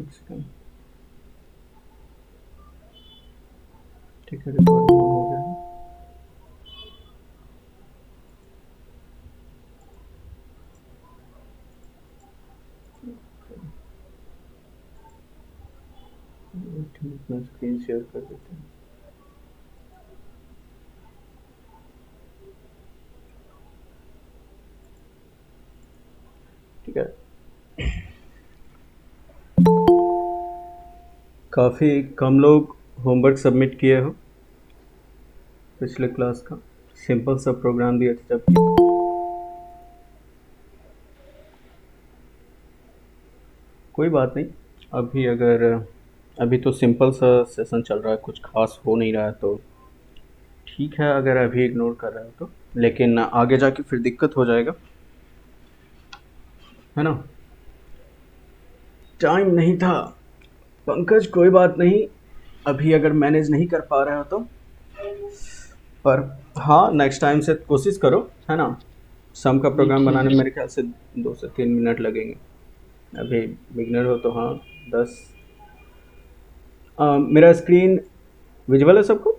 एक सेकंड। ठीक है, रिकॉर्डिंग हो गया है। अपना स्क्रीन शेयर कर देते हैं। ठीक है, काफ़ी कम लोग होमवर्क सबमिट किए हो पिछले क्लास का। सिंपल सा प्रोग्राम दिया था जबकि। कोई बात नहीं, अभी तो सिंपल सा सेशन चल रहा है, कुछ खास हो नहीं रहा है, तो ठीक है अगर अभी इग्नोर कर रहे हो तो, लेकिन आगे जाके फिर दिक्कत हो जाएगा, है ना। टाइम नहीं था पंकज, कोई बात नहीं, अभी अगर मैनेज नहीं कर पा रहे हो तो, पर हाँ नेक्स्ट टाइम से कोशिश करो, है ना। सम का प्रोग्राम बनाने में मेरे ख्याल से 2 से 3 मिनट लगेंगे। अभी बिगनर हो तो हाँ 10। मेरा स्क्रीन विजुअल है सबको?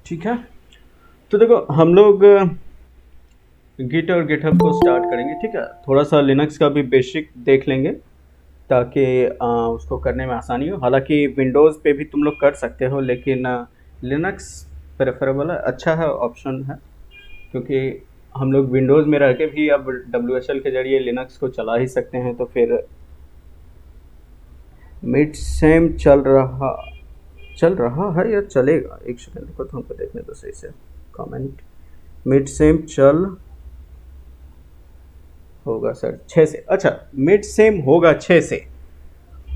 ठीक है, तो देखो हम लोग गिट और गिटहब को स्टार्ट करेंगे। ठीक है, थोड़ा सा लिनक्स का भी बेसिक देख लेंगे ताकि उसको करने में आसानी हो। हालांकि विंडोज़ पे भी तुम लोग कर सकते हो, लेकिन लिनक्स प्रेफरेबल है, अच्छा है, ऑप्शन है, क्योंकि हम लोग विंडोज़ में रह के भी अब WSL के जरिए लिनक्स को चला ही सकते हैं। तो फिर मिड सेम चल रहा है या चलेगा? एक सेकंड देखो, तो हमको देखने तो सही से कमेंट। मिड सेम चल होगा सर 6 से। अच्छा, मिड सेम होगा 6 से,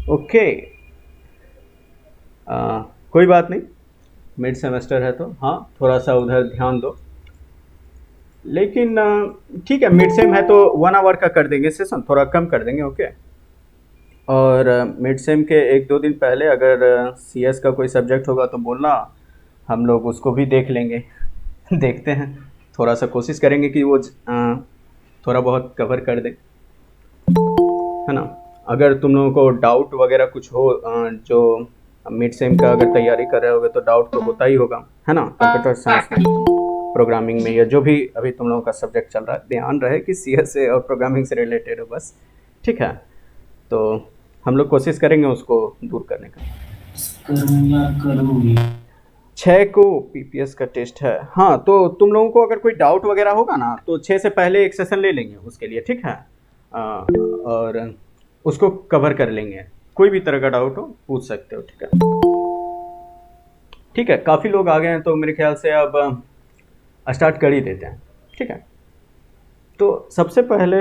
ओके। कोई बात नहीं, मिड सेमेस्टर है तो हाँ थोड़ा सा उधर ध्यान दो, लेकिन ठीक है, मिड सेम है तो 1 आवर का कर देंगे सेशन, थोड़ा कम कर देंगे, ओके। और मिड सेम के 1-2 दिन पहले अगर CS का कोई सब्जेक्ट होगा तो बोलना, हम लोग उसको भी देख लेंगे। देखते हैं, थोड़ा सा कोशिश करेंगे कि वो थोड़ा बहुत कवर कर दे, है ना। अगर तुम लोगों को डाउट वगैरह कुछ हो, जो मिड सेम का अगर तैयारी कर रहे होगे तो डाउट तो होता ही होगा, है ना, कंप्यूटर साइंस में, प्रोग्रामिंग में, या जो भी अभी तुम लोगों का सब्जेक्ट चल रहा है, ध्यान रहे कि CS से और प्रोग्रामिंग से रिलेटेड हो बस। ठीक है, तो हम लोग कोशिश करेंगे उसको दूर करने का। 6 को PPS का टेस्ट है, हाँ, तो तुम लोगों को अगर कोई डाउट वगैरह होगा ना तो 6 से पहले एक सेशन ले लेंगे उसके लिए, ठीक है। और उसको कवर कर लेंगे, कोई भी तरह का डाउट हो पूछ सकते हो, ठीक है। ठीक है, काफ़ी लोग आ गए हैं तो मेरे ख्याल से अब स्टार्ट कर ही देते हैं, ठीक है। तो सबसे पहले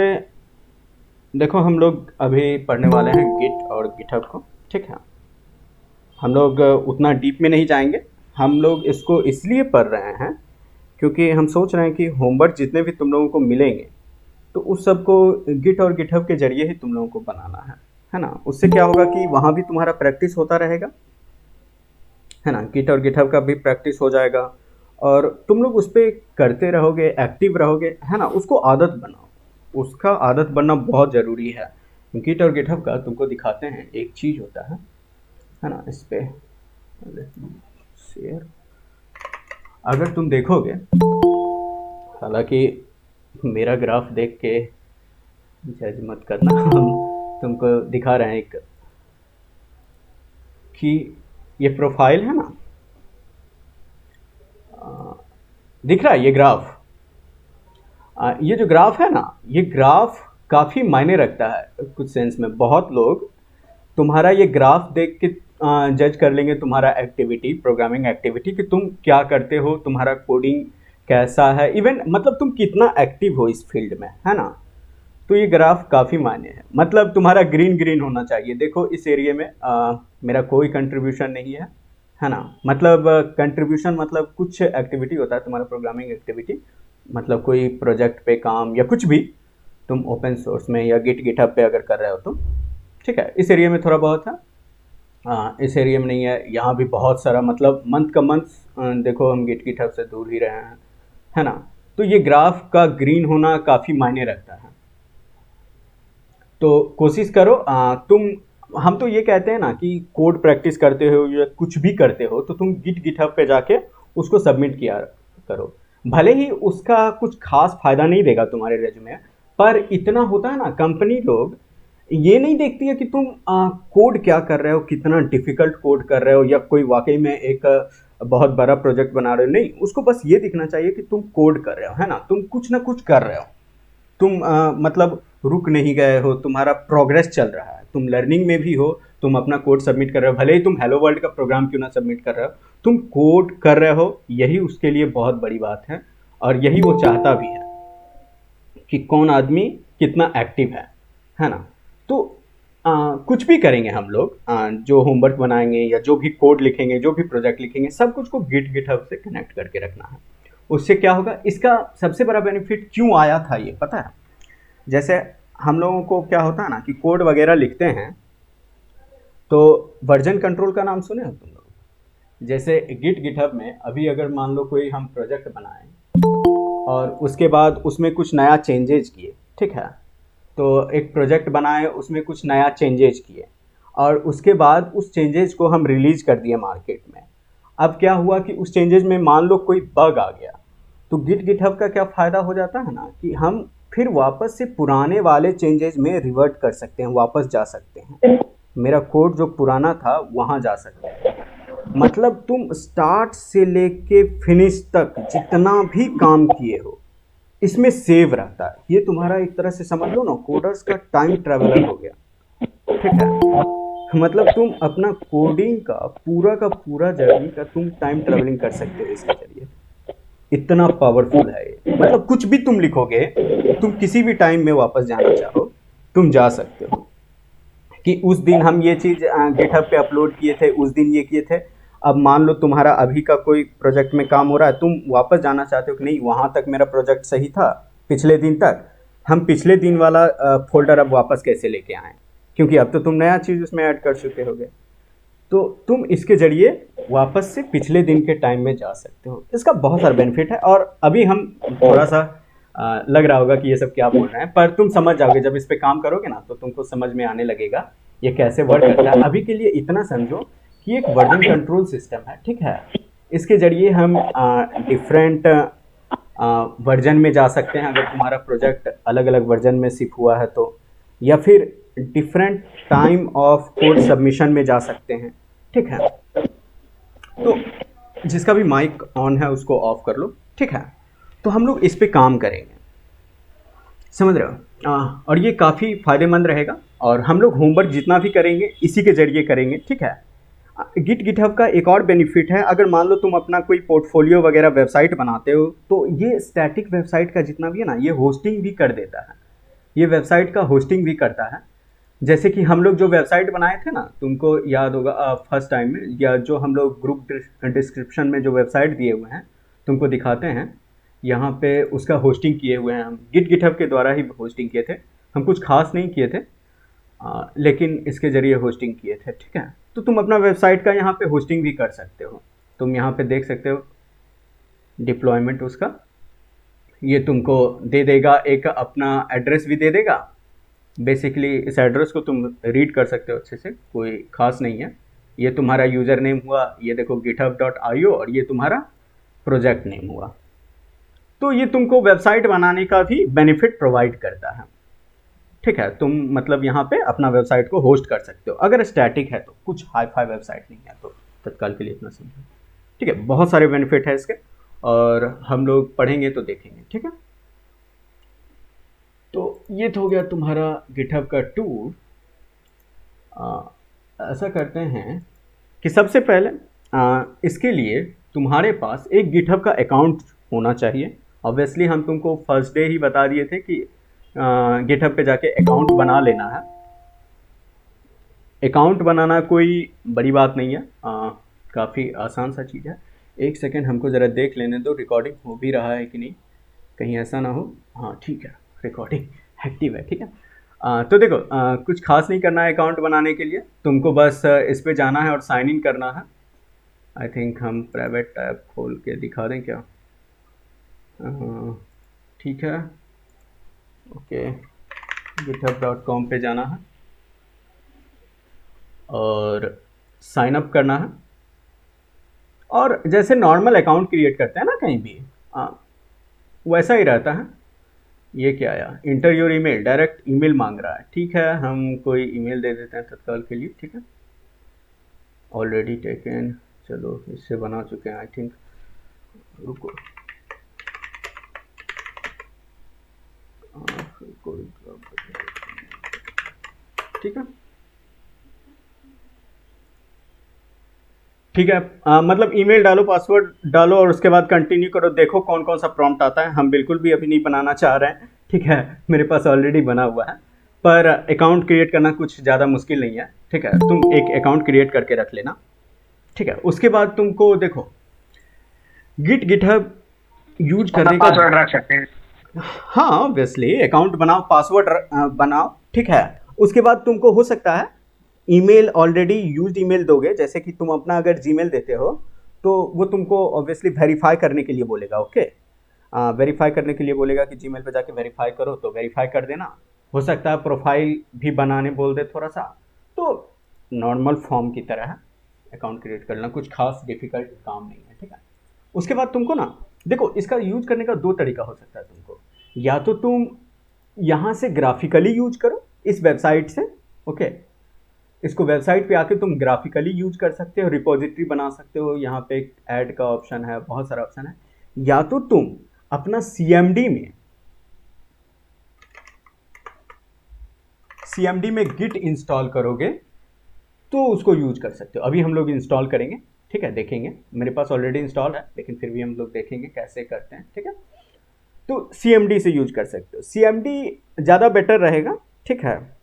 देखो, हम लोग अभी पढ़ने वाले हैं गिट और गिटहब को, ठीक है। हम लोग उतना डीप में नहीं जाएंगे, हम लोग इसको इसलिए पढ़ रहे हैं क्योंकि हम सोच रहे हैं कि होमवर्क जितने भी तुम लोगों को मिलेंगे तो उस सब को गिट और गिटहब के जरिए ही तुम लोगों को बनाना है ना। उससे क्या होगा कि वहाँ भी तुम्हारा प्रैक्टिस होता रहेगा, है ना। गिट और गिटहब का भी प्रैक्टिस हो जाएगा और तुम लोग उस पर करते रहोगे, एक्टिव रहोगे, है ना। उसको आदत बनाओ, उसका आदत बनना बहुत ज़रूरी है। गिट और गिटहब का तुमको दिखाते हैं, एक चीज़ होता है ना। इस पे शेयर अगर तुम देखोगे, हालांकि मेरा ग्राफ देख के जज मत करना, हम तुमको दिखा रहे हैं एक कि ये प्रोफाइल है ना, दिख रहा है ये ग्राफ। ये जो ग्राफ है ना, ये ग्राफ काफ़ी मायने रखता है कुछ सेंस में। बहुत लोग तुम्हारा ये ग्राफ देख के जज कर लेंगे तुम्हारा एक्टिविटी, प्रोग्रामिंग एक्टिविटी, कि तुम क्या करते हो, तुम्हारा कोडिंग कैसा है, इवन मतलब तुम कितना एक्टिव हो इस फील्ड में, है ना। तो ये ग्राफ काफ़ी मायने है, मतलब तुम्हारा ग्रीन ग्रीन होना चाहिए। देखो इस एरिया में मेरा कोई कंट्रीब्यूशन नहीं है ना। मतलब कंट्रीब्यूशन मतलब कुछ एक्टिविटी होता है तुम्हारा, प्रोग्रामिंग एक्टिविटी, मतलब कोई प्रोजेक्ट पे काम या कुछ भी तुम ओपन सोर्स में या गिटहब पे अगर कर रहे हो तुम, ठीक है। इस एरिया में थोड़ा बहुत है, इस एरिया में नहीं है। यहाँ भी बहुत सारा, मतलब मंथ का मंथ देखो हम गिटहब से दूर ही रहे हैं, है ना। तो ये ग्राफ का ग्रीन होना काफ़ी मायने रखता है। तो कोशिश करो तुम, हम तो ये कहते हैं ना कि कोड प्रैक्टिस करते हो या कुछ भी करते हो तो तुम गिटहब पे जाके उसको सबमिट किया करो। भले ही उसका कुछ खास फायदा नहीं देगा तुम्हारे रेज्यूमे, पर इतना होता है ना, कंपनी लोग ये नहीं देखती है कि तुम कोड क्या कर रहे हो, कितना डिफिकल्ट कोड कर रहे हो या कोई वाकई में एक बहुत बड़ा प्रोजेक्ट बना रहे हो। नहीं, उसको बस ये दिखना चाहिए कि तुम कोड कर रहे हो, है ना, तुम कुछ ना कुछ कर रहे हो, तुम मतलब रुक नहीं गए हो, तुम्हारा प्रोग्रेस चल रहा है, तुम लर्निंग में भी हो, तुम अपना कोड सबमिट कर रहे हो, भले ही तुम हेलो वर्ल्ड का प्रोग्राम क्यों ना सबमिट कर रहे हो, तुम कोड कर रहे हो, यही उसके लिए बहुत बड़ी बात है। और यही वो चाहता भी है कि कौन आदमी कितना एक्टिव है ना। तो कुछ भी करेंगे हम लोग, जो होमवर्क बनाएंगे या जो भी कोड लिखेंगे, जो भी प्रोजेक्ट लिखेंगे, सब कुछ को गिटहब से कनेक्ट करके रखना है। उससे क्या होगा, इसका सबसे बड़ा बेनिफिट क्यों आया था ये पता है? जैसे हम लोगों को क्या होता है ना कि कोड वगैरह लिखते हैं तो वर्जन कंट्रोल का नाम सुने हो तुम लोग? जैसे गिटहब में अभी अगर मान लो कोई हम प्रोजेक्ट बनाएं और उसके बाद उसमें कुछ नया चेंजेज किए, ठीक है, तो एक प्रोजेक्ट बनाए, उसमें कुछ नया चेंजेज किए और उसके बाद उस चेंजेज को हम रिलीज कर दिए मार्केट में। अब क्या हुआ कि उस चेंजेज में मान लो कोई बग आ गया, तो गिटहब का क्या फ़ायदा हो जाता है ना कि हम फिर वापस से पुराने वाले चेंजेज में रिवर्ट कर सकते हैं, वापस जा सकते हैं, मेरा कोड जो पुराना था वहाँ जा सकते हैं। मतलब तुम स्टार्ट से लेके फिनिश तक जितना भी काम किए हो इसमें सेव रहता है। ये तुम्हारा एक तरह से समझ लो ना, कोडर्स का टाइम ट्रेवलर हो गया, ठीक है। मतलब तुम अपना कोडिंग का पूरा जर्नी का तुम टाइम ट्रेवलिंग कर सकते हो इसके जरिए। इतना पावरफुल है ये, मतलब कुछ भी तुम लिखोगे, तुम किसी भी टाइम में वापस जाना चाहो तुम जा सकते हो कि उस दिन हम ये चीज़ गिटहब पे अपलोड किए थे, उस दिन ये किए थे। अब मान लो तुम्हारा अभी का कोई प्रोजेक्ट में काम हो रहा है, तुम वापस जाना चाहते हो कि नहीं वहाँ तक मेरा प्रोजेक्ट सही था पिछले दिन तक, हम पिछले दिन वाला फोल्डर अब वापस कैसे लेके आएँ, क्योंकि अब तो तुम नया चीज़ उसमें ऐड कर चुके होगे। तो तुम इसके ज़रिए वापस से पिछले दिन के टाइम में जा सकते हो। इसका बहुत सारा बेनिफिट है और अभी हम थोड़ा सा लग रहा होगा कि ये सब क्या बोल रहे हैं, पर तुम समझ जाओगे जब इस पे काम करोगे ना, तो तुमको समझ में आने लगेगा ये कैसे वर्क करता है। अभी के लिए इतना समझो कि एक वर्जन कंट्रोल सिस्टम है, ठीक है। इसके ज़रिए हम डिफरेंट वर्जन में जा सकते हैं अगर तुम्हारा प्रोजेक्ट अलग अलग वर्जन में शिप हुआ है तो, या फिर different time of code submission में जा सकते हैं, ठीक है। तो जिसका भी माइक ऑन है उसको ऑफ कर लो, ठीक है। तो हम लोग इस पे काम करेंगे, समझ रहे हो? और ये काफ़ी फ़ायदेमंद रहेगा और हम लोग होमवर्क जितना भी करेंगे इसी के ज़रिए करेंगे, ठीक है। गिटहब का एक और बेनिफिट है, अगर मान लो तुम अपना कोई पोर्टफोलियो वगैरह वेबसाइट बनाते हो तो ये स्टैटिक वेबसाइट का जितना भी है ना, ये होस्टिंग भी कर देता है, ये वेबसाइट का होस्टिंग भी करता है। जैसे कि हम लोग जो वेबसाइट बनाए थे ना, तुमको याद होगा फर्स्ट टाइम में, या जो हम लोग ग्रुप डिस्क्रिप्शन में जो वेबसाइट दिए हुए हैं तुमको दिखाते हैं, यहाँ पे उसका होस्टिंग किए हुए हैं हम, गिटहब के द्वारा ही होस्टिंग किए थे, हम कुछ खास नहीं किए थे, लेकिन इसके ज़रिए होस्टिंग किए थे, ठीक है। तो तुम अपना वेबसाइट का यहाँ पे होस्टिंग भी कर सकते हो। तुम यहाँ पे देख सकते हो डिप्लॉयमेंट उसका, ये तुमको दे देगा, एक अपना एड्रेस भी दे देगा। बेसिकली इस एड्रेस को तुम रीड कर सकते हो अच्छे से, कोई ख़ास नहीं है। ये तुम्हारा यूज़र नेम हुआ, ये देखो github.io, और ये तुम्हारा प्रोजेक्ट नेम हुआ। तो ये तुमको वेबसाइट बनाने का भी बेनिफिट प्रोवाइड करता है, ठीक है। तुम मतलब यहाँ पे अपना वेबसाइट को होस्ट कर सकते हो अगर स्टैटिक है तो, कुछ हाई फाई वेबसाइट नहीं है तो तत्काल के लिए इतना समझो, ठीक है। बहुत सारे बेनिफिट है इसके और हम लोग पढ़ेंगे तो देखेंगे, ठीक है। तो ये तो हो गया तुम्हारा गिटहब का टूर। ऐसा करते हैं कि सबसे पहले इसके लिए तुम्हारे पास एक गिटहब का अकाउंट होना चाहिए। ऑब्वियसली हम तुमको फर्स्ट डे ही बता दिए थे कि गिटहब पे जाके अकाउंट बना लेना है। अकाउंट बनाना कोई बड़ी बात नहीं है, काफ़ी आसान सा चीज़ है। एक सेकेंड हमको ज़रा देख लेने दो रिकॉर्डिंग हो भी रहा है कि नहीं, कहीं ऐसा ना हो। हाँ ठीक है, रिकॉर्डिंग एक्टिव है, ठीक है। तो देखो कुछ खास नहीं करना है अकाउंट बनाने के लिए, तुमको बस इस पे जाना है और साइन इन करना है। आई थिंक हम प्राइवेट टैब खोल के दिखा दें क्या? ठीक है, ओके, github.com पे जाना है और साइन अप करना है। और जैसे नॉर्मल अकाउंट क्रिएट करते हैं ना कहीं भी, वैसा ही रहता है। ये क्या आया, inter your email, direct email मांग रहा है। ठीक है, हम कोई ईमेल दे देते हैं तत्काल के लिए। ठीक है, ऑलरेडी टेकन, चलो इससे बना चुके हैं आई थिंक। रुको, ठीक है, ठीक है। मतलब ईमेल डालो, पासवर्ड डालो और उसके बाद कंटिन्यू करो, देखो कौन कौन सा प्रॉम्प्ट आता है। हम बिल्कुल भी अभी नहीं बनाना चाह रहे हैं, ठीक है, मेरे पास ऑलरेडी बना हुआ है। पर अकाउंट क्रिएट करना कुछ ज़्यादा मुश्किल नहीं है, ठीक है। तुम एक अकाउंट क्रिएट करके रख लेना, ठीक है। उसके बाद तुमको देखो गिटहब यूज करने का पासवर्ड रख सकते हैं। हाँ ऑब्वियसली, अकाउंट बनाओ, पासवर्ड बनाओ, ठीक है। उसके बाद तुमको हो सकता है ईमेल, ऑलरेडी यूज्ड ईमेल दोगे। जैसे कि तुम अपना अगर जीमेल देते हो तो वो तुमको ऑब्वियसली वेरीफाई करने के लिए बोलेगा, ओके। वेरीफाई करने के लिए बोलेगा कि जीमेल पे जाके वेरीफाई करो, तो वेरीफाई कर देना। हो सकता है प्रोफाइल भी बनाने बोल दे थोड़ा सा, तो नॉर्मल फॉर्म की तरह है अकाउंट क्रिएट करना, कुछ खास डिफिकल्ट काम नहीं है, ठीक है। उसके बाद तुमको ना देखो, इसका यूज करने का दो तरीका हो सकता है तुमको। या तो तुम यहाँ से ग्राफिकली यूज करो इस वेबसाइट से, ओके। इसको वेबसाइट पे आके तुम ग्राफिकली यूज कर सकते हो, रिपोजिटरी बना सकते हो, यहाँ पे ऐड का ऑप्शन है, बहुत सारा ऑप्शन है। या तो तुम अपना सीएमडी में गिट इंस्टॉल करोगे तो उसको यूज कर सकते हो। अभी हम लोग इंस्टॉल करेंगे, ठीक है, देखेंगे। मेरे पास ऑलरेडी इंस्टॉल है, लेकिन फिर भी हम लोग देखेंगे कैसे करते हैं, ठीक है। तो सीएमडी से यूज कर सकते हो, सीएमडी ज़्यादा बेटर रहेगा, ठीक है।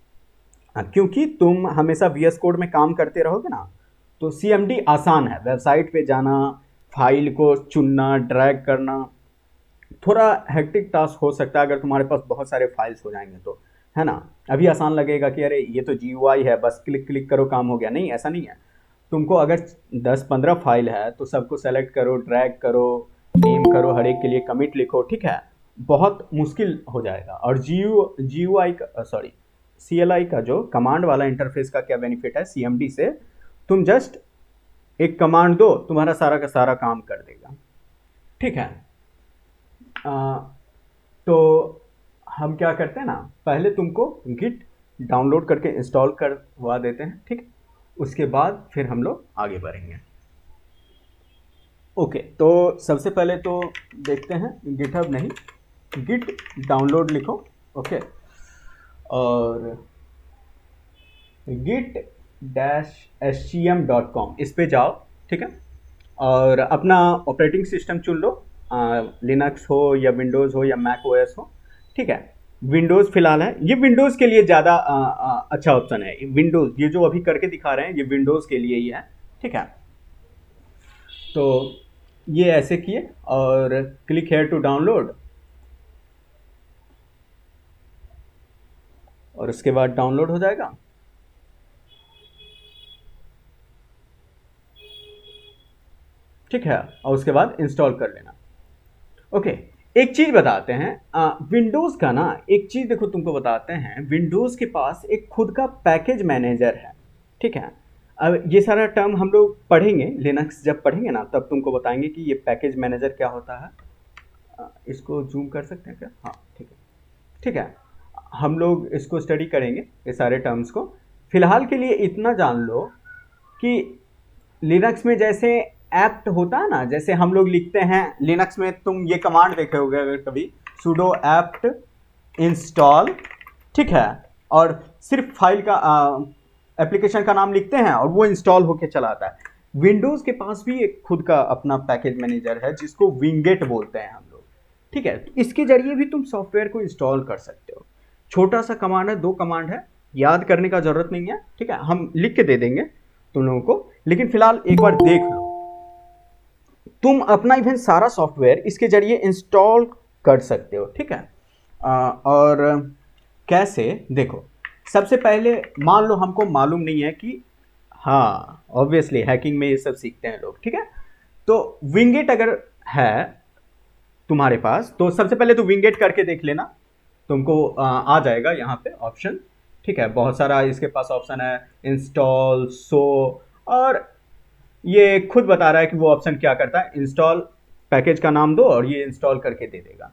क्योंकि तुम हमेशा वीएस कोड में काम करते रहोगे ना, तो सीएमडी आसान है। वेबसाइट पे जाना, फाइल को चुनना, ड्रैग करना, थोड़ा हेक्टिक टास्क हो सकता है अगर तुम्हारे पास बहुत सारे फाइल्स हो जाएंगे तो, है ना। अभी आसान लगेगा कि अरे ये तो जीयूआई है, बस क्लिक क्लिक करो काम हो गया। नहीं, ऐसा नहीं है। तुमको अगर 10-15 फाइल है तो सबको सेलेक्ट करो, ड्रैग करो, नेम करो, हर एक के लिए कमिट लिखो, ठीक है, बहुत मुश्किल हो जाएगा। और जीयूआई का सॉरी सीएलआई का जो कमांड वाला इंटरफेस का क्या बेनिफिट है, सीएमडी से तुम जस्ट एक कमांड दो, तुम्हारा सारा का सारा काम कर देगा, ठीक है। तो हम क्या करते हैं ना, पहले तुमको गिट डाउनलोड करके इंस्टॉल करवा देते हैं, ठीक। उसके बाद फिर हम लोग आगे बढ़ेंगे, ओके। तो सबसे पहले तो देखते हैं, गिटहब नहीं, गिट डाउनलोड लिखो, ओके। और git-scm.com इस पे जाओ, ठीक है। और अपना ऑपरेटिंग सिस्टम चुन लो, लिनक्स हो या विंडोज़ हो या मैक ओएस हो, ठीक है। विंडोज़ फिलहाल है, ये विंडोज़ के लिए ज़्यादा अच्छा ऑप्शन है। विंडोज़ ये जो अभी करके दिखा रहे हैं ये विंडोज़ के लिए ही है, ठीक है। तो ये ऐसे किए और क्लिक हेयर टू डाउनलोड, और उसके बाद डाउनलोड हो जाएगा। ठीक है, और उसके बाद इंस्टॉल कर लेना, ओके। एक चीज़ बताते हैं विंडोज़ का ना, एक चीज़ देखो तुमको बताते हैं, विंडोज़ के पास एक खुद का पैकेज मैनेजर है, ठीक है। अब ये सारा टर्म हम लोग पढ़ेंगे, लिनक्स जब पढ़ेंगे ना तब तुमको बताएंगे कि ये पैकेज मैनेजर क्या होता है। इसको जूम कर सकते हैं क्या, हाँ ठीक है, ठीक है। हम लोग इसको स्टडी करेंगे ये सारे टर्म्स को। फिलहाल के लिए इतना जान लो कि लिनक्स में जैसे एप्ट होता है ना, जैसे हम लोग लिखते हैं लिनक्स में, तुम ये कमांड देखे होगे अगर कभी, sudo apt install, ठीक है। और सिर्फ फाइल का एप्लीकेशन का नाम लिखते हैं और वो इंस्टॉल होके चला आता है। विंडोज़ के पास भी एक खुद का अपना पैकेज मैनेजर है जिसको विंगेट बोलते हैं हम लोग, ठीक है। तो इसके जरिए भी तुम सॉफ्टवेयर को इंस्टॉल कर सकते हो। छोटा सा कमांड है, 2 कमांड है, याद करने का ज़रूरत नहीं है, ठीक है। हम लिख के दे देंगे तुम लोगों को, लेकिन फिलहाल एक बार देख लो। तुम अपना इवन सारा सॉफ्टवेयर इसके जरिए इंस्टॉल कर सकते हो, ठीक है। और कैसे, देखो सबसे पहले मान लो हमको मालूम नहीं है कि, हाँ ऑब्वियसली हैकिंग में ये सब सीखते हैं लोग, ठीक है। तो विंगेट अगर है तुम्हारे पास, तो सबसे पहले तो विंगेट करके देख लेना, तुमको आ जाएगा यहाँ पे ऑप्शन। ठीक है, बहुत सारा इसके पास ऑप्शन है, इंस्टॉल, शो, और ये खुद बता रहा है कि वो ऑप्शन क्या करता है। इंस्टॉल, पैकेज का नाम दो और ये इंस्टॉल करके दे देगा।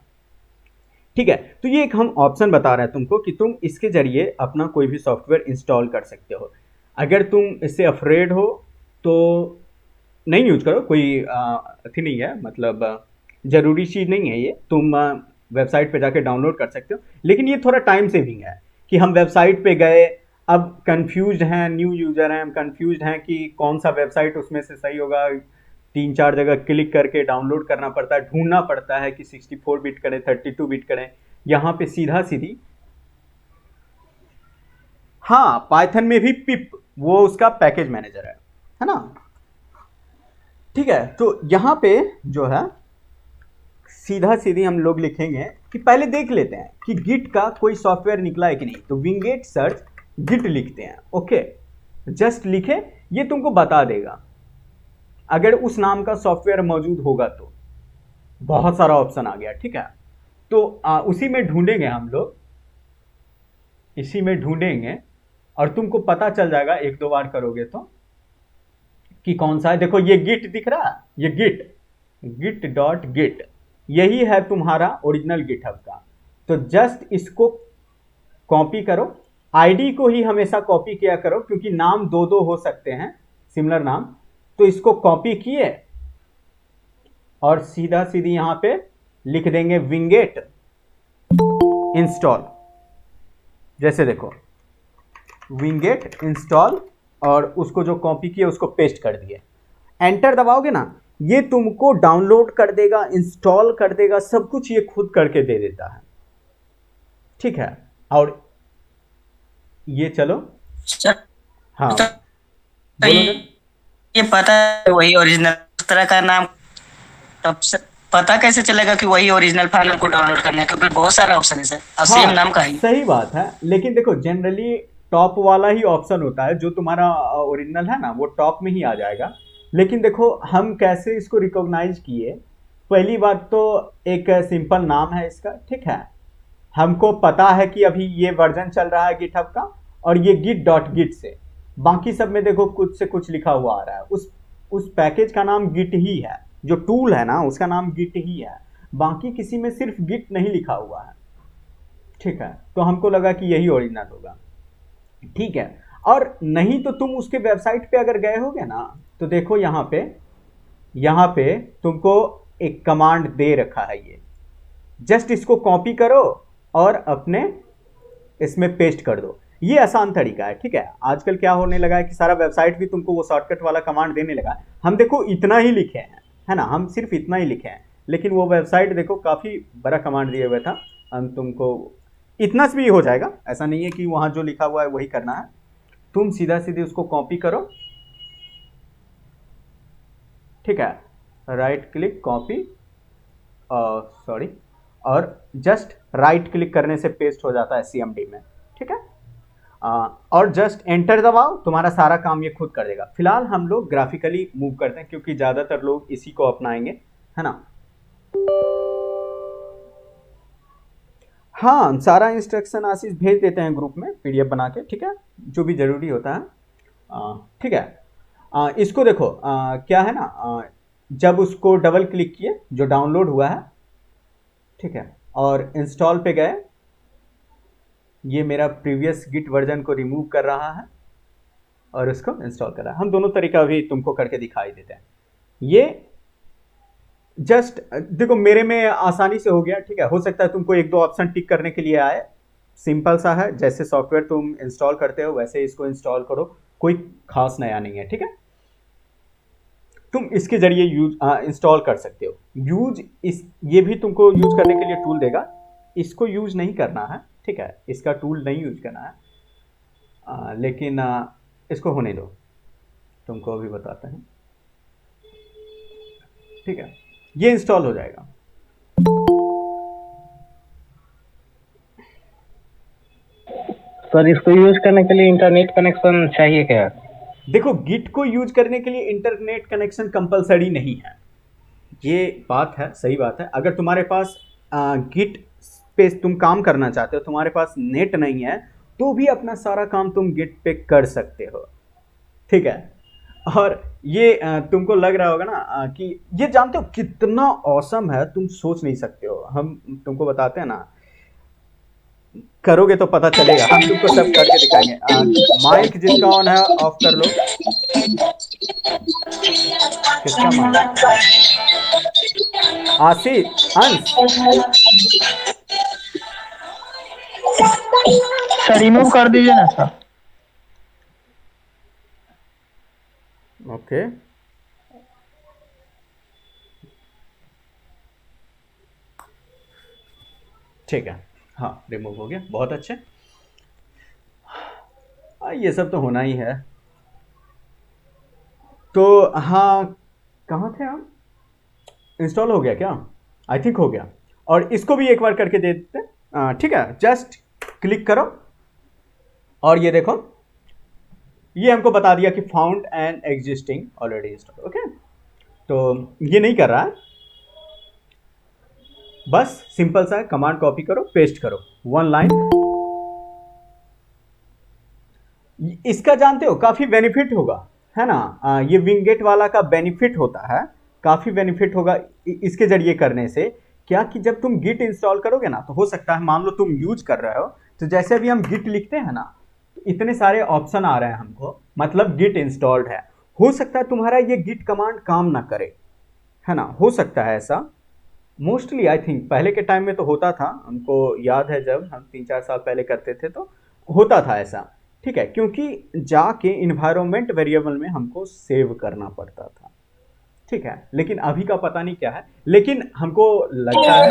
ठीक है, तो ये एक हम ऑप्शन बता रहे हैं तुमको कि तुम इसके जरिए अपना कोई भी सॉफ्टवेयर इंस्टॉल कर सकते हो। अगर तुम इससे अफ्रेड हो तो नहीं यूज करो, कोई अथी नहीं है, मतलब ज़रूरी चीज़ नहीं है ये, तुम वेबसाइट पे जाके डाउनलोड कर सकते हो। लेकिन ये थोड़ा टाइम सेविंग है कि हम वेबसाइट पे गए, अब कंफ्यूज हैं, न्यू यूज़र हैं, हम कंफ्यूज हैं कि कौन सा वेबसाइट उसमें से सही होगा, 3-4 जगह क्लिक करके डाउनलोड करना पड़ता है, ढूंढना पड़ता है कि 64 बिट करें 32 बिट करें। यहाँ पे सीधा सीधी, हाँ पाइथन में भी पिप, वो उसका पैकेज मैनेजर है ना। ठीक है, तो यहाँ पे जो है सीधा सीधी हम लोग लिखेंगे कि पहले देख लेते हैं कि गिट का कोई सॉफ्टवेयर निकला है कि नहीं। तो विंगेट सर्च गिट लिखते हैं, ओके, जस्ट लिखे, ये तुमको बता देगा अगर उस नाम का सॉफ्टवेयर मौजूद होगा तो। बहुत सारा ऑप्शन आ गया, ठीक है, तो उसी में ढूंढेंगे हम लोग, इसी में ढूंढेंगे और तुमको पता चल जाएगा एक दो बार करोगे तो कि कौन सा है। देखो ये गिट दिख रहा है, ये git.git, यही है तुम्हारा ओरिजिनल गिटहब का। तो जस्ट इसको कॉपी करो, आईडी को ही हमेशा कॉपी किया करो क्योंकि नाम दो दो हो सकते हैं, सिमिलर नाम। तो इसको कॉपी किए और सीधा सीधी यहां पे लिख देंगे विंगेट इंस्टॉल, जैसे देखो विंगेट इंस्टॉल, और उसको जो कॉपी किया उसको पेस्ट कर दिए। एंटर दबाओगे ना, ये तुमको डाउनलोड कर देगा, इंस्टॉल कर देगा, सब कुछ ये खुद करके दे देता है। ठीक है, और ये चलो, हाँ तो ये पता है वही ओरिजिनल तरह का नाम, तब से पता कैसे चलेगा कि वही ओरिजिनल फाइल को डाउनलोड करना है, क्योंकि बहुत सारा ऑप्शन है सर और सेम नाम का ही। सही बात है, लेकिन देखो जनरली टॉप वाला ही ऑप्शन होता है, जो तुम्हारा ओरिजिनल है ना वो टॉप में ही आ जाएगा। लेकिन देखो हम कैसे इसको रिकॉग्नाइज किए, पहली बात तो एक सिंपल नाम है इसका, ठीक है, हमको पता है कि अभी ये वर्जन चल रहा है गिटहब का, और ये git.git से, बाकी सब में देखो कुछ से कुछ लिखा हुआ आ रहा है, उस पैकेज का नाम गिट ही है, जो टूल है ना उसका नाम गिट ही है, बाकी किसी में सिर्फ गिट नहीं लिखा हुआ है। ठीक है, तो हमको लगा कि यही ओरिजिनल होगा। ठीक है, और नहीं तो तुम उसके वेबसाइट पे अगर गए होगे ना, तो देखो यहाँ पे तुमको एक कमांड दे रखा है, ये जस्ट इसको कॉपी करो और अपने इसमें पेस्ट कर दो। ये आसान तरीका है। ठीक है, आजकल क्या होने लगा है कि सारा वेबसाइट भी तुमको वो शॉर्टकट वाला कमांड देने लगा है। हम देखो इतना ही लिखे हैं, है ना, हम सिर्फ इतना ही लिखे हैं, लेकिन वो वेबसाइट देखो काफ़ी बड़ा कमांड दिया हुआ था। हम तुमको इतना से भी हो जाएगा, ऐसा नहीं है कि वहाँ जो लिखा हुआ है वही करना है, तुम सीधा सीधे उसको कॉपी करो। ठीक है, राइट क्लिक कॉपी, सॉरी, और जस्ट राइट क्लिक करने से पेस्ट हो जाता है CMD में। ठीक है, और जस्ट एंटर दबाओ, तुम्हारा सारा काम ये खुद कर देगा। फिलहाल हम लोग ग्राफिकली मूव करते हैं क्योंकि ज़्यादातर लोग इसी को अपनाएंगे, है ना। हाँ, सारा इंस्ट्रक्शन आशीष भेज देते हैं ग्रुप में PDF बना के, ठीक है, जो भी ज़रूरी होता है। ठीक है, इसको देखो क्या है ना, जब उसको डबल क्लिक किए जो डाउनलोड हुआ है, ठीक है, और इंस्टॉल पे गए, ये मेरा प्रीवियस गिट वर्जन को रिमूव कर रहा है और इसको इंस्टॉल कर रहा है। हम दोनों तरीका भी तुमको करके दिखाई देते हैं। ये जस्ट देखो मेरे में आसानी से हो गया। ठीक है, हो सकता है तुमको एक दो ऑप्शन टिक करने के लिए आए, सिंपल सा है, जैसे सॉफ्टवेयर तुम इंस्टॉल करते हो वैसे इसको इंस्टॉल करो, कोई खास नया नहीं है। ठीक है, तुम इसके जरिए इंस्टॉल कर सकते हो। ये भी तुमको यूज करने के लिए टूल देगा, इसको यूज नहीं करना है। ठीक है, इसका टूल नहीं यूज करना है, लेकिन इसको होने दो, तुमको अभी बताते हैं। ठीक है, ये इंस्टॉल हो जाएगा। सर इसको यूज करने के लिए इंटरनेट कनेक्शन चाहिए क्या? देखो गिट को यूज करने के लिए इंटरनेट कनेक्शन कंपलसरी नहीं है, ये बात है, सही बात है। अगर तुम्हारे पास गिट पे तुम काम करना चाहते हो, तुम्हारे पास नेट नहीं है, तो भी अपना सारा काम तुम गिट पे कर सकते हो, ठीक है। और ये तुमको लग रहा होगा ना कि ये जानते हो कितना ऑसम है, तुम सोच नहीं सकते हो। हम तुमको बताते हैं ना, करोगे तो पता चलेगा, हम तुमको सब करके दिखाएंगे। माइक जिसका ऑन है ऑफ कर लो। किसका माइक? आसिफ, अंश। सर रिमूव कर दीजिए ना सर। ओके, ठीक है, हाँ रिमूव हो गया, बहुत अच्छे। ये सब तो होना ही है। तो हाँ, कहाँ थे हम? इंस्टॉल हो गया क्या? आई थिंक हो गया। और इसको भी एक बार करके दे देते हैं, ठीक है। जस्ट क्लिक करो और ये देखो, ये हमको बता दिया कि found and existing already install. Okay, तो ये नहीं कर रहा है, बस सिंपल सा है, कमांड कॉपी करो, पेस्ट करो, 1 लाइन। इसका जानते हो काफी बेनिफिट होगा, है ना। ये विंगेट वाला का बेनिफिट होता है, काफी बेनिफिट होगा इसके जरिए करने से। क्या कि जब तुम गिट इंस्टॉल करोगे ना, तो हो सकता है मान लो तुम यूज कर रहे हो, तो जैसे अभी हम गिट लिखते हैं ना, तो इतने सारे ऑप्शन आ रहे हैं हमको, मतलब गिट इंस्टॉल्ड है। हो सकता है तुम्हारा ये गिट कमांड काम ना करे, है ना, हो सकता है ऐसा। मोस्टली आई थिंक पहले के टाइम में तो होता था, हमको याद है जब हम 3-4 साल पहले करते थे तो होता था ऐसा, ठीक है। क्योंकि जाके इन्वायरमेंट वेरिएबल में हमको सेव करना पड़ता था, ठीक है। लेकिन अभी का पता नहीं क्या है, लेकिन हमको लगता है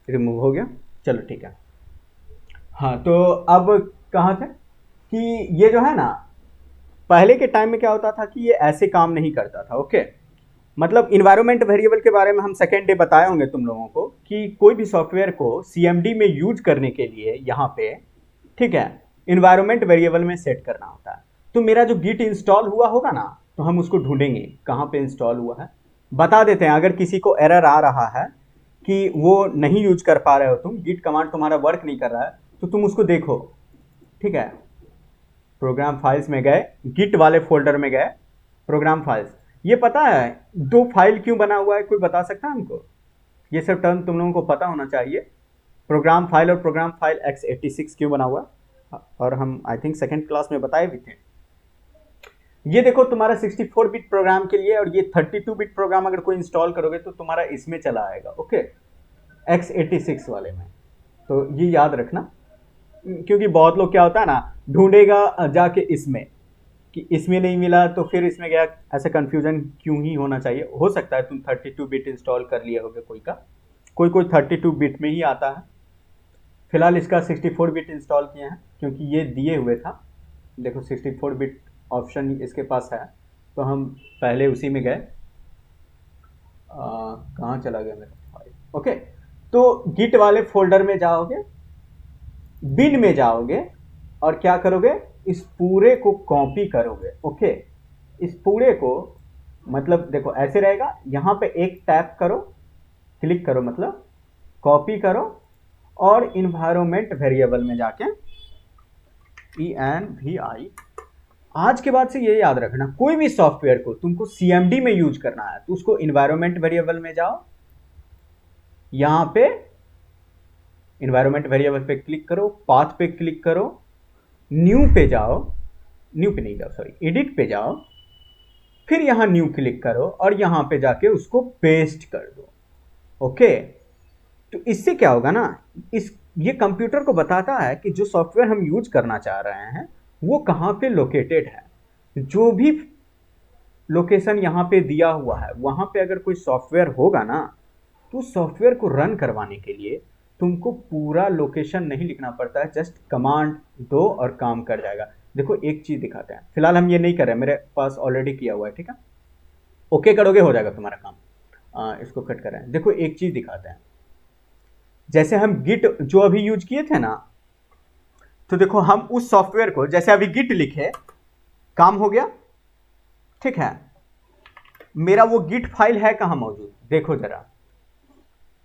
रिमूव हो गया, चलो ठीक है। हाँ, तो अब कहाँ थे कि ये जो है ना, पहले के टाइम में क्या होता था कि ये ऐसे काम नहीं करता था। ओके, मतलब इन्वायरमेंट वेरिएबल के बारे में हम सेकेंड डे बताए होंगे तुम लोगों को कि कोई भी सॉफ्टवेयर को सीएमडी में यूज करने के लिए यहाँ पे, ठीक है, इन्वायरमेंट वेरिएबल में सेट करना होता है। तो मेरा जो गिट इंस्टॉल हुआ होगा ना, तो हम उसको ढूंढेंगे कहाँ पे इंस्टॉल हुआ है, बता देते हैं। अगर किसी को एरर आ रहा है कि वो नहीं यूज कर पा रहे हो, तुम गिट कमांड तुम्हारा वर्क नहीं कर रहा है, तो तुम उसको देखो, ठीक है। प्रोग्राम फाइल्स में गए, गिट वाले फोल्डर में गए, प्रोग्राम फाइल्स। ये पता है 2 फाइल क्यों बना हुआ है, कोई बता सकता है हमको? ये सब टर्म तुम लोगों को पता होना चाहिए। प्रोग्राम फाइल और प्रोग्राम फाइल x86 क्यों बना हुआ है, और हम आई थिंक सेकेंड क्लास में बताए भी थे। ये देखो तुम्हारा 64 बिट प्रोग्राम के लिए, और ये 32 बिट प्रोग्राम अगर कोई इंस्टॉल करोगे तो तुम्हारा इसमें चला आएगा, ओके, x86 वाले में। तो ये याद रखना, क्योंकि बहुत लोग क्या होता है ना, ढूंढेगा जाके इसमें कि इसमें नहीं मिला तो फिर इसमें गया, ऐसा कंफ्यूजन क्यों ही होना चाहिए। हो सकता है तुम 32 बिट इंस्टॉल कर लिए होगे, कोई 32 बिट में ही आता है। फिलहाल इसका 64 बिट इंस्टॉल किए हैं क्योंकि ये दिए हुए था। देखो 64 बिट ऑप्शन इसके पास है, तो हम पहले उसी में गए। कहाँ चला गया मेरा फाइल? ओके, तो गिट वाले फोल्डर में जाओगे, बिन में जाओगे, और क्या करोगे, इस पूरे को कॉपी करोगे। ओके, इस पूरे को, मतलब देखो ऐसे रहेगा, यहाँ पे एक टैप करो, क्लिक करो, मतलब कॉपी करो, और इन्वायरमेंट वेरिएबल में जाके ENVI। आज के बाद से ये याद रखना, कोई भी सॉफ्टवेयर को तुमको CMD में यूज करना है तो उसको इन्वायरमेंट वेरिएबल में जाओ, यहाँ पे इन्वायरमेंट वेरिएबल पे क्लिक करो, पाथ पे क्लिक करो, न्यू पे जाओ, न्यू पे नहीं जाओ, सॉरी, एडिट पे जाओ, फिर यहाँ न्यू क्लिक करो और यहाँ पे जाके उसको पेस्ट कर दो। ओके, तो इससे क्या होगा ना, ये कंप्यूटर को बताता है कि जो सॉफ्टवेयर हम यूज करना चाह रहे हैं वो कहाँ पे लोकेटेड है। जो भी लोकेशन यहाँ पे दिया हुआ है वहाँ पे अगर कोई सॉफ्टवेयर होगा ना, तो सॉफ्टवेयर को रन करवाने के लिए तुमको पूरा लोकेशन नहीं लिखना पड़ता है, जस्ट कमांड दो और काम कर जाएगा। देखो एक चीज़ दिखाते हैं, फिलहाल हम ये नहीं कर रहे हैं, मेरे पास ऑलरेडी किया हुआ है, ठीक है। ओके करोगे हो जाएगा तुम्हारा काम। इसको कट कर रहे हैं। देखो एक चीज़ दिखाते हैं, जैसे हम गिट जो अभी यूज किए थे ना, तो देखो हम उस सॉफ्टवेयर को जैसे अभी गिट लिखे, काम हो गया, ठीक है। मेरा वो गिट फाइल है कहां मौजूद, देखो जरा,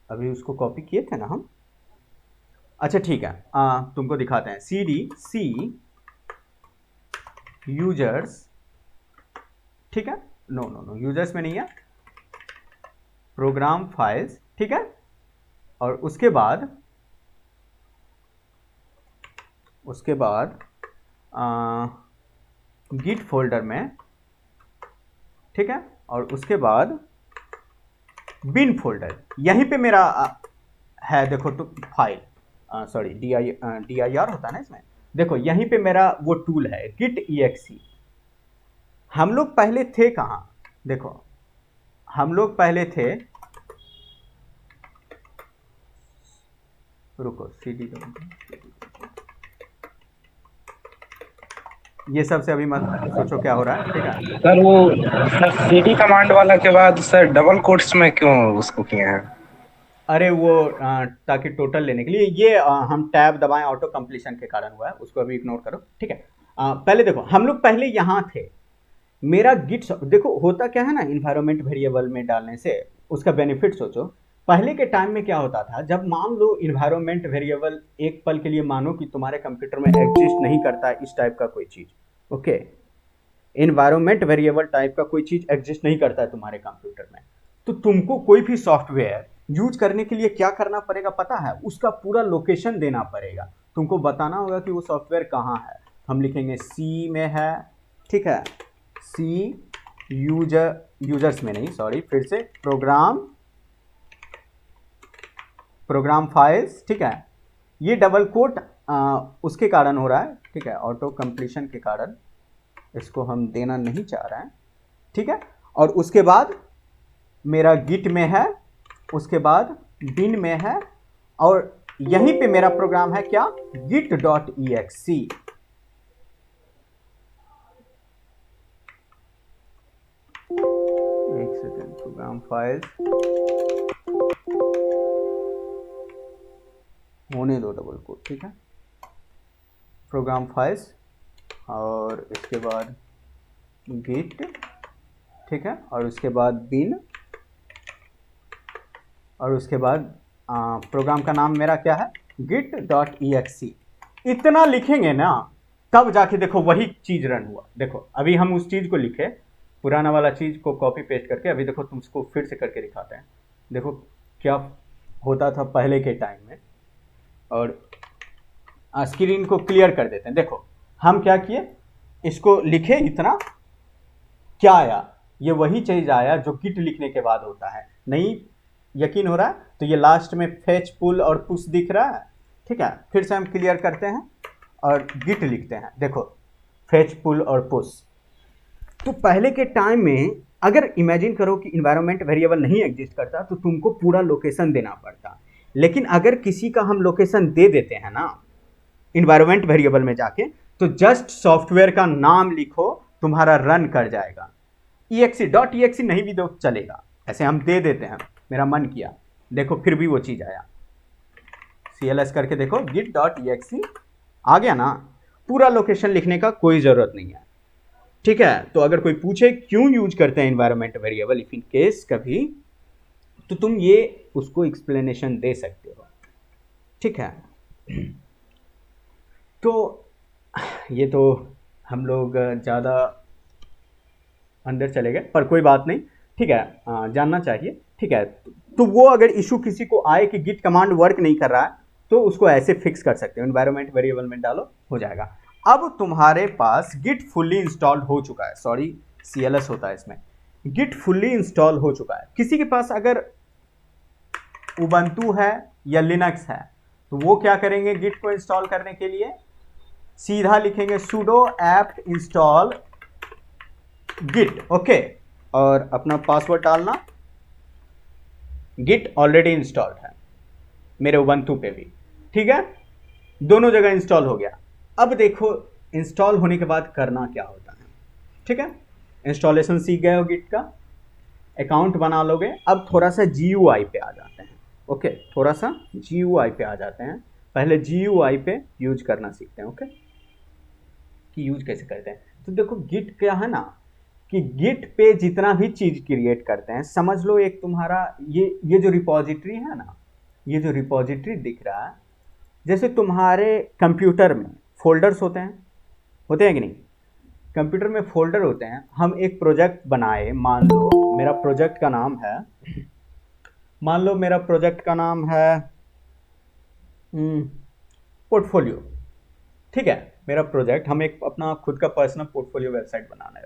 अभी उसको कॉपी किए थे ना हम। अच्छा ठीक है, तुमको दिखाते हैं। cd यूजर्स, ठीक है, नो यूजर्स में नहीं है, प्रोग्राम फाइल्स, ठीक है। और उसके बाद गिट फोल्डर में, ठीक है। और उसके बाद बिन फोल्डर, यहीं पे मेरा है, देखो तो फाइल, सॉरी dir होता है ना इसमें, देखो यहीं पे मेरा वो टूल है git exe। हम लोग पहले थे कहाँ, देखो हम लोग पहले थे, रुको cd, ये सबसे अभी मत सोचो क्या हो रहा है, ठीक है। सर वो सर सीडी कमांड वाला के बाद सर डबल कोट्स में क्यों उसको किए हैं? अरे वो ताकि टोटल लेने के लिए, ये हम टैब दबाएं ऑटो कंप्लीशन के कारण हुआ है, उसको अभी इग्नोर करो, ठीक है। पहले देखो हम लोग पहले यहाँ थे, मेरा गिट, देखो होता क्या है ना, इन्वायरमेंट वेरिएबल में डालने से उसका बेनिफिट सोचो। पहले के टाइम में क्या होता था, जब मान लो इन्वायरमेंट वेरिएबल एक पल के लिए मानो कि तुम्हारे कंप्यूटर में एग्जिस्ट नहीं करता इस टाइप का कोई चीज, ओके, इन्वायरमेंट वेरिएबल टाइप का कोई चीज एग्जिस्ट नहीं करता है तुम्हारे कंप्यूटर में, तो तुमको कोई भी सॉफ्टवेयर यूज करने के लिए क्या करना पड़ेगा पता है, उसका पूरा लोकेशन देना पड़ेगा, तुमको बताना होगा कि वो सॉफ्टवेयर कहाँ है। हम लिखेंगे सी में है, ठीक है, सी यूजर्स में नहीं, सॉरी, फिर से प्रोग्राम फाइल्स, ठीक है। ये डबल कोट उसके कारण हो रहा है, ठीक है, ऑटो कंप्लीशन के कारण इसको हम देना नहीं चाह रहे हैं, ठीक है। और उसके बाद मेरा गिट में है, उसके बाद बिन में है, और यहीं पे मेरा प्रोग्राम है क्या, git.exe। एक सेकेंड, प्रोग्राम फाइल होने दो डबल कोट, ठीक है, प्रोग्राम फाइल्स, और इसके बाद गिट, ठीक है, और उसके बाद बिन, और उसके बाद प्रोग्राम का नाम मेरा क्या है, git.exe। इतना लिखेंगे ना तब जाके देखो वही चीज रन हुआ। देखो अभी हम उस चीज को लिखे, पुराना वाला चीज को कॉपी पेस्ट करके, अभी देखो तुमको फिर से करके दिखाते हैं, देखो क्या होता था पहले के टाइम में, और स्क्रीन को क्लियर कर देते हैं। देखो हम क्या किए, इसको लिखे, इतना क्या आया, ये वही चीज आया जो गिट लिखने के बाद होता है। नहीं यकीन हो रहा है तो ये लास्ट में फेच, पुल और पुश दिख रहा है, ठीक है। फिर से हम क्लियर करते हैं और गिट लिखते हैं, देखो फेच, पुल और पुश। तो पहले के टाइम में अगर इमेजिन करो कि इन्वायरमेंट वेरिएबल नहीं एग्जिस्ट करता तो तुमको पूरा लोकेशन देना पड़ता, लेकिन अगर किसी का हम लोकेशन दे देते हैं ना इन्वायरमेंट वेरिएबल में जाके, तो जस्ट सॉफ्टवेयर का नाम लिखो, तुम्हारा रन कर जाएगा। exe.exe नहीं भी दो चलेगा, ऐसे हम दे देते हैं, मेरा मन किया, देखो फिर भी वो चीज आया, cls करके देखो git.exe आ गया ना, पूरा लोकेशन लिखने का कोई जरूरत नहीं है, ठीक है। तो अगर कोई पूछे क्यों यूज करते हैं environment variable if in case कभी, तो तुम ये उसको एक्सप्लेनेशन दे सकते हो, ठीक है। तो ये तो हम लोग ज़्यादा अंदर चले गए, पर कोई बात नहीं, ठीक है, जानना चाहिए, ठीक है। तो वो अगर इशू किसी को आए कि गिट कमांड वर्क नहीं कर रहा है तो उसको ऐसे फिक्स कर सकते हो, एनवायरनमेंट वेरिएबल में डालो, हो जाएगा। अब तुम्हारे पास गिट फुल्ली इंस्टॉल्ड हो चुका है, सॉरी CLS होता है इसमें, गिट फुल्ली इंस्टॉल हो चुका है। किसी के पास अगर उबंटू है या लिनक्स है तो वो क्या करेंगे, गिट को इंस्टॉल करने के लिए सीधा लिखेंगे sudo apt install git, okay, और अपना पासवर्ड डालना, गिट ऑलरेडी इंस्टॉल्ड है मेरे उबंटू पे भी, ठीक है, दोनों जगह इंस्टॉल हो गया। अब देखो इंस्टॉल होने के बाद करना क्या होता है, ठीक है, इंस्टॉलेशन सीख गए हो गिट का, अकाउंट बना लोगे। अब थोड़ा सा GUI पे आ जाते हैं, ओके, थोड़ा सा GUI पे आ जाते हैं। पहले GUI पे यूज करना सीखते हैं। ओके, कि यूज कैसे करते हैं। तो देखो गिट क्या है ना, कि गिट पे जितना भी चीज क्रिएट करते हैं, समझ लो एक तुम्हारा ये जो रिपॉजिटरी है ना, ये जो रिपॉजिटरी दिख रहा है, जैसे तुम्हारे कंप्यूटर में फोल्डर्स होते हैं कि नहीं, कंप्यूटर में फोल्डर होते हैं। हम एक प्रोजेक्ट बनाए, मान लो मेरा प्रोजेक्ट का नाम है पोर्टफोलियो, ठीक है। मेरा प्रोजेक्ट, हम एक अपना खुद का पर्सनल पोर्टफोलियो वेबसाइट बनाने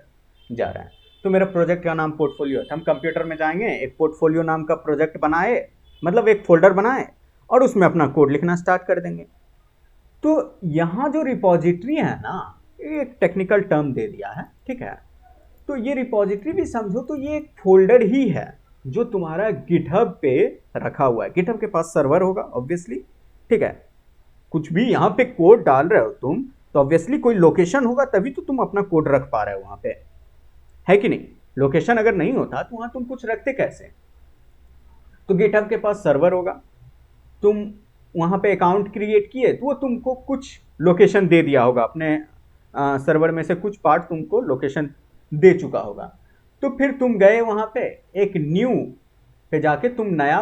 जा रहे हैं, तो मेरा प्रोजेक्ट का नाम पोर्टफोलियो है। हम कंप्यूटर में जाएंगे, एक पोर्टफोलियो नाम का प्रोजेक्ट बनाए, मतलब एक फोल्डर बनाए और उसमें अपना कोड लिखना स्टार्ट कर देंगे। तो यहाँ जो रिपॉजिटरी है ना, एक टेक्निकल टर्म दे दिया है, ठीक है। तो ये रिपॉजिटरी भी समझो तो ये एक फोल्डर ही है जो तुम्हारा गिटहब पे रखा हुआ है। गिटहब के पास सर्वर होगा ऑब्वियसली, ठीक है। कुछ भी यहाँ पे कोड डाल रहे हो तुम, तो ऑब्वियसली कोई लोकेशन होगा, तभी तो तुम अपना कोड रख पा रहे हो वहाँ पे, है कि नहीं। लोकेशन अगर नहीं होता तो वहाँ तुम कुछ रखते कैसे। तो गिटहब के पास सर्वर होगा, तुम वहाँ पे अकाउंट क्रिएट किए तो वो तुमको कुछ लोकेशन दे दिया होगा, अपने सर्वर में से कुछ पार्ट तुमको लोकेशन दे चुका होगा। तो फिर तुम गए वहाँ पे, एक न्यू पे जाके तुम नया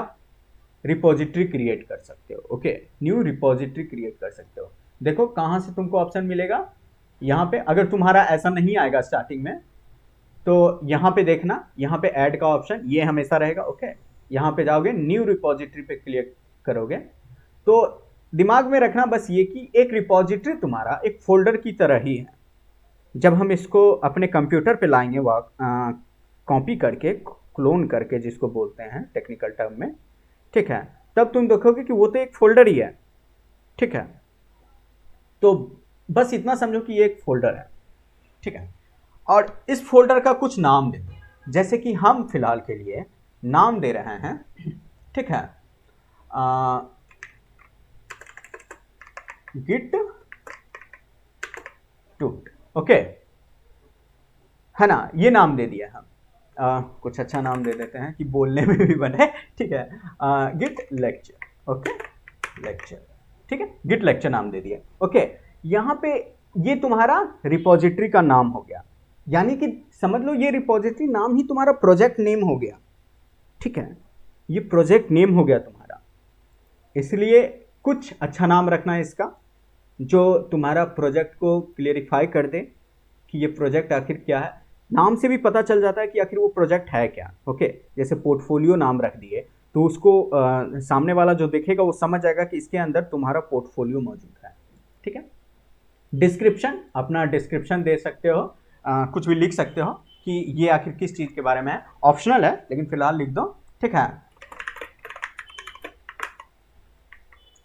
रिपॉजिटरी क्रिएट कर सकते हो। ओके, न्यू रिपॉजिटरी क्रिएट कर सकते हो। देखो कहाँ से तुमको ऑप्शन मिलेगा, यहाँ पे। अगर तुम्हारा ऐसा नहीं आएगा स्टार्टिंग में, तो यहाँ पे देखना, यहाँ पे ऐड का ऑप्शन ये हमेशा रहेगा। ओके, यहाँ पे जाओगे, न्यू रिपॉजिटरी पे क्लिक करोगे, तो दिमाग में रखना बस ये कि एक रिपॉजिटरी तुम्हारा एक फोल्डर की तरह ही है। जब हम इसको अपने कंप्यूटर पे लाएंगे, कॉपी करके, क्लोन करके जिसको बोलते हैं टेक्निकल टर्म में, ठीक है, तब तुम देखोगे कि वो तो एक फोल्डर ही है, ठीक है। तो बस इतना समझो कि ये एक फोल्डर है, ठीक है। और इस फोल्डर का कुछ नाम दे दो, जैसे कि हम फिलहाल के लिए नाम दे रहे हैं, ठीक है, गिट टूट। ओके, है ना, ये नाम दे दिया हम। कुछ अच्छा नाम दे देते हैं कि बोलने में भी बने, ठीक है। Git lecture. ओके, लेक्चर, ठीक है, गिट लेक्चर नाम दे दिया। ओके, यहाँ पे ये तुम्हारा रिपॉजिटरी का नाम हो गया, यानी कि समझ लो ये रिपॉजिटरी नाम ही तुम्हारा प्रोजेक्ट नेम हो गया, ठीक है। ये प्रोजेक्ट नेम हो गया तुम्हारा, इसलिए कुछ अच्छा नाम रखना है इसका, जो तुम्हारा प्रोजेक्ट को क्लियरिफाई कर दे कि ये प्रोजेक्ट आखिर क्या है। नाम से भी पता चल जाता है कि आखिर वो प्रोजेक्ट है क्या। ओके, जैसे पोर्टफोलियो नाम रख दिए तो उसको सामने वाला जो देखेगा वो समझ जाएगा कि इसके अंदर तुम्हारा पोर्टफोलियो मौजूद है, ठीक है। डिस्क्रिप्शन, अपना डिस्क्रिप्शन दे सकते हो, कुछ भी लिख सकते हो कि ये आखिर किस चीज़ के बारे में है। ऑप्शनल है लेकिन फिलहाल लिख दो, ठीक है,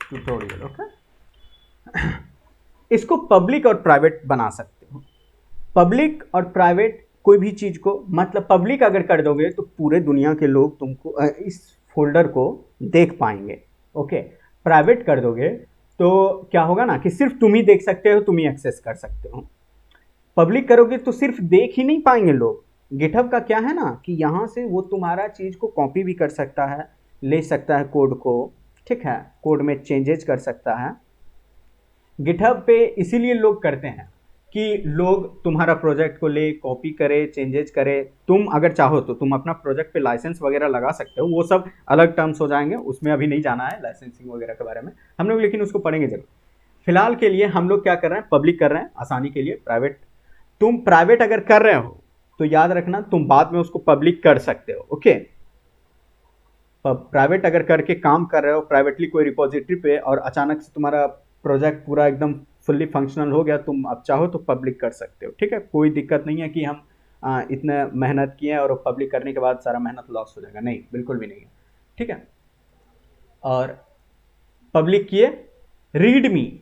ट्यूटोरियल। ओके, इसको पब्लिक और प्राइवेट बना सकते हो। पब्लिक और प्राइवेट कोई भी चीज़ को, मतलब पब्लिक अगर कर दोगे तो पूरे दुनिया के लोग तुमको इस फोल्डर को देख पाएंगे। ओके, प्राइवेट कर दोगे तो क्या होगा ना कि सिर्फ तुम ही देख सकते हो, तुम ही एक्सेस कर सकते हो। पब्लिक करोगे तो सिर्फ देख ही नहीं पाएंगे लोग। गिटहब का क्या है ना कि यहाँ से वो तुम्हारा चीज़ को कॉपी भी कर सकता है, ले सकता है कोड को, ठीक है, कोड में चेंजेज कर सकता है। गिटहब पे इसीलिए लोग करते हैं कि लोग तुम्हारा प्रोजेक्ट को ले, कॉपी करे, चेंजेज करे। तुम अगर चाहो तो तुम अपना प्रोजेक्ट पे लाइसेंस वगैरह लगा सकते हो, वो सब अलग टर्म्स हो जाएंगे, उसमें अभी नहीं जाना है लाइसेंसिंग वगैरह के बारे में हम लोग, लेकिन उसको पढ़ेंगे जरूर। फिलहाल के लिए हम लोग क्या कर रहे हैं, पब्लिक कर रहे हैं आसानी के लिए। प्राइवेट, तुम प्राइवेट अगर कर रहे हो तो याद रखना तुम बाद में उसको पब्लिक कर सकते हो। ओके, प्राइवेट अगर करके काम कर रहे हो प्राइवेटली कोई रिपोजिटरी पे, और अचानक से तुम्हारा प्रोजेक्ट पूरा एकदम फुल्ली फंक्शनल हो गया, तुम अब चाहो तो पब्लिक कर सकते हो, ठीक है। कोई दिक्कत नहीं है कि हम इतने मेहनत किए और पब्लिक करने के बाद सारा मेहनत लॉस हो जाएगा, नहीं, बिल्कुल भी नहीं है, ठीक है। और पब्लिक किए, रीडमी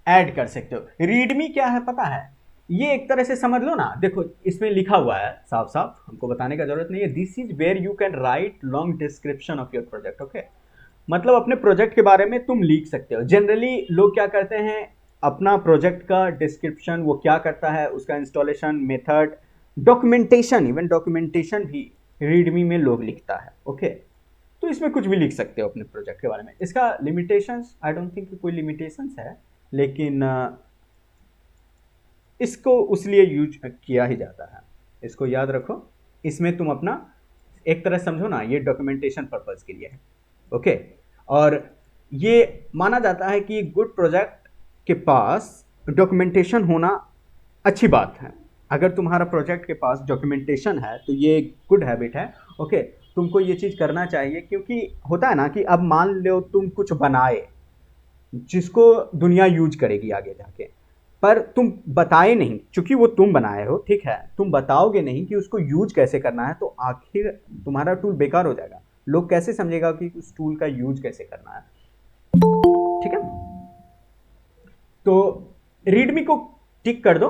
ऐड कर सकते हो। रीडमी क्या है पता है, ये एक तरह से समझ लो ना, देखो इसमें लिखा हुआ है साफ साफ, हमको बताने का जरूरत नहीं है। This is where you can write long description of your project. Okay, मतलब अपने प्रोजेक्ट के बारे में तुम लिख सकते हो। जनरली लोग क्या करते हैं, अपना प्रोजेक्ट का डिस्क्रिप्शन, वो क्या करता है, उसका installation method, documentation, even documentation भी रीडमी में लोग लिखता है। ओके, तो इसमें कुछ भी लिख सकते हो अपने प्रोजेक्ट के बारे में। इसका लिमिटेशंस आई डोंट थिंक कि कोई लिमिटेशंस है, लेकिन इसको उसलिए यूज किया ही जाता है, इसको याद रखो। इसमें तुम अपना एक तरह समझो ना, ये डॉक्यूमेंटेशन पर्पस के लिए है, ओके। और ये माना जाता है कि गुड प्रोजेक्ट के पास डॉक्यूमेंटेशन होना अच्छी बात है। अगर तुम्हारा प्रोजेक्ट के पास डॉक्यूमेंटेशन है तो ये गुड हैबिट है, ओके। तुमको ये चीज़ करना चाहिए, क्योंकि होता है ना कि अब मान लो तुम कुछ बनाए जिसको दुनिया यूज करेगी आगे जाके, पर तुम बताए नहीं, चूंकि वो तुम बनाए हो, ठीक है, तुम बताओगे नहीं कि उसको यूज कैसे करना है, तो आखिर तुम्हारा टूल बेकार हो जाएगा। लोग कैसे समझेगा कि उस टूल का यूज कैसे करना है, ठीक है। तो रीडमी को टिक कर दो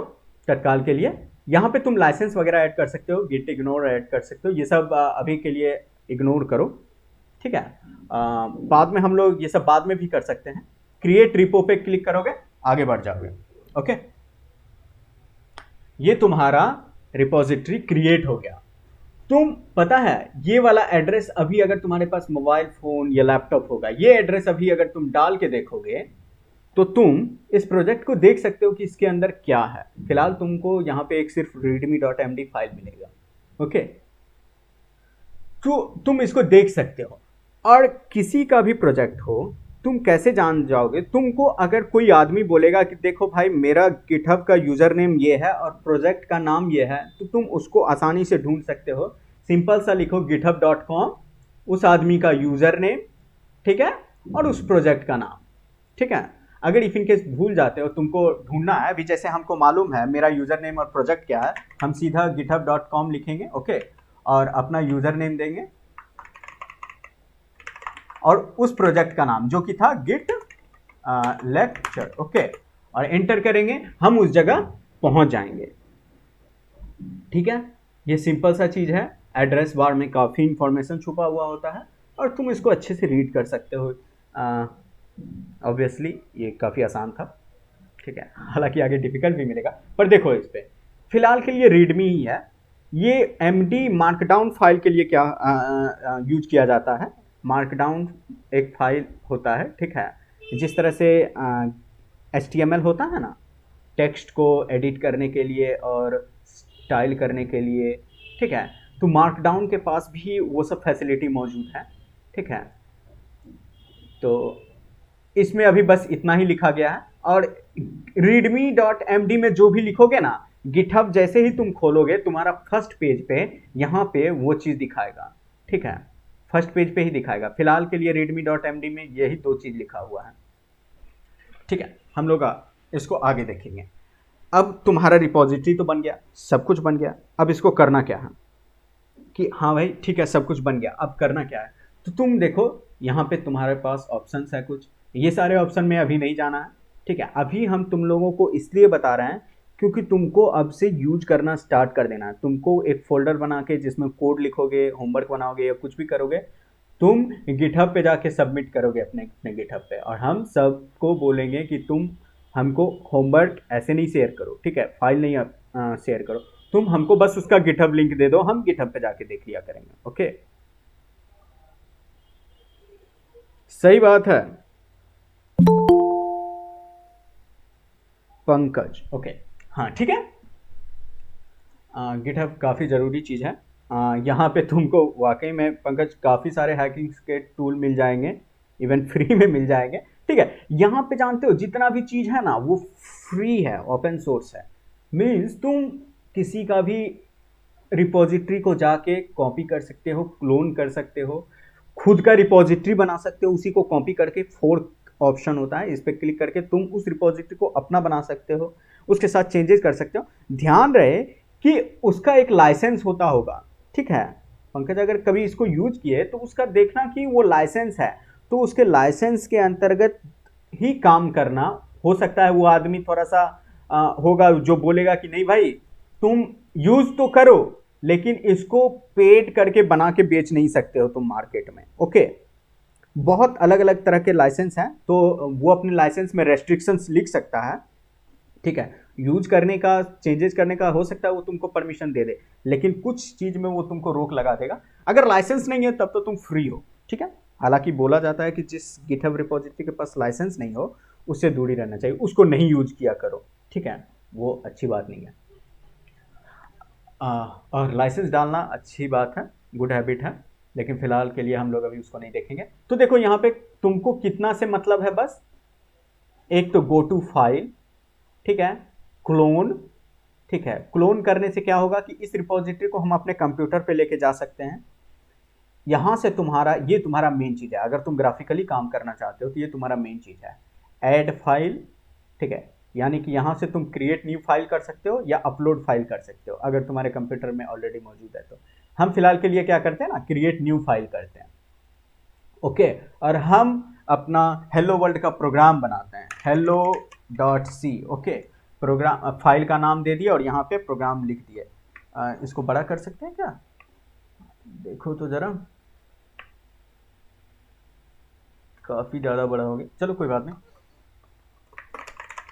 तत्काल के लिए। यहाँ पे तुम लाइसेंस वगैरह ऐड कर सकते हो, गिट इग्नोर ऐड कर सकते हो, ये सब अभी के लिए इग्नोर करो, ठीक है। बाद में हम लोग ये सब बाद में भी कर सकते हैं। क्रिएट रिपो पे क्लिक करोगे, आगे बढ़ जाओगे, ओके। ये तुम्हारा रिपोजिटरी क्रिएट हो गया। तुम पता है ये वाला एड्रेस अभी अगर तुम्हारे पास मोबाइल फोन या लैपटॉप होगा, ये एड्रेस अभी अगर तुम डाल के देखोगे तो तुम इस प्रोजेक्ट को देख सकते हो कि इसके अंदर क्या है। फिलहाल तुमको यहाँ पे एक सिर्फ readme.md फाइल मिलेगा, ओके। तो तुम इसको देख सकते हो। और किसी का भी प्रोजेक्ट हो, तुम कैसे जान जाओगे? तुमको अगर कोई आदमी बोलेगा कि देखो भाई मेरा गिटहब का यूजर नेम ये है और प्रोजेक्ट का नाम ये है, तो तुम उसको आसानी से ढूंढ सकते हो। सिंपल सा लिखो github.com, उस आदमी का यूजर नेम, ठीक है, और उस प्रोजेक्ट का नाम, ठीक है। अगर इफ इन केस भूल जाते हो, तुमको ढूंढना है, अभी जैसे हमको मालूम है मेरा यूजर नेम और प्रोजेक्ट क्या है, हम सीधा github.com लिखेंगे, ओके, और अपना यूजर नेम देंगे और उस प्रोजेक्ट का नाम जो कि था गिट लेक्चर, ओके, और एंटर करेंगे, हम उस जगह पहुंच जाएंगे, ठीक है। ये सिंपल सा चीज है। एड्रेस बार में काफ़ी इंफॉर्मेशन छुपा हुआ होता है और तुम इसको अच्छे से रीड कर सकते हो। ऑब्वियसली ये काफ़ी आसान था, ठीक है, हालांकि आगे डिफिकल्ट भी मिलेगा, पर देखो इस पर फिलहाल के लिए रीडमी ही है। ये एमडी मार्कडाउन फाइल के लिए क्या यूज किया जाता है। मार्कडाउन एक फाइल होता है, ठीक है, जिस तरह से HTML होता है ना, टेक्स्ट को एडिट करने के लिए और स्टाइल करने के लिए, ठीक है, तो मार्कडाउन के पास भी वो सब फैसिलिटी मौजूद है, ठीक है। तो इसमें अभी बस इतना ही लिखा गया है। और readme.md में जो भी लिखोगे ना, गिटहब जैसे ही तुम खोलोगे तुम्हारा फर्स्ट पेज पे यहाँ पे वो चीज़ दिखाएगा, ठीक है, फर्स्ट पेज पे ही दिखाएगा। फिलहाल के लिए readme.md में यही दो चीज़ लिखा हुआ है, ठीक है। हम लोग इसको आगे देखेंगे। अब तुम्हारा रिपोजिटरी तो बन गया, सब कुछ बन गया, अब इसको करना क्या है कि हाँ भाई ठीक है सब कुछ बन गया, अब करना क्या है। तो तुम देखो यहाँ पे तुम्हारे पास ऑप्शंस है कुछ, ये सारे ऑप्शन में अभी नहीं जाना है, ठीक है। अभी हम तुम लोगों को इसलिए बता रहे हैं क्योंकि तुमको अब से यूज करना स्टार्ट कर देना है। तुमको एक फोल्डर बना के जिसमें कोड लिखोगे, होमवर्क बनाओगे या कुछ भी करोगे, तुम गिटहब पे जाके सबमिट करोगे अपने अपने गिटहब पे, और हम सबको बोलेंगे कि तुम हमको होमवर्क ऐसे नहीं शेयर करो, ठीक है, फाइल नहीं शेयर करो, तुम हमको बस उसका गिटहब लिंक दे दो, हम गिटहब पे जाके देख लिया करेंगे, ओके। सही बात है पंकज, ओके, हाँ ठीक है। गिटहब काफ़ी ज़रूरी चीज़ है। यहाँ पे तुमको वाकई में पंकज काफ़ी सारे हैकिंग के टूल मिल जाएंगे, इवन फ्री में मिल जाएंगे, ठीक है। यहाँ पे जानते हो जितना भी चीज़ है ना वो फ्री है, ओपन सोर्स है। मीन्स तुम किसी का भी रिपोजिटरी को जाके कॉपी कर सकते हो, क्लोन कर सकते हो, खुद का रिपोजिटरी बना सकते हो, उसी को कॉपी करके फोर्क ऑप्शन होता है, इस पर क्लिक करके तुम उस रिपोजिटरी को अपना बना सकते हो, उसके साथ चेंजेस कर सकते हो। ध्यान रहे कि उसका एक लाइसेंस होता होगा, ठीक है। पंकज अगर कभी इसको यूज किए तो उसका देखना कि वो लाइसेंस है, तो उसके लाइसेंस के अंतर्गत ही काम करना। हो सकता है वो आदमी थोड़ा सा होगा जो बोलेगा कि नहीं भाई तुम यूज तो करो लेकिन इसको पेड करके बना के बेच नहीं सकते हो तुम मार्केट में, ओके। बहुत अलग अलग तरह के लाइसेंस हैं, तो वो अपने लाइसेंस में रेस्ट्रिक्शंस लिख सकता है, ठीक है। यूज करने का, चेंजेस करने का हो सकता है वो तुमको परमिशन दे दे, लेकिन कुछ चीज़ में वो तुमको रोक लगा देगा। अगर लाइसेंस नहीं है तब तो तुम फ्री हो, ठीक है। हालांकि बोला जाता है कि जिस गिटहब रिपोजिटरी के पास लाइसेंस नहीं हो उससे दूरी रहना चाहिए, उसको नहीं यूज किया करो, ठीक है, वो अच्छी बात नहीं है। और लाइसेंस डालना अच्छी बात है, गुड हैबिट है, लेकिन फिलहाल के लिए हम लोग अभी उसको नहीं देखेंगे। तो देखो यहाँ पे तुमको कितना से मतलब है, बस एक तो गो टू फाइल, ठीक है, क्लोन, ठीक है। क्लोन करने से क्या होगा कि इस रिपोजिटरी को हम अपने कंप्यूटर पे लेके जा सकते हैं। यहाँ से ये तुम्हारा मेन चीज़ है, अगर तुम ग्राफिकली काम करना चाहते हो तो ये तुम्हारा मेन चीज़ है, ऐड फाइल, ठीक है। यानी कि यहाँ से तुम क्रिएट न्यू फाइल कर सकते हो या अपलोड फाइल कर सकते हो, अगर तुम्हारे कंप्यूटर में ऑलरेडी मौजूद है तो। हम फिलहाल के लिए क्या करते हैं ना, क्रिएट न्यू फाइल करते हैं, ओके। और हम अपना हेलो वर्ल्ड का प्रोग्राम बनाते हैं, hello.c, ओके। प्रोग्राम फाइल का नाम दे दिया और यहाँ पे प्रोग्राम लिख दिए। इसको बड़ा कर सकते हैं क्या, देखो तो जरा, काफ़ी ज़्यादा बड़ा हो गया, चलो कोई बात नहीं,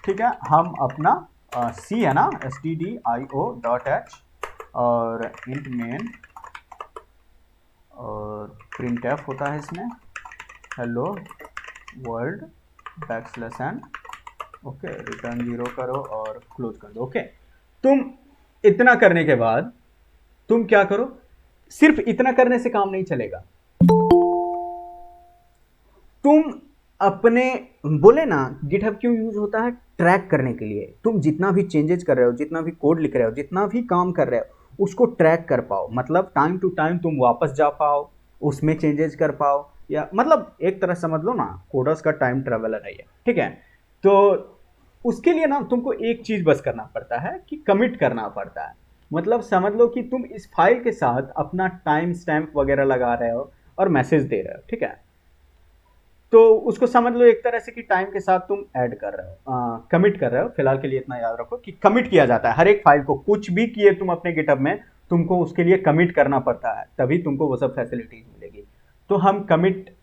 ठीक है। हम अपना सी है ना, stdio.h और int main और printf होता है इसमें, hello world \n, okay, return 0 करो और क्लोज कर दो, ओके। तुम इतना करने के बाद तुम क्या करो, सिर्फ इतना करने से काम नहीं चलेगा, तुम अपने, बोले ना गिटहब क्यों यूज होता है, ट्रैक करने के लिए। तुम जितना भी चेंजेस कर रहे हो, जितना भी कोड लिख रहे हो, जितना भी काम कर रहे हो, उसको ट्रैक कर पाओ, मतलब टाइम टू टाइम तुम वापस जा पाओ, उसमें चेंजेस कर पाओ, या मतलब एक तरह समझ लो ना, कोडर्स का टाइम ट्रेवलर है ये, ठीक है। तो उसके लिए ना तुमको एक चीज बस करना पड़ता है कि कमिट करना पड़ता है, मतलब समझ लो कि तुम इस फाइल के साथ अपना टाइम स्टैम्प वगैरह लगा रहे हो और मैसेज दे रहे हो, ठीक है। तो उसको समझ लो एक तरह से कि टाइम के साथ तुम ऐड कर रहे हो, कमिट कर रहे हो। फिलहाल के लिए इतना याद रखो कि कमिट किया जाता है हर एक फाइल को, कुछ भी किए तुम अपने गिटहब में, तुमको उसके लिए कमिट करना पड़ता है, तभी तुमको वो सब फैसिलिटीज मिलेगी। तो हम कमिट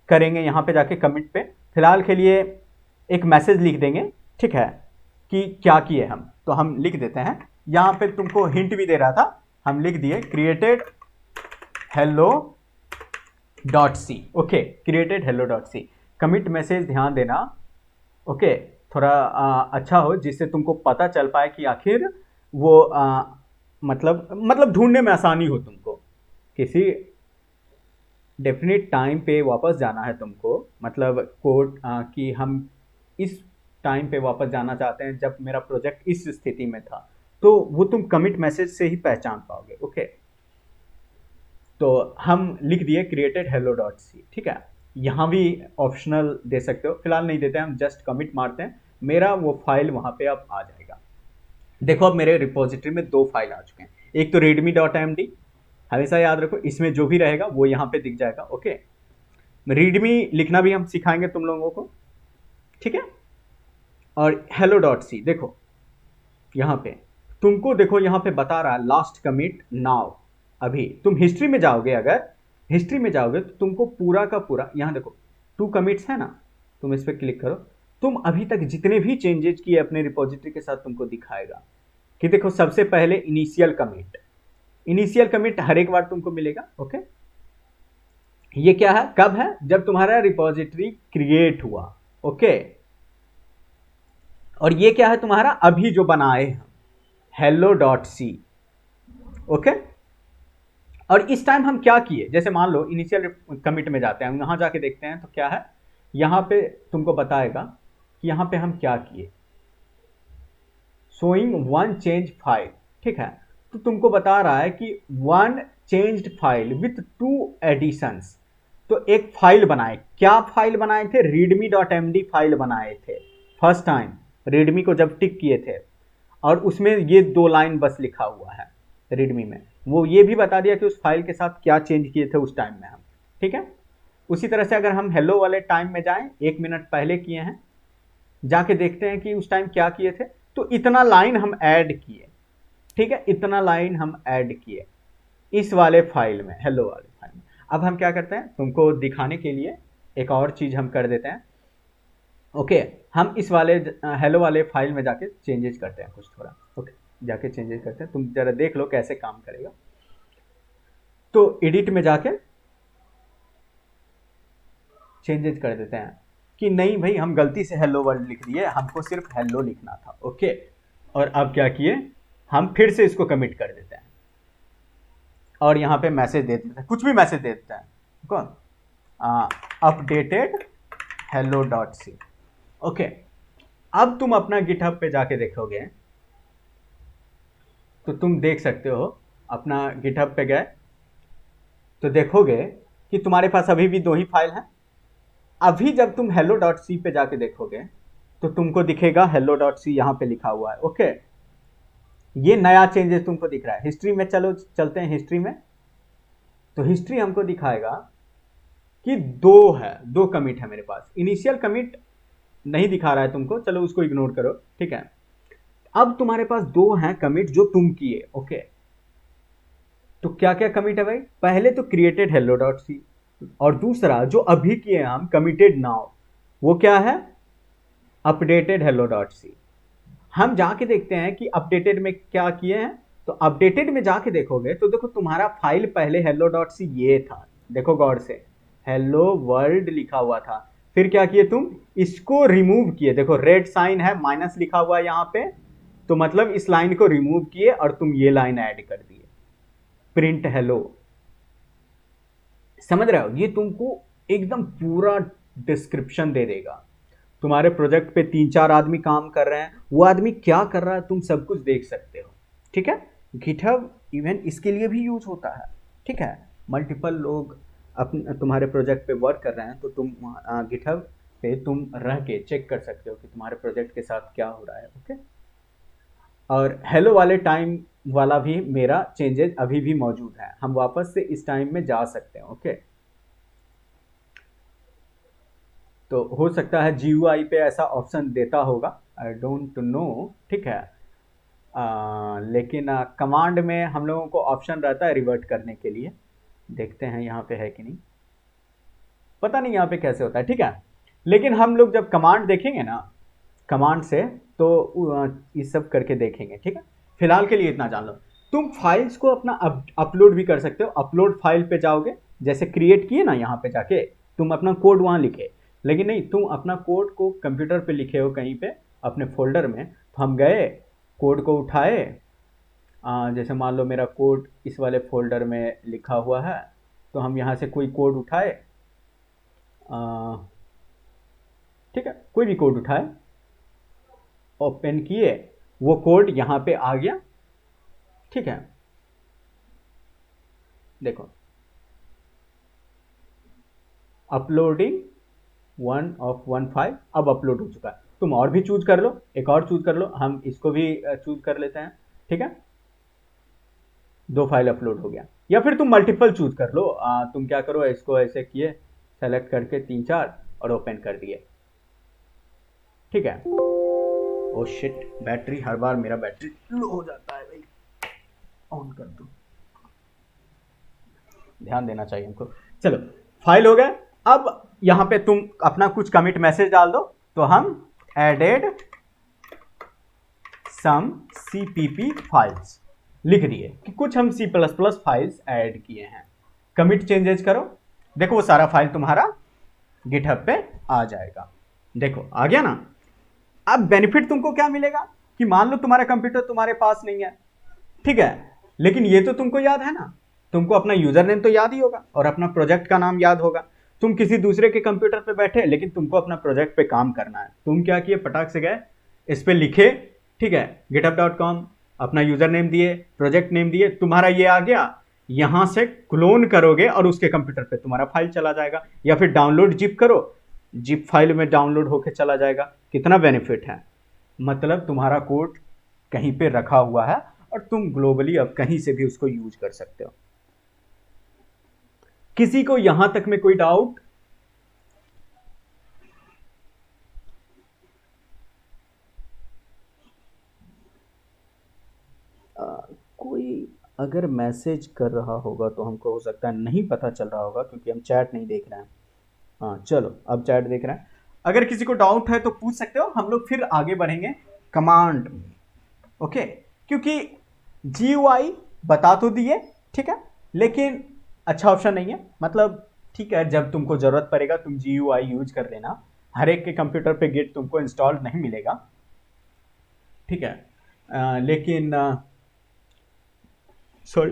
करेंगे, यहाँ पे जाके कमिट पे फिलहाल के लिए एक मैसेज लिख देंगे, ठीक है, कि क्या किए हम। तो हम लिख देते हैं, यहाँ पे तुमको हिंट भी दे रहा था, हम लिख दिए created hello.c, okay, created hello.c। Commit message ध्यान देना, ओके, थोड़ा अच्छा हो, जिससे तुमको पता चल पाए कि आखिर वो मतलब ढूंढने में आसानी हो तुमको, किसी डेफिनेट टाइम पे वापस जाना है तुमको, मतलब कोड कि हम इस टाइम पे वापस जाना चाहते हैं जब मेरा प्रोजेक्ट इस स्थिति में था, तो वो तुम कमिट मैसेज से ही पहचान पाओगे, ओके। तो हम लिख दिए क्रिएटेड hello.c, ठीक है। यहाँ भी ऑप्शनल दे सकते हो, फिलहाल नहीं देते हैं, हम जस्ट कमिट मारते हैं, मेरा वो फाइल वहाँ पे अब आ जाएगा। देखो अब मेरे रिपोजिटरी में 2 फाइल आ चुके हैं, एक तो readme.md, हमेशा याद रखो इसमें जो भी रहेगा वो यहाँ पे दिख जाएगा, ओके। रीडमी लिखना भी हम सिखाएंगे तुम लोगों को, ठीक है। और hello.c देखो यहाँ पे, तुमको देखो यहाँ पे बता रहा है लास्ट कमिट नाउ। अभी तुम हिस्ट्री में जाओगे, अगर हिस्ट्री में जाओगे तो तुमको पूरा का पूरा, यहाँ देखो 2 कमिट्स है ना, तुम इस पर क्लिक करो, तुम अभी तक जितने भी चेंजेस किए अपने रिपोजिटरी के साथ तुमको दिखाएगा कि देखो सबसे पहले इनिशियल कमिट हर एक बार तुमको मिलेगा, ओके। ये क्या है, कब है, जब तुम्हारा रिपोजिटरी क्रिएट हुआ, ओके। और ये क्या है तुम्हारा अभी जो बनाए हम, hello.c, ओके। और इस टाइम हम क्या किए, जैसे मान लो इनिशियल कमिट में जाते हैं, हम यहाँ जाके देखते हैं तो क्या है, यहाँ पे तुमको बताएगा कि यहाँ पे हम क्या किए, शोइंग 1 चेंज फाइल, ठीक है। तो तुमको बता रहा है कि 1 चेंज्ड फाइल विथ 2 एडिशंस। तो एक फाइल बनाए, क्या फाइल बनाए थे, readme.md फाइल बनाए थे फर्स्ट टाइम, readme को जब टिक किए थे, और उसमें ये 2 लाइन बस लिखा हुआ है readme में, वो ये भी बता दिया कि उस फाइल के साथ क्या चेंज किए थे उस टाइम में हम, ठीक है। उसी तरह से अगर हम हेलो वाले टाइम में जाएं, 1 मिनट पहले किए हैं, जाके देखते हैं कि उस टाइम क्या किए थे, तो इतना लाइन हम ऐड किए, ठीक है, इतना लाइन हम ऐड किए इस वाले फाइल में, हेलो वाले फाइल में। अब हम क्या करते हैं, तुमको दिखाने के लिए एक और चीज हम कर देते हैं, ओके। हम इस वाले हेलो वाले फाइल में जाके चेंजेस करते हैं कुछ थोड़ा, ओके, जाके चेंजेस करते हैं, तुम जरा देख लो कैसे काम करेगा। तो एडिट में जाके चेंजेस कर देते हैं कि नहीं भाई हम गलती से हेलो वर्ल्ड लिख दिए, हमको सिर्फ हेलो लिखना था। ओके, और अब क्या किए, हम फिर से इसको कमिट कर देते हैं और यहाँ पे मैसेज दे देते हैं, कुछ भी मैसेज दे देते हैं, कौन updated hello dot c. Okay, अब तुम अपना गिटहब पे जाके देखोगे तो तुम देख सकते हो, अपना गिटहब पे गए तो देखोगे कि तुम्हारे पास अभी भी 2 ही फाइल हैं। अभी जब तुम हेलो डॉट सी पे जाके देखोगे तो तुमको दिखेगा हेलो डॉट सी यहाँ पे लिखा हुआ है। ओके, ये नया चेंजेस तुमको दिख रहा है। हिस्ट्री में चलते हैं हिस्ट्री में, तो हिस्ट्री हमको दिखाएगा कि 2 कमिट है मेरे पास। इनिशियल कमिट नहीं दिखा रहा है तुमको, चलो उसको इग्नोर करो, ठीक है। अब तुम्हारे पास 2 हैं कमिट जो तुम किए। ओके, तो क्या क्या कमिट है भाई, पहले तो क्रिएटेड हेलो डॉट सी, और दूसरा जो अभी किए हम कमिटेड नाउ, वो क्या है, अपडेटेड हेलो डॉट सी। हम जाके देखते हैं कि अपडेटेड में क्या किए हैं। तो अपडेटेड में जाके देखोगे तो देखो तुम्हारा फाइल पहले हेलो डॉट सी ये था, देखो गौर से, हेलो वर्ल्ड लिखा हुआ था। फिर क्या किए तुम, इसको रिमूव किए, देखो रेड साइन है, माइनस लिखा हुआ है यहाँ पे, तो मतलब इस लाइन को रिमूव किए और तुम ये लाइन ऐड कर दिए, प्रिंट हेलो। समझ रहे हो, ये तुमको एकदम पूरा डिस्क्रिप्शन दे देगा। तुम्हारे प्रोजेक्ट पे 3-4 आदमी काम कर रहे हैं, वो आदमी क्या कर रहा है तुम सब कुछ देख सकते हो, ठीक है। गिटहब इवन इसके लिए भी यूज होता है, ठीक है। मल्टीपल लोग तुम्हारे प्रोजेक्ट पे वर्क कर रहे हैं तो तुम गिटहब पे तुम रह के चेक कर सकते हो कि तुम्हारे प्रोजेक्ट के साथ क्या हो रहा है। ओके, और हेलो वाले टाइम वाला भी मेरा चेंजेस अभी भी मौजूद है, हम वापस से इस टाइम में जा सकते हैं। ओके, तो हो सकता है GUI पे ऐसा ऑप्शन देता होगा, आई डोंट नो, ठीक है। लेकिन कमांड में हम लोगों को ऑप्शन रहता है रिवर्ट करने के लिए, देखते हैं यहाँ पे है कि नहीं, पता नहीं यहाँ पे कैसे होता है, ठीक है। लेकिन हम लोग जब कमांड देखेंगे ना, कमांड से तो ये सब करके देखेंगे, ठीक है। फिलहाल के लिए इतना जान लो। तुम फाइल्स को अपना अपलोड भी कर सकते हो। अपलोड फाइल पे जाओगे, जैसे क्रिएट किए ना, यहाँ पे जाके तुम अपना कोड वहाँ लिखे, लेकिन नहीं, तुम अपना कोड को कंप्यूटर पे लिखे हो कहीं पे अपने फोल्डर में, तो हम गए कोड को उठाए, जैसे मान लो मेरा कोड इस वाले फोल्डर में लिखा हुआ है, तो हम यहाँ से कोई कोड उठाए, ठीक है, कोई भी कोड उठाए, ओपन किए, वो कोड यहाँ पे आ गया, ठीक है। देखो अपलोडिंग 1 of 1 फाइल अब अपलोड हो चुका है। तुम और भी चूज कर लो, एक और चूज कर लो, हम इसको भी चूज कर लेते हैं, ठीक है। 2 फाइल अपलोड हो गया। या फिर तुम मल्टीपल चूज कर लो, तुम क्या करो, इसको ऐसे किए, सेलेक्ट करके 3-4 और ओपन कर दिए, ठीक है। ओ शिट, बैटरी, हर बार मेरा बैटरी लो हो जाता है भाई, ऑन कर दो, ध्यान देना चाहिए हमको। चलो, फाइल हो गया। अब यहाँ पे तुम अपना कुछ कमिट मैसेज डाल दो, तो हम एडेड सम CPP फाइल्स लिख दिए कि कुछ हम C++ फाइल्स ऐड किए हैं। कमिट चेंजेस करो, देखो वो सारा फाइल तुम्हारा गिटहब पे आ जाएगा। देखो आ गया ना। अब बेनिफिट तुमको क्या मिलेगा कि मान लो तुम्हारा कंप्यूटर तुम्हारे पास नहीं है, ठीक है, लेकिन ये तो तुमको याद है ना, तुमको अपना यूजर नेम तो याद ही होगा और अपना प्रोजेक्ट का नाम याद होगा। तुम किसी दूसरे के कंप्यूटर पे बैठे, लेकिन तुमको अपना प्रोजेक्ट पे काम करना है, तुम क्या किए, पटाख से गए, इस पे लिखे, ठीक है, github.com, अपना यूजर नेम दिए, प्रोजेक्ट नेम दिए, तुम्हारा ये आ गया, यहां से क्लोन करोगे और उसके कंप्यूटर पे तुम्हारा फाइल चला जाएगा। या फिर डाउनलोड जिप करो, जिप फाइल में डाउनलोड होके चला जाएगा। कितना बेनिफिट है, मतलब तुम्हारा कोड कहीं पे रखा हुआ है और तुम ग्लोबली अब कहीं से भी उसको यूज कर सकते हो। किसी को यहां तक में कोई डाउट? कोई अगर मैसेज कर रहा होगा तो हमको हो सकता है नहीं पता चल रहा होगा, क्योंकि हम चैट नहीं देख रहे हैं। हाँ चलो, अब चैट देख रहे हैं। अगर किसी को डाउट है तो पूछ सकते हो, हम लोग फिर आगे बढ़ेंगे कमांड में। ओके, क्योंकि GUI बता तो दिए, ठीक है, लेकिन अच्छा ऑप्शन नहीं है, मतलब ठीक है, जब तुमको जरूरत पड़ेगा तुम GUI यूज कर लेना, हर एक के कंप्यूटर पे गिट तुमको इंस्टॉल नहीं मिलेगा, ठीक है। लेकिन सॉरी,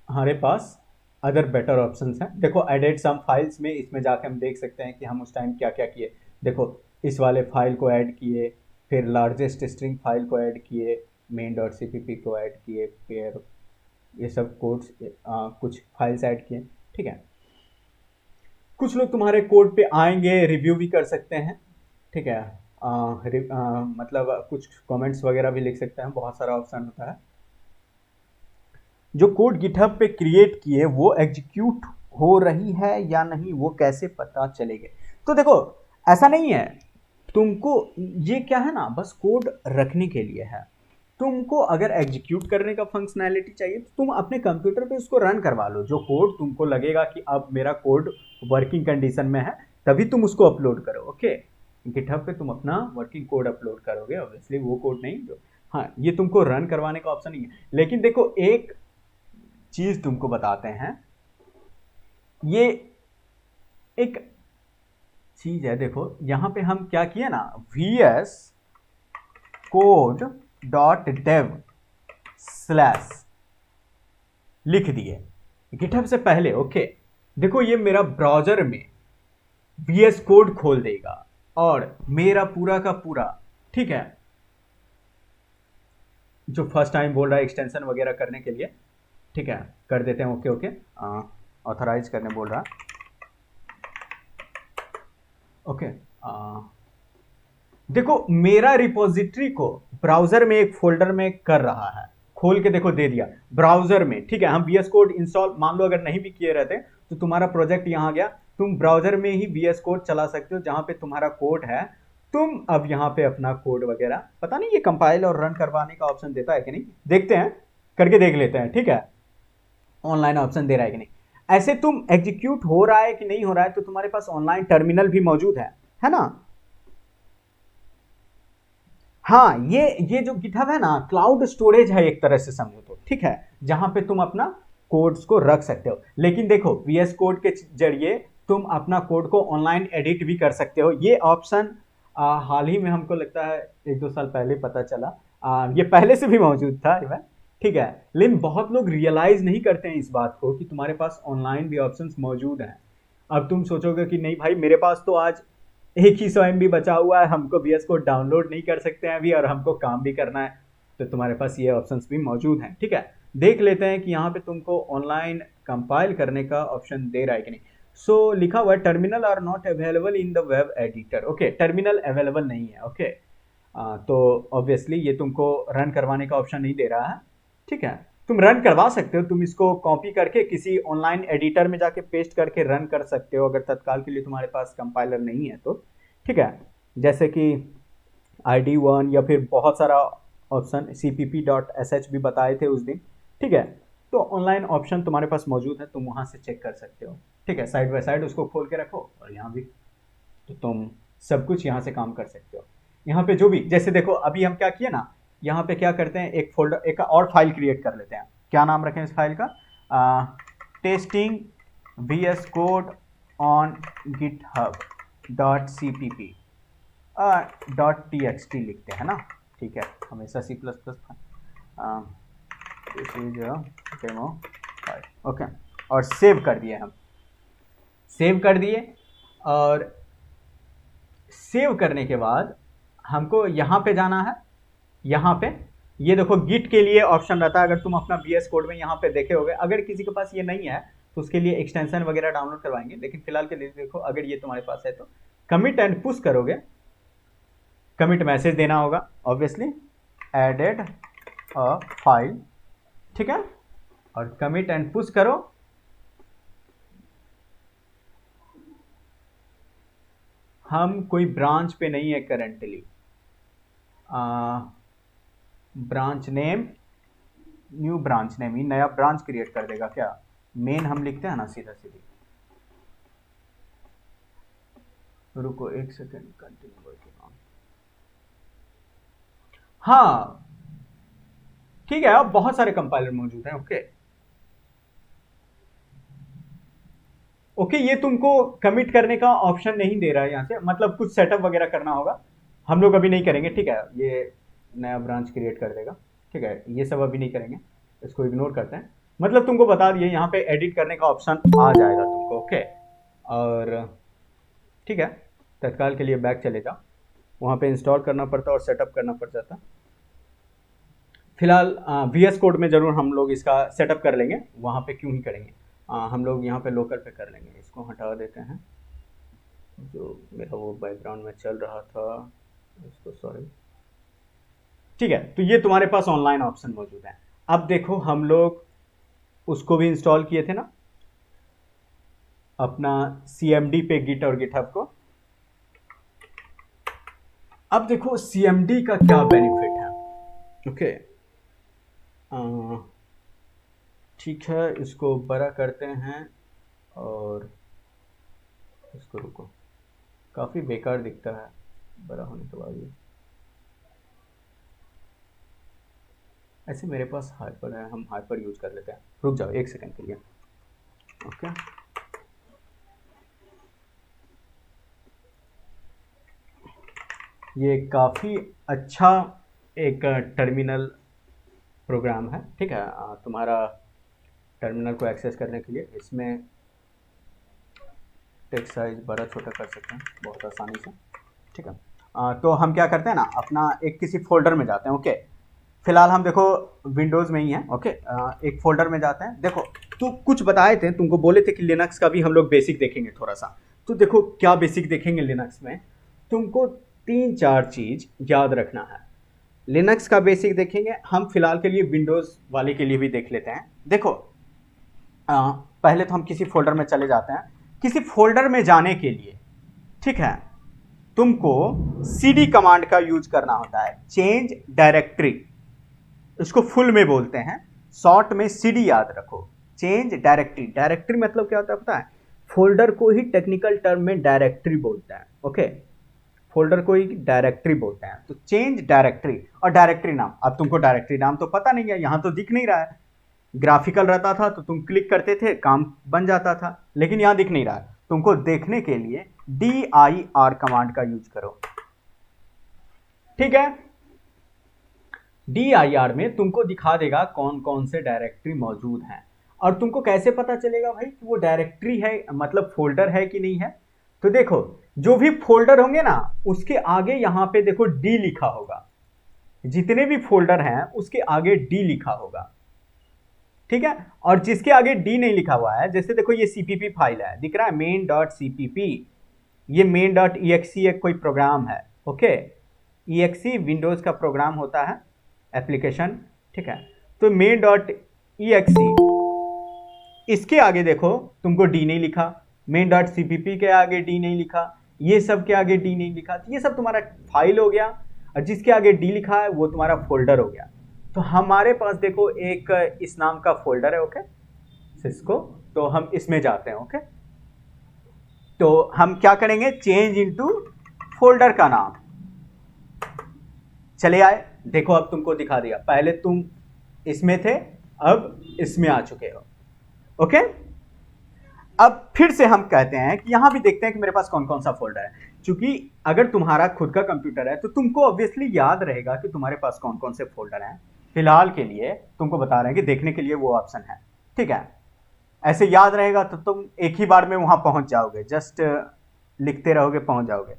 हमारे पास अदर बेटर ऑप्शंस हैं। देखो एडिट सम फाइल्स में, इसमें जाके हम देख सकते हैं कि हम उस टाइम क्या क्या किए। देखो इस वाले फाइल को ऐड किए, फिर लार्जेस्ट स्ट्रिंग फाइल को ऐड किए, main.cpp को ऐड किए, फिर ये सब कोड्स कुछ फाइल्स ऐड किए, ठीक है। कुछ लोग तुम्हारे कोड पे आएंगे, रिव्यू भी कर सकते हैं, ठीक है। मतलब कुछ कमेंट्स वगैरह भी लिख सकते हैं, बहुत सारा ऑप्शन होता है। जो कोड गिटहब पे क्रिएट किए वो एग्जीक्यूट हो रही है या नहीं, वो कैसे पता चलेगा? तो देखो ऐसा नहीं है, तुमको ये क्या है ना, बस कोड रखने के लिए है। तुमको अगर एग्जीक्यूट करने का फंक्शनैलिटी चाहिए तो तुम अपने कंप्यूटर पे उसको रन करवा लो। जो कोड तुमको लगेगा कि अब मेरा कोड वर्किंग कंडीशन में है, तभी तुम उसको अपलोड करो, ओके। गिटहब पे तुम अपना वर्किंग कोड अपलोड करोगे, ऑब्वियसली वो कोड नहीं जो, हाँ ये तुमको रन करवाने का ऑप्शन नहीं है। लेकिन देखो एक चीज तुमको बताते हैं, ये एक चीज है, देखो यहां पे हम क्या किए ना, vs code.dev/ लिख दिए गिटहब से पहले, ओके। देखो ये मेरा ब्राउजर में VS कोड खोल देगा और मेरा पूरा का पूरा, ठीक है, जो फर्स्ट टाइम बोल रहा है एक्सटेंशन वगैरह करने के लिए, ठीक है, कर देते हैं, ओके ओके, ऑथराइज करने बोल रहा है, ओके। देखो मेरा रिपोजिटरी को ब्राउजर में एक फोल्डर में कर रहा है, खोल के देखो दे दिया ब्राउजर में, ठीक है। हम VS कोड इंस्टॉल मान लो अगर नहीं भी किए रहते तो तुम्हारा प्रोजेक्ट यहाँ गया, तुम ब्राउजर में ही VS कोड चला सकते हो जहां पे तुम्हारा कोड है। तुम अब यहाँ पे अपना कोड वगैरह, पता नहीं ये कंपाइल और रन करवाने का ऑप्शन देता है कि नहीं, देखते हैं, करके देख लेते हैं, ठीक है, ऑनलाइन ऑप्शन दे रहा है कि नहीं। ऐसे तुम एग्जीक्यूट हो रहा है कि नहीं हो रहा है तो तुम्हारे पास ऑनलाइन टर्मिनल भी मौजूद है ना। हाँ ये जो गिटहब है ना, क्लाउड स्टोरेज है एक तरह से समझो तो, ठीक है, जहां पे तुम अपना कोड्स को रख सकते हो। लेकिन देखो VS कोड के जरिए तुम अपना कोड को ऑनलाइन एडिट भी कर सकते हो। ये ऑप्शन हाल ही में हमको लगता है 1-2 साल पहले पता चला, ये पहले से भी मौजूद था, ठीक है। लेकिन बहुत लोग रियलाइज नहीं करते हैं इस बात को कि तुम्हारे पास ऑनलाइन भी ऑप्शंस मौजूद हैं। अब तुम सोचोगे कि नहीं भाई मेरे पास तो आज एक ही 100 MB बचा हुआ है, हमको VS कोड डाउनलोड नहीं कर सकते हैं अभी और हमको काम भी करना है, तो तुम्हारे पास ये ऑप्शंस भी मौजूद हैं, ठीक है। देख लेते हैं कि यहाँ पे तुमको ऑनलाइन कंपाइल करने का ऑप्शन दे रहा है कि नहीं। सो लिखा हुआ है terminal are not available in the web editor, okay, terminal available नहीं है, ओके। तो ऑब्वियसली ये तुमको रन करवाने का ऑप्शन नहीं दे रहा है, ठीक है। तुम रन करवा सकते हो, तुम इसको कॉपी करके किसी ऑनलाइन एडिटर में जाके पेस्ट करके रन कर सकते हो अगर तत्काल के लिए तुम्हारे पास कंपाइलर नहीं है तो, ठीक है। जैसे कि ID1 या फिर बहुत सारा ऑप्शन cpp.sh भी बताए थे उस दिन, ठीक है। तो ऑनलाइन ऑप्शन तुम्हारे पास मौजूद है, तुम वहाँ से चेक कर सकते हो, ठीक है। साइड बाय साइड उसको खोल के रखो और यहाँ भी, तो तुम सब कुछ यहाँ से काम कर सकते हो। यहाँ पे जो भी, जैसे देखो अभी हम क्या किए ना, यहाँ पे क्या करते हैं, एक फोल्डर, एक और फाइल क्रिएट कर लेते हैं। क्या नाम रखें इस फाइल का, testing VS code on github.cpp .txt लिखते हैं ना, ठीक है, हमेशा C++ this is demo file, okay. और सेव कर दिए, हम सेव कर दिए, और सेव करने के बाद हमको यहाँ पे जाना है। यहाँ पे ये देखो गिट के लिए ऑप्शन रहता है, अगर तुम अपना VS कोड में यहाँ पे देखे होगे। अगर किसी के पास ये नहीं है तो उसके लिए एक्सटेंशन वगैरह डाउनलोड करवाएंगे, लेकिन फिलहाल के लिए देखो अगर ये तुम्हारे पास है तो कमिट एंड पुश करोगे, कमिट मैसेज देना होगा ऑब्वियसली, एडेड अ फाइल, ठीक है, और कमिट एंड पुश करो। हम कोई ब्रांच पे नहीं है currently, branch name, new branch name, ही नया ब्रांच क्रिएट कर देगा क्या, मेन हम लिखते हैं ना सीधा सीधी। रुको एक सेकेंड, कंटिन्यू वर्किंग ऑन, हाँ ठीक है। अब बहुत सारे कंपाइलर मौजूद हैं, ओके ओके, ये तुमको कमिट करने का ऑप्शन नहीं दे रहा है यहाँ से, मतलब कुछ सेटअप वगैरह करना होगा, हम लोग अभी नहीं करेंगे, ठीक है। ये नया ब्रांच क्रिएट कर देगा, ठीक है, ये सब अभी नहीं करेंगे, इसको इग्नोर करते हैं। मतलब तुमको बता दिए यहाँ पे एडिट करने का ऑप्शन आ जाएगा तुमको, ओके। और ठीक है, तत्काल के लिए बैक चले जाओ, वहाँ पे इंस्टॉल करना पड़ता और सेटअप करना पड़ जाता। फिलहाल VS कोड में ज़रूर हम लोग इसका सेटअप कर लेंगे, वहाँ पे क्यों ही करेंगे, हम लोग यहाँ पे लोकल पे कर लेंगे। इसको हटा देते हैं, जो मेरा वो बैकग्राउंड में चल रहा था इसको, सॉरी। ठीक है, तो ये तुम्हारे पास ऑनलाइन ऑप्शन मौजूद है। अब देखो हम लोग उसको भी इंस्टॉल किए थे ना, अपना CMD पे गिट और गिटहब को। अब देखो CMD का क्या बेनिफिट है, ओके। ठीक है, इसको बड़ा करते हैं और इसको रुको, काफ़ी बेकार दिखता है बड़ा होने के बाद ये। ऐसे मेरे पास हाइपर है, हम हाइपर यूज कर लेते हैं। रुक जाओ 1 सेकंड के लिए, ओके। ये काफ़ी अच्छा एक टर्मिनल प्रोग्राम है, ठीक है। तुम्हारा टर्मिनल को एक्सेस करने के लिए इसमें टेक्स्ट साइज बड़ा छोटा कर सकते हैं बहुत आसानी से, ठीक है। तो हम क्या करते हैं ना, अपना एक किसी फोल्डर में जाते हैं, ओके। फिलहाल हम देखो विंडोज़ में ही हैं, ओके। एक फोल्डर में जाते हैं। देखो तो कुछ बताए थे, तुमको बोले थे कि लिनक्स का भी हम लोग बेसिक देखेंगे थोड़ा सा। तो देखो क्या बेसिक देखेंगे लिनक्स में, तुमको 3-4 चीज़ याद रखना है। लिनक्स का बेसिक देखेंगे हम, फिलहाल के लिए विंडोज़ वाले के लिए भी देख लेते हैं। देखो पहले तो हम किसी फोल्डर में चले जाते हैं। किसी फोल्डर में जाने के लिए, ठीक है, तुमको CD कमांड का यूज करना होता है, चेंज डायरेक्टरी, इसको फुल में बोलते हैं, शॉर्ट में CD याद रखो, चेंज डायरेक्टरी। डायरेक्टरी मतलब क्या होता है पता है, फोल्डर को ही टेक्निकल टर्म में डायरेक्टरी बोलते हैं, ओके। फोल्डर को ही डायरेक्टरी बोलते हैं। तो चेंज डायरेक्टरी और डायरेक्टरी नाम, अब तुमको डायरेक्टरी नाम तो पता नहीं है, यहाँ तो दिख नहीं रहा है। ग्राफिकल रहता था तो तुम क्लिक करते थे, काम बन जाता था, लेकिन यहाँ दिख नहीं रहा है। तुमको देखने के लिए dir कमांड का यूज करो, ठीक है। dir में तुमको दिखा देगा कौन कौन से डायरेक्टरी मौजूद हैं। और तुमको कैसे पता चलेगा भाई कि वो डायरेक्टरी है, मतलब फोल्डर है कि नहीं है। तो देखो जो भी फोल्डर होंगे ना, उसके आगे यहाँ पे देखो D लिखा होगा, जितने भी फोल्डर हैं उसके आगे D लिखा होगा, ठीक है। और जिसके आगे D नहीं लिखा हुआ है, जैसे देखो ये CPP फाइल है, दिख रहा है main.cpp, ये main.exe एक कोई प्रोग्राम है, ओके। exe विंडोज़ का प्रोग्राम होता है, एप्लीकेशन, ठीक है। तो main.exe, इसके आगे देखो तुमको D नहीं लिखा, main.cpp के आगे D नहीं लिखा, ये सब के आगे D नहीं लिखा, ये सब तुम्हारा फाइल हो गया। और जिसके आगे D लिखा है वो तुम्हारा फोल्डर हो गया। तो हमारे पास देखो एक इस नाम का फोल्डर है, ओके, सिस्को। तो हम इसमें जाते हैं, ओके। तो हम क्या करेंगे, चेंज इनटू फोल्डर का नाम, चले आए। देखो अब तुमको दिखा दिया, पहले तुम इसमें थे, अब इसमें आ चुके हो, ओके। अब फिर से हम कहते हैं कि यहां भी देखते हैं कि मेरे पास कौन कौन सा फोल्डर है। क्योंकि अगर तुम्हारा खुद का कंप्यूटर है तो तुमको ऑब्वियसली याद रहेगा कि तुम्हारे पास कौन कौन से फोल्डर हैं। फिलहाल के लिए तुमको बता रहे हैं कि देखने के लिए वो ऑप्शन है, ठीक है। ऐसे याद रहेगा तो तुम एक ही बार में वहां पहुंच जाओगे, जस्ट लिखते रहोगे, पहुंच जाओगे।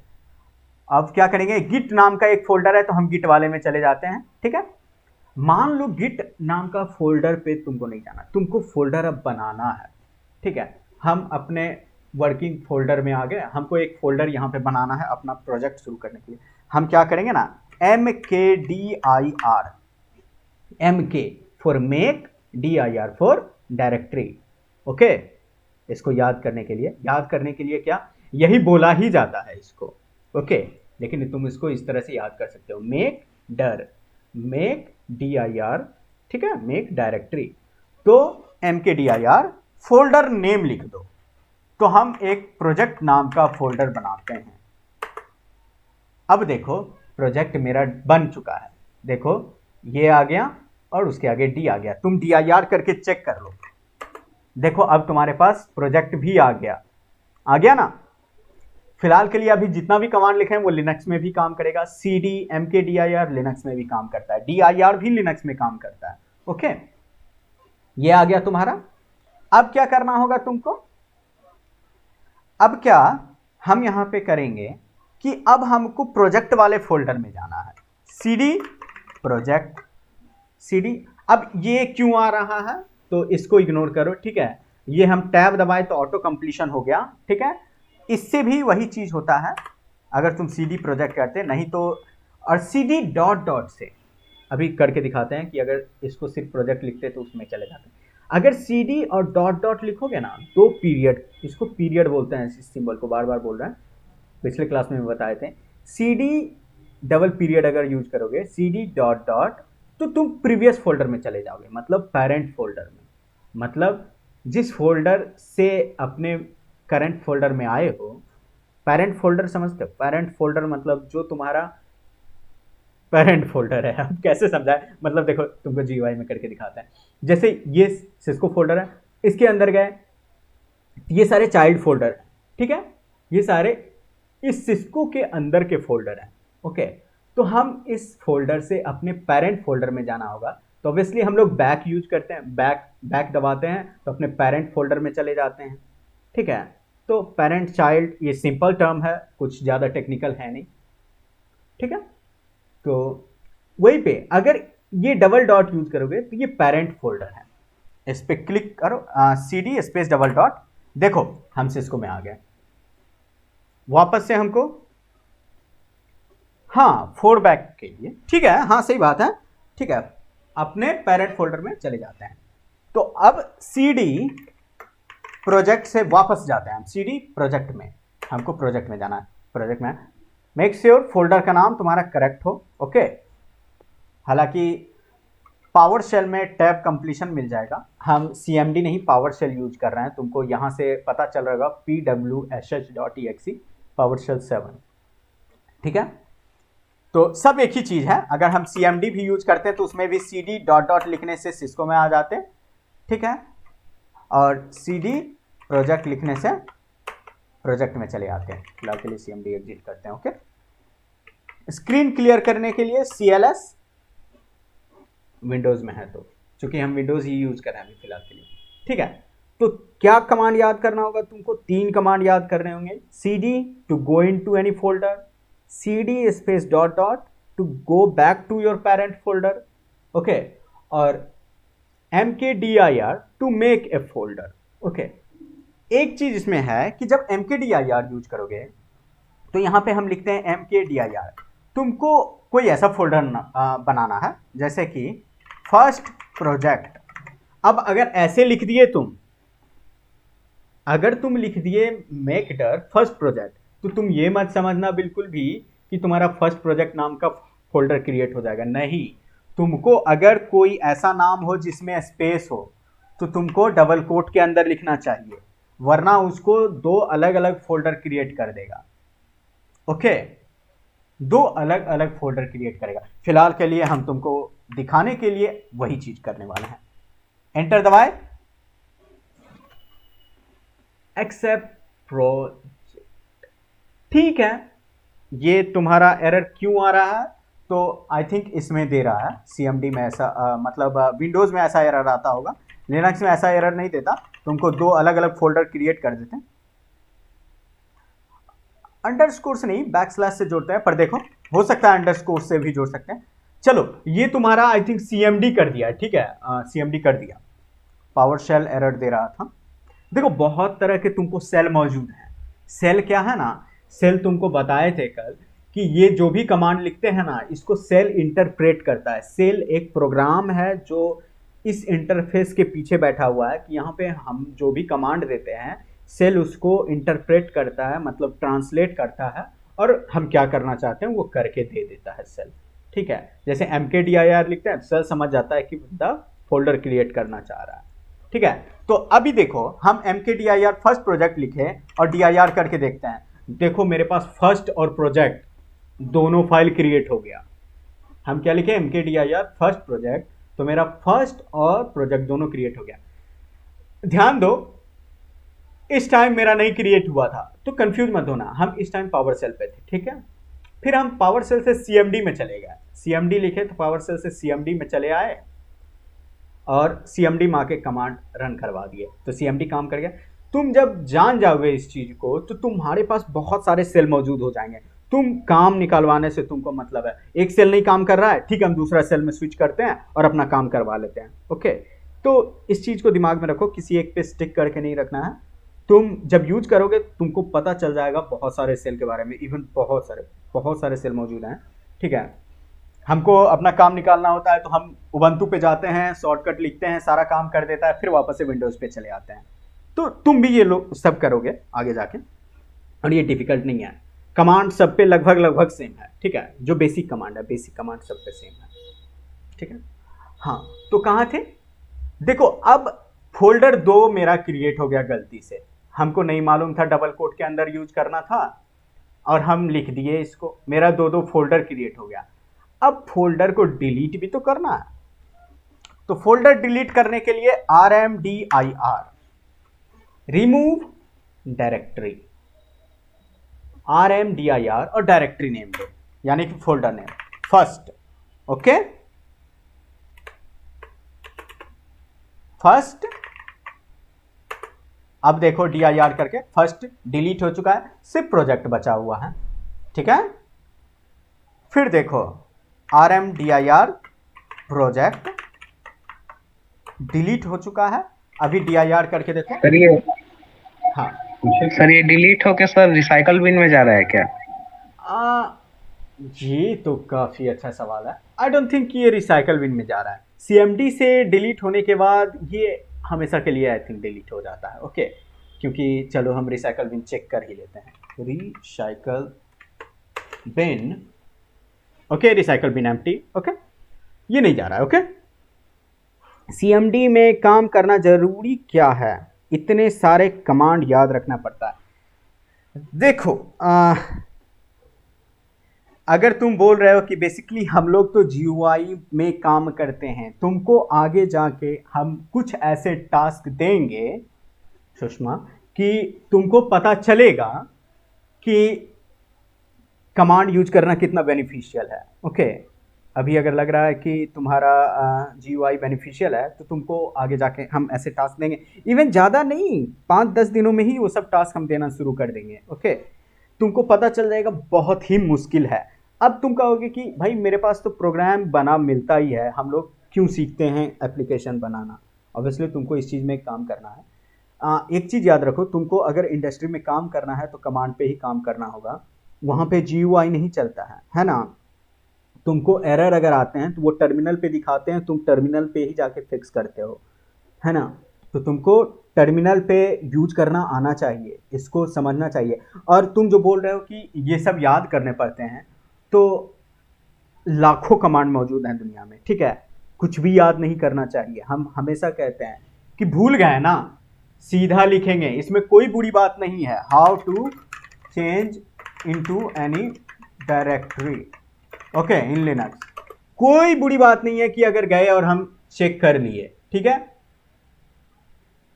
अब क्या करेंगे, गिट नाम का एक फोल्डर है तो हम गिट वाले में चले जाते हैं, ठीक है। मान लो गिट नाम का फोल्डर पे तुमको नहीं जाना, तुमको फोल्डर अब बनाना है, ठीक है। हम अपने वर्किंग फोल्डर में आ गए, हमको एक फोल्डर यहाँ पे बनाना है अपना प्रोजेक्ट शुरू करने के लिए। हम क्या करेंगे ना, mkdir, MK for make, dir for directory, okay. इसको याद करने के लिए क्या, यही बोला ही जाता है इसको, ओके। लेकिन तुम इसको इस तरह से याद कर सकते हो, मेक dir, ठीक है, मेक डायरेक्टरी। तो mkdir फोल्डर नेम लिख दो। तो हम एक प्रोजेक्ट नाम का फोल्डर बनाते हैं। अब देखो प्रोजेक्ट मेरा बन चुका है, देखो ये आ गया और उसके आगे D आ गया। तुम dir करके चेक कर लो, देखो अब तुम्हारे पास प्रोजेक्ट भी आ गया। आ गया ना। फिलहाल के लिए अभी जितना भी कमांड लिखे हैं वो लिनक्स में भी काम करेगा। cd mkdir लिनक्स में भी काम करता है, dir भी लिनक्स में काम करता है। ओके, ये आ गया तुम्हारा। अब क्या करना होगा तुमको, अब क्या हम यहां पे करेंगे कि अब हमको प्रोजेक्ट वाले फोल्डर में जाना है। cd project cd। अब ये क्यों आ रहा है तो इसको इग्नोर करो, ठीक है। ये हम टैब दबाए तो ऑटो कंप्लीशन हो गया, ठीक है। इससे भी वही चीज होता है अगर तुम cd प्रोजेक्ट करते, नहीं तो और cd डॉट डॉट से अभी करके दिखाते हैं कि अगर इसको सिर्फ प्रोजेक्ट लिखते तो उसमें चले जाते। अगर cd और डॉट डॉट लिखोगे ना, दो पीरियड, इसको पीरियड बोलते हैं, इस सिंबल को बार बार बोल रहे हैं, पिछले क्लास में बताए थे। cd डबल पीरियड अगर यूज करोगे cd डॉट डॉट तो तुम प्रीवियस फोल्डर में चले जाओगे, मतलब पेरेंट फोल्डर में, मतलब जिस फोल्डर से अपने करंट फोल्डर में आए हो। पेरेंट फोल्डर समझते हो? पेरेंट फोल्डर मतलब जो तुम्हारा पेरेंट फोल्डर है। अब कैसे समझाए, मतलब देखो तुमको GUI में करके दिखाते हैं। जैसे ये सिस्को फोल्डर है, इसके अंदर गए, ये सारे चाइल्ड फोल्डर हैं, ठीक है, ये सारे इस सिस्को के अंदर के फोल्डर हैं। ओके, तो हम इस फोल्डर से अपने पेरेंट फोल्डर में जाना होगा, तो ऑब्वियसली हम लोग बैक यूज करते हैं, बैक दबाते हैं तो अपने पेरेंट फोल्डर में चले जाते हैं, ठीक है। तो पेरेंट चाइल्ड ये सिंपल टर्म है, कुछ ज़्यादा टेक्निकल है नहीं, ठीक है। तो वहीं पे अगर ये डबल डॉट यूज करोगे तो ये पेरेंट फोल्डर है, इस पर क्लिक करो, cd स्पेस डबल डॉट, देखो हम सिस्को में आ गए। वापस से हमको, हाँ, फोर बैक के लिए, ठीक है, हाँ सही बात है, ठीक है, अपने पेरेंट फोल्डर में चले जाते हैं। तो अब cd प्रोजेक्ट से वापस जाते हैं हम, cd प्रोजेक्ट में, हमको प्रोजेक्ट में जाना है। प्रोजेक्ट में मेक श्योर फोल्डर का नाम तुम्हारा करेक्ट हो, ओके। हालांकि पावर शेल में टैब कंप्लीशन मिल जाएगा, हम cmd नहीं पावर शेल यूज कर रहे हैं, तुमको यहां से पता चल रहा होगा pwsh.exe पावर शेल 7, ठीक है। तो सब एक ही चीज है। अगर हम cmd भी यूज करते हैं तो उसमें भी cd डॉट डॉट लिखने से सिस्को में आ जाते हैं, ठीक है, और cd प्रोजेक्ट लिखने से प्रोजेक्ट में चले आते हैं। फिलहाल के लिए cmd एग्जिट करते हैं, ओके। स्क्रीन क्लियर करने के लिए cls विंडोज में है, तो चूंकि हम विंडोज ही यूज कर रहे हैं अभी फिलहाल के लिए, ठीक है। तो क्या कमांड याद करना होगा तुमको, 3 कमांड याद करने होंगे। cd to go into any folder, cd space dot dot to go back to your parent folder, okay, और mkdir to make a folder, okay. एक चीज इसमें है कि जब mkdir यूज करोगे तो यहां पे हम लिखते हैं mkdir, तुमको कोई ऐसा फोल्डर बनाना है जैसे कि फर्स्ट प्रोजेक्ट। अब अगर ऐसे लिख दिए तुम, अगर तुम लिख दिए मेकडर फर्स्ट प्रोजेक्ट, तो तुम ये मत समझना बिल्कुल भी कि तुम्हारा फर्स्ट प्रोजेक्ट नाम का फोल्डर क्रिएट हो जाएगा, नहीं। तुमको अगर कोई ऐसा नाम हो जिसमें स्पेस हो तो तुमको डबल कोट के अंदर लिखना चाहिए, वरना उसको 2 अलग अलग फोल्डर क्रिएट कर देगा, ओके। 2 अलग अलग फोल्डर क्रिएट करेगा। फिलहाल के लिए हम तुमको दिखाने के लिए वही चीज करने वाले हैं। एंटर दबाए, एक्सेप्ट प्रोजेक्ट, ठीक है। ये तुम्हारा एरर क्यों आ रहा है, तो आई थिंक इसमें दे रहा है cmd में ऐसा, मतलब विंडोज में ऐसा एरर आता होगा, लिनक्स में ऐसा एरर नहीं देता, तुमको 2 अलग अलग फोल्डर क्रिएट कर देते हैं। अंडरस्कोर से नहीं, बैकस्लैश से जोड़ते हैं, पर देखो हो सकता है अंडरस्कोर से भी जोड़ सकते हैं। चलो ये तुम्हारा आई थिंक cmd कर दिया, ठीक है, cmd कर दिया। पावर शेल एरर दे रहा था। देखो बहुत तरह के तुमको सेल मौजूद हैं। सेल क्या है ना, सेल तुमको बताए थे कल कि ये जो भी कमांड लिखते हैं ना, इसको सेल इंटरप्रेट करता है। सेल एक प्रोग्राम है जो इस इंटरफेस के पीछे बैठा हुआ है कि यहाँ पे हम जो भी कमांड देते हैं सेल उसको इंटरप्रेट करता है, मतलब ट्रांसलेट करता है, और हम क्या करना चाहते हैं वो करके दे देता है सेल, ठीक है। जैसे mkdir लिखते हैं, सेल समझ जाता है कि बंदा फोल्डर क्रिएट करना चाह रहा है, ठीक है। तो अभी देखो हम mkdir फर्स्ट प्रोजेक्ट लिखे और dir करके देखते हैं। देखो मेरे पास फर्स्ट और प्रोजेक्ट दोनों फाइल क्रिएट हो गया। हम क्या लिखे, mkdir फर्स्ट प्रोजेक्ट, तो मेरा फर्स्ट और प्रोजेक्ट दोनों क्रिएट हो गया। ध्यान दो, इस टाइम मेरा नहीं क्रिएट हुआ था, तो कंफ्यूज मत होना, हम इस टाइम पावर सेल पे थे, ठीक है। फिर हम पावर सेल से सीएमडी में चले गए, सीएमडी लिखे तो पावर सेल से सीएमडी में चले आए और सीएमडी में आके कमांड रन करवा दिए, तो सीएमडी काम कर गया। तुम जब जान जाओगे इस चीज को तो तुम्हारे पास बहुत सारे सेल मौजूद हो जाएंगे। तुम काम निकालवाने से तुमको मतलब है, एक सेल नहीं काम कर रहा है, ठीक है, हम दूसरा सेल में स्विच करते हैं और अपना काम करवा लेते हैं, ओके। तो इस चीज को दिमाग में रखो, किसी एक पे स्टिक करके नहीं रखना है। तुम जब यूज करोगे तुमको पता चल जाएगा बहुत सारे सेल के बारे में, इवन बहुत सारे सेल मौजूद हैं, ठीक है। हमको अपना काम निकालना होता है तो हम उबंटू पे जाते हैं, शॉर्टकट लिखते हैं, सारा काम कर देता है, फिर वापस से विंडोज पे चले आते हैं। तो तुम भी ये लोग सब करोगे आगे जाके, और ये डिफिकल्ट नहीं है। कमांड सब पे लगभग सेम है, ठीक है। जो बेसिक कमांड है, बेसिक कमांड सब पे सेम है, ठीक है। हाँ, तो कहाँ थे, देखो अब फोल्डर 2 मेरा क्रिएट हो गया गलती से, हमको नहीं मालूम था डबल कोट के अंदर यूज करना था और हम लिख दिए इसको, मेरा 2 फोल्डर क्रिएट हो गया। अब फोल्डर को डिलीट भी तो करना है, तो फोल्डर डिलीट करने के लिए RMDIR, रिमूव डायरेक्टरी, RMDIR और डायरेक्टरी नेम दो, यानी कि folder name first, okay, first. अब देखो DIR करके फर्स्ट डिलीट हो चुका है, सिर्फ प्रोजेक्ट बचा हुआ है, ठीक है। फिर देखो RMDIR प्रोजेक्ट डिलीट हो चुका है, अभी DIR करके देखो। सर ये हाँ सर ये डिलीट होके सर रिसाइकल बिन में जा रहा है क्या? ये तो काफी अच्छा सवाल है। आई डोंट थिंक ये रिसाइकल बिन में जा रहा है। CMD से डिलीट होने के बाद ये हमेशा के लिए आई थिंक डिलीट हो जाता है, ओके। क्योंकि चलो हम रिसाइकल बिन चेक कर ही लेते हैं, recycle bin, okay, recycle bin empty, okay, ये नहीं जा रहा है, ओके। CMD में काम करना जरूरी क्या है, इतने सारे कमांड याद रखना पड़ता है। देखो अगर तुम बोल रहे हो कि बेसिकली हम लोग तो GUI में काम करते हैं, तुमको आगे जाके हम कुछ ऐसे टास्क देंगे सुषमा कि तुमको पता चलेगा कि कमांड यूज करना कितना बेनिफिशियल है, ओके। अभी अगर लग रहा है कि तुम्हारा GUI बेनिफिशियल है तो तुमको आगे जाके हम ऐसे टास्क देंगे, इवन ज़्यादा नहीं, 5-10 दिनों में ही वो सब टास्क हम देना शुरू कर देंगे, ओके। तुमको पता चल जाएगा बहुत ही मुश्किल है। अब तुम कहोगे कि भाई मेरे पास तो प्रोग्राम बना मिलता ही है, हम लोग क्यों सीखते हैं एप्लीकेशन बनाना। ऑब्वियसली तुमको इस चीज़ में काम करना है। एक चीज़ याद रखो, तुमको अगर इंडस्ट्री में काम करना है तो कमांड पे ही काम करना होगा, वहाँ पे GUI नहीं चलता है ना। तुमको एरर अगर आते हैं तो वो टर्मिनल पे दिखाते हैं, तुम टर्मिनल पे ही जाके फिक्स करते हो, है ना। तो तुमको टर्मिनल पे यूज करना आना चाहिए, इसको समझना चाहिए। और तुम जो बोल रहे हो कि ये सब याद करने पड़ते हैं, तो लाखों कमांड मौजूद हैं दुनिया में, ठीक है, कुछ भी याद नहीं करना चाहिए। हम हमेशा कहते हैं कि भूल गए ना, सीधा लिखेंगे, इसमें कोई बुरी बात नहीं है। How to change into any directory, okay, in Linux, कोई बुरी बात नहीं है कि अगर गए और हम चेक कर लिए, ठीक है।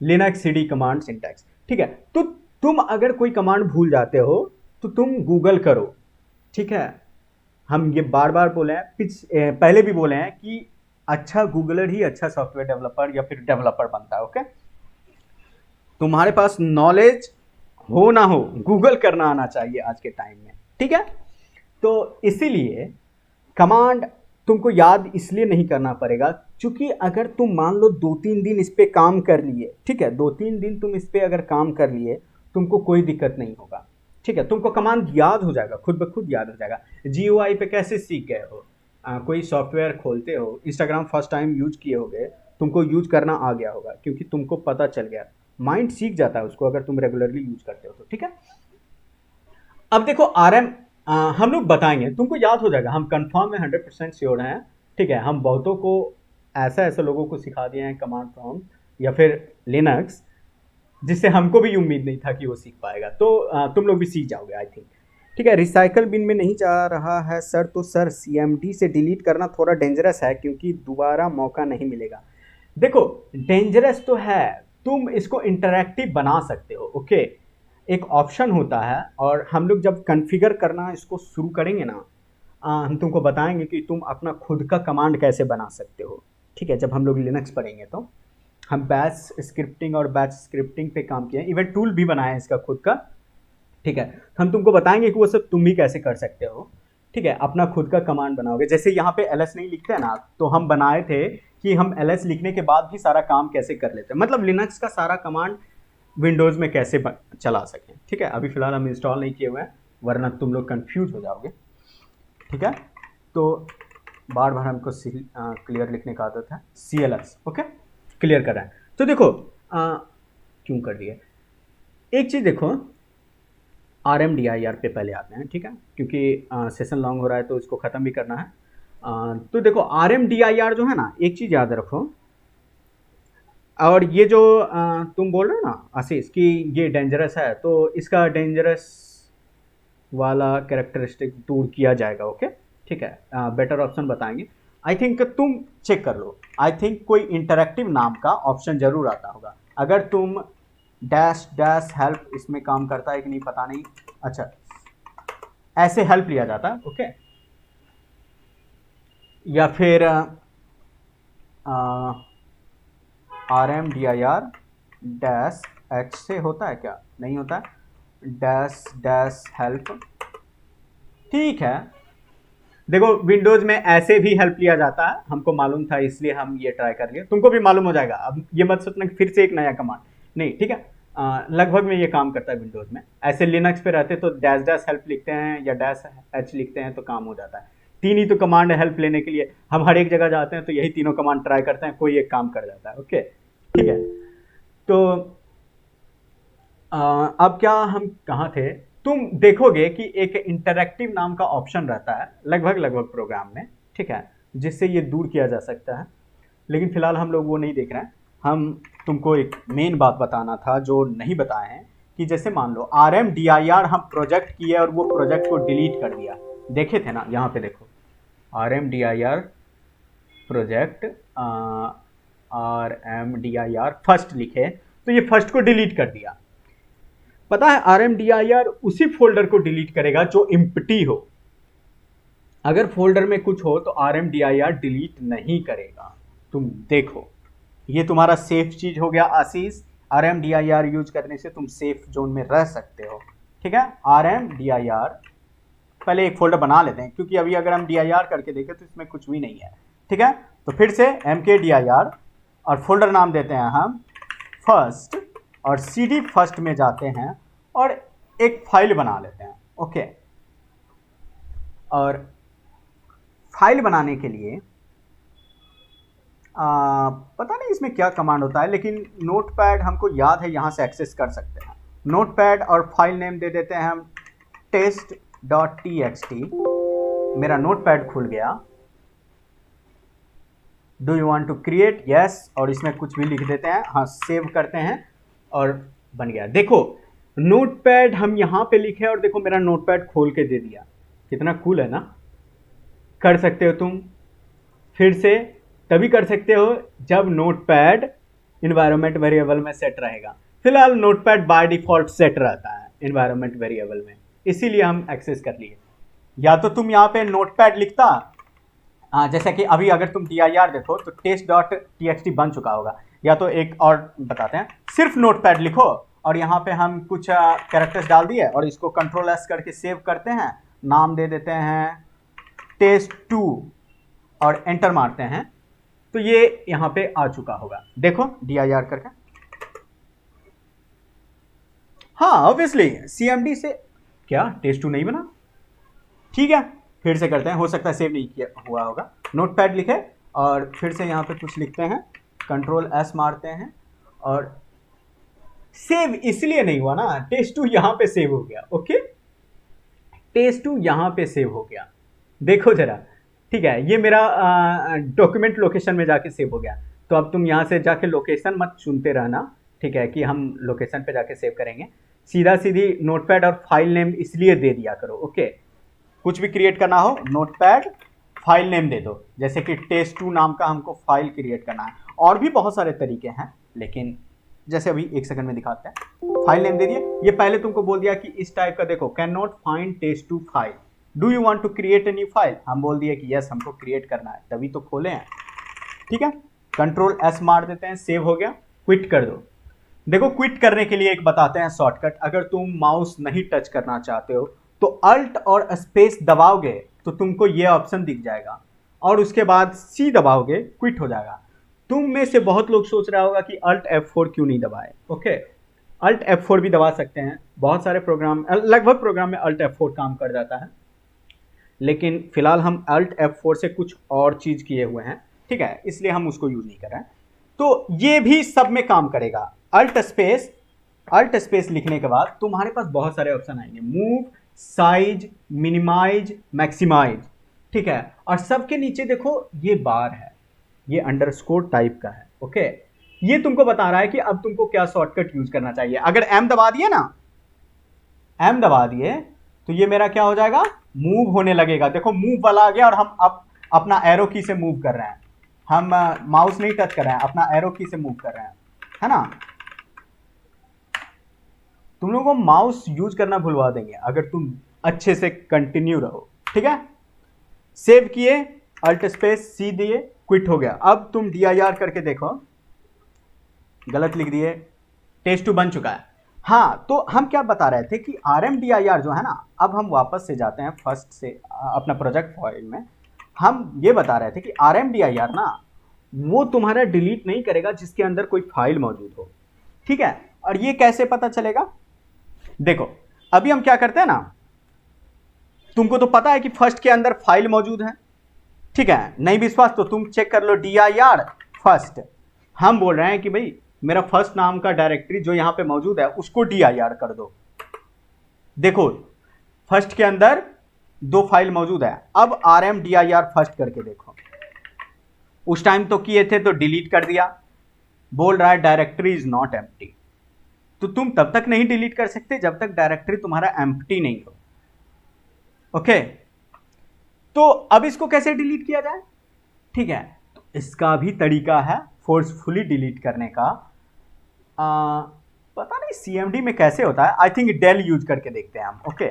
लिनक्स CD कमांड सिंटैक्स, ठीक है। तो तुम अगर कोई कमांड भूल जाते हो तो तुम गूगल करो, ठीक है। हम ये बार बार बोले हैं, पहले भी बोले हैं कि अच्छा गूगलर ही अच्छा सॉफ्टवेयर डेवलपर या फिर डेवलपर बनता है, ओके। तुम्हारे पास नॉलेज हो ना हो, गूगल करना आना चाहिए आज के टाइम में, ठीक है। तो इसीलिए कमांड तुमको याद इसलिए नहीं करना पड़ेगा क्योंकि अगर तुम मान लो 2-3 दिन इस पे काम कर लिए, ठीक है, 2-3 दिन तुम इस पे अगर काम कर लिए, तुमको कोई दिक्कत नहीं होगा, ठीक है। तुमको कमांड याद हो जाएगा, खुद ब खुद याद हो जाएगा। GUI पे कैसे सीख गए हो, कोई सॉफ्टवेयर खोलते हो, इंस्टाग्राम फर्स्ट टाइम यूज किए होगे, तुमको यूज करना आ गया होगा क्योंकि तुमको पता चल गया, माइंड सीख जाता है उसको अगर तुम रेगुलरली यूज करते हो तो, ठीक है। अब देखो RM हम लोग बताएंगे, तुमको याद हो जाएगा, हम कंफर्म में 100% श्योर हैं, ठीक है। हम बहुतों को ऐसे लोगों को सिखा दिए हैं कमांड प्रॉम्प्ट या फिर लिनक्स, जिससे हमको भी उम्मीद नहीं था कि वो सीख पाएगा। तो तुम लोग भी सीख जाओगे आई थिंक, ठीक है। रिसाइकल बिन में नहीं जा रहा है सर, तो सर CMD से डिलीट करना थोड़ा डेंजरस है क्योंकि दोबारा मौका नहीं मिलेगा। देखो डेंजरस तो है, तुम इसको इंटरैक्टिव बना सकते हो। ओके, एक ऑप्शन होता है, और हम लोग जब कॉन्फ़िगर करना इसको शुरू करेंगे ना, हम तुमको बताएंगे कि तुम अपना खुद का कमांड कैसे बना सकते हो। ठीक है, जब हम लोग लिनक्स पढ़ेंगे तो हम बैश स्क्रिप्टिंग और बैच स्क्रिप्टिंग पे काम किए हैं, इवन टूल भी बनाया है इसका खुद का। ठीक है, तो हम तुमको बताएंगे कि वो सब तुम भी कैसे कर सकते हो। ठीक है, अपना खुद का कमांड बनाओगे। जैसे यहाँ पे ls नहीं लिखते हैं ना, तो हम बनाए थे कि हम ls लिखने के बाद भी सारा काम कैसे कर लेते हैं, मतलब लिनक्स का सारा कमांड विंडोज़ में कैसे चला सकें। ठीक है, अभी फ़िलहाल हम इंस्टॉल नहीं किए हुए हैं, वरना तुम लोग कन्फ्यूज हो जाओगे। ठीक है, तो बार बार हमको क्लियर लिखने का आदत है, CLS। ओके, क्लियर कर रहे हैं। तो देखो क्यों कर दिए, एक चीज़ देखो, RMDIR पे पहले आते हैं। ठीक है, क्योंकि सेशन लॉन्ग हो रहा है तो इसको ख़त्म भी करना है। तो देखो RMDIR जो है ना, एक चीज़ याद रखो, और ये जो तुम बोल रहे हो ना आशीष कि ये डेंजरस है, तो इसका डेंजरस वाला कैरेक्टरिस्टिक दूर किया जाएगा। ओके, ठीक है, बेटर ऑप्शन बताएंगे। आई थिंक तुम चेक कर लो, आई थिंक कोई इंटरैक्टिव नाम का ऑप्शन ज़रूर आता होगा। अगर तुम डैश डैश हेल्प, इसमें काम करता है कि नहीं पता नहीं। अच्छा, ऐसे हेल्प लिया जाता है। ओके, या फिर RMDIR डैश H से होता है क्या, नहीं होता है, डैश डैश हेल्प। ठीक है, देखो विंडोज़ में ऐसे भी हेल्प लिया जाता है, हमको मालूम था इसलिए हम ये ट्राई कर लिए, तुमको भी मालूम हो जाएगा। अब ये मत सोचना कि फिर से एक नया कमांड, नहीं। ठीक है, लगभग में ये काम करता है विंडोज़ में। ऐसे लिनक्स पे रहते तो डैश डैश हेल्प लिखते हैं या डैश H लिखते हैं तो काम हो जाता है। तीन ही तो कमांड है हेल्प लेने के लिए, हम हर एक जगह जाते हैं तो यही तीनों कमांड ट्राई करते हैं, कोई एक काम कर जाता है। ओके, ठीक है, तो अब क्या हम कहाँ थे, तुम देखोगे कि एक इंटरैक्टिव नाम का ऑप्शन रहता है लगभग प्रोग्राम में। ठीक है, जिससे ये दूर किया जा सकता है, लेकिन फिलहाल हम लोग वो नहीं देख रहे हैं। हम तुमको एक मेन बात बताना था जो नहीं बताए हैं, कि जैसे मान लो RMDIR हम प्रोजेक्ट किए और वो प्रोजेक्ट को डिलीट कर दिया, देखे थे ना, यहाँ पे देखो RMDIR प्रोजेक्ट RMDIR फर्स्ट लिखे तो ये फर्स्ट को डिलीट कर दिया। पता है RMDIR उसी फोल्डर को डिलीट करेगा जो एम्प्टी हो। अगर फोल्डर में कुछ हो तो RMDIR डिलीट नहीं करेगा। तुम देखो, ये तुम्हारा सेफ चीज हो गया आशीष। RMDIR यूज करने से तुम सेफ जोन में रह सकते हो। ठीक है, RMDIR पहले एक फोल्डर बना लेते हैं, क्योंकि अभी अगर हम DIR करके देखें तो इसमें कुछ भी नहीं है। ठीक है, तो फिर से MKDIR और फोल्डर नाम देते हैं हम फर्स्ट, और CD फर्स्ट में जाते हैं और एक फाइल बना लेते हैं। ओके, और फाइल बनाने के लिए पता नहीं इसमें क्या कमांड होता है, लेकिन नोटपैड हमको याद है, यहाँ से एक्सेस कर सकते हैं। नोटपैड और फाइल नेम दे देते हैं हम test.txt। मेरा नोटपैड खुल गया। Do you want to create, yes, और इसमें कुछ भी लिख देते हैं, हाँ, सेव करते हैं और बन गया। देखो नोटपैड हम यहाँ पे लिखे और देखो मेरा नोटपैड खोल के दे दिया, कितना कूल है ना। कर सकते हो तुम, फिर से तभी कर सकते हो जब नोटपैड इन्वायरमेंट वेरिएबल में सेट रहेगा। फिलहाल नोटपैड बाय डिफॉल्ट सेट रहता है इन्वायरमेंट वेरिएबल में, इसीलिए हम एक्सेस कर लिए। या तो तुम यहाँ पे नोटपैड लिखता, जैसे कि अभी अगर तुम DIR देखो तो test.txt बन चुका होगा। या तो एक और बताते हैं, सिर्फ नोटपैड लिखो और यहाँ पे हम कुछ कैरेक्टर्स डाल दिए और इसको Ctrl+S करके सेव करते हैं, नाम दे देते हैं test2 और एंटर मारते हैं, तो ये यहाँ पे आ चुका होगा। देखो DIR करके, हाँ ऑब्वियसली CMD से क्या test2 नहीं बना। ठीक है, फिर से करते हैं, हो सकता है सेव नहीं किया हुआ होगा। नोटपैड लिखे और फिर से यहाँ पे कुछ लिखते हैं, Ctrl+S मारते हैं और सेव इसलिए नहीं हुआ ना, test2 यहाँ पे सेव हो गया। ओके, test2 यहाँ पे सेव हो गया, देखो जरा। ठीक है, ये मेरा डॉक्यूमेंट लोकेशन में जाके सेव हो गया। तो अब तुम यहाँ से जाके लोकेशन मत चुनते रहना, ठीक है, कि हम लोकेशन पे जाके सेव करेंगे। सीधा सीधी नोटपैड और फाइल नेम इसलिए दे दिया करो। ओके, कुछ भी क्रिएट करना हो नोटपैड फाइल नेम दे दो, जैसे कि test2 नाम का हमको फाइल क्रिएट करना है। और भी बहुत सारे तरीके हैं, लेकिन जैसे अभी एक सेकंड में दिखाते हैं। फाइल नेम दे दिए, ये पहले तुमको बोल दिया कि इस टाइप का देखो, can not find test2 file, do you want to create a new file, हम बोल दिए कि यस हमको क्रिएट करना है, तभी तो खोले हैं। ठीक है, कंट्रोल एस मार देते हैं, सेव हो गया, क्विट कर दो। देखो क्विट करने के लिए एक बताते हैं शॉर्टकट, अगर तुम माउस नहीं टच करना चाहते हो तो अल्ट और स्पेस दबाओगे तो तुमको ये ऑप्शन दिख जाएगा, और उसके बाद सी दबाओगे, क्विट हो जाएगा। तुम में से बहुत लोग सोच रहा होगा कि अल्ट F4 क्यों नहीं दबाए। ओके, अल्ट F4 भी दबा सकते हैं, बहुत सारे प्रोग्राम, लगभग प्रोग्राम में अल्ट F4 काम कर जाता है, लेकिन फिलहाल हम अल्ट F4 से कुछ और चीज किए हुए हैं, ठीक है, इसलिए हम उसको यूज नहीं कर रहे हैं। तो ये भी सब में काम करेगा। अल्ट स्पेस लिखने के बाद तुम्हारे पास बहुत सारे ऑप्शन आएंगे, मूव, साइज, मिनिमाइज, मैक्सिमाइज, ठीक है, और सबके नीचे देखो ये बार है, ये अंडरस्कोर टाइप का है। ओके, ये तुमको बता रहा है कि अब तुमको क्या शॉर्टकट यूज करना चाहिए। अगर एम दबा दिए ना, एम दबा दिए तो ये मेरा क्या हो जाएगा, मूव होने लगेगा। देखो मूव वाला आ गया, और हम अब अपना एरो की से मूव कर रहे हैं, हम माउस नहीं टच कर रहे हैं, अपना एरो की से मूव कर रहे हैं, है ना। तुम लोगों को माउस यूज करना भुलवा देंगे अगर तुम अच्छे से कंटिन्यू रहो। ठीक है, सेव किए, अल्ट स्पेस सी दिए, क्विट हो गया। अब तुम dir करके देखो, गलत लिख दिए, test2 बन चुका है। हाँ, तो हम क्या बता रहे थे कि rmdir जो है ना, अब हम वापस से जाते हैं फर्स्ट से अपना प्रोजेक्ट फाइल में, हम ये बता रहे थे कि rmdir ना वो तुम्हारा डिलीट नहीं करेगा जिसके अंदर कोई फाइल मौजूद हो। ठीक है, और ये कैसे पता चलेगा, देखो अभी हम क्या करते हैं ना, तुमको तो पता है कि फर्स्ट के अंदर फाइल मौजूद है, ठीक है, नहीं विश्वास तो तुम चेक कर लो dir फर्स्ट। हम बोल रहे हैं कि भाई मेरा फर्स्ट नाम का डायरेक्टरी जो यहां पे मौजूद है उसको dir कर दो। देखो फर्स्ट के अंदर 2 फाइल मौजूद है, अब rmdir फर्स्ट करके देखो, उस टाइम तो किए थे तो डिलीट कर दिया, बोल रहा है डायरेक्टरी इज नॉट एम्प्टी। तो तुम तब तक नहीं डिलीट कर सकते जब तक डायरेक्टरी तुम्हारा एम्प्टी नहीं हो। ओके, तो अब इसको कैसे डिलीट किया जाए, ठीक है, तो इसका भी तरीका है फोर्सफुली डिलीट करने का। पता नहीं CMD में कैसे होता है, आई थिंक डेल यूज करके देखते हैं हम। ओके,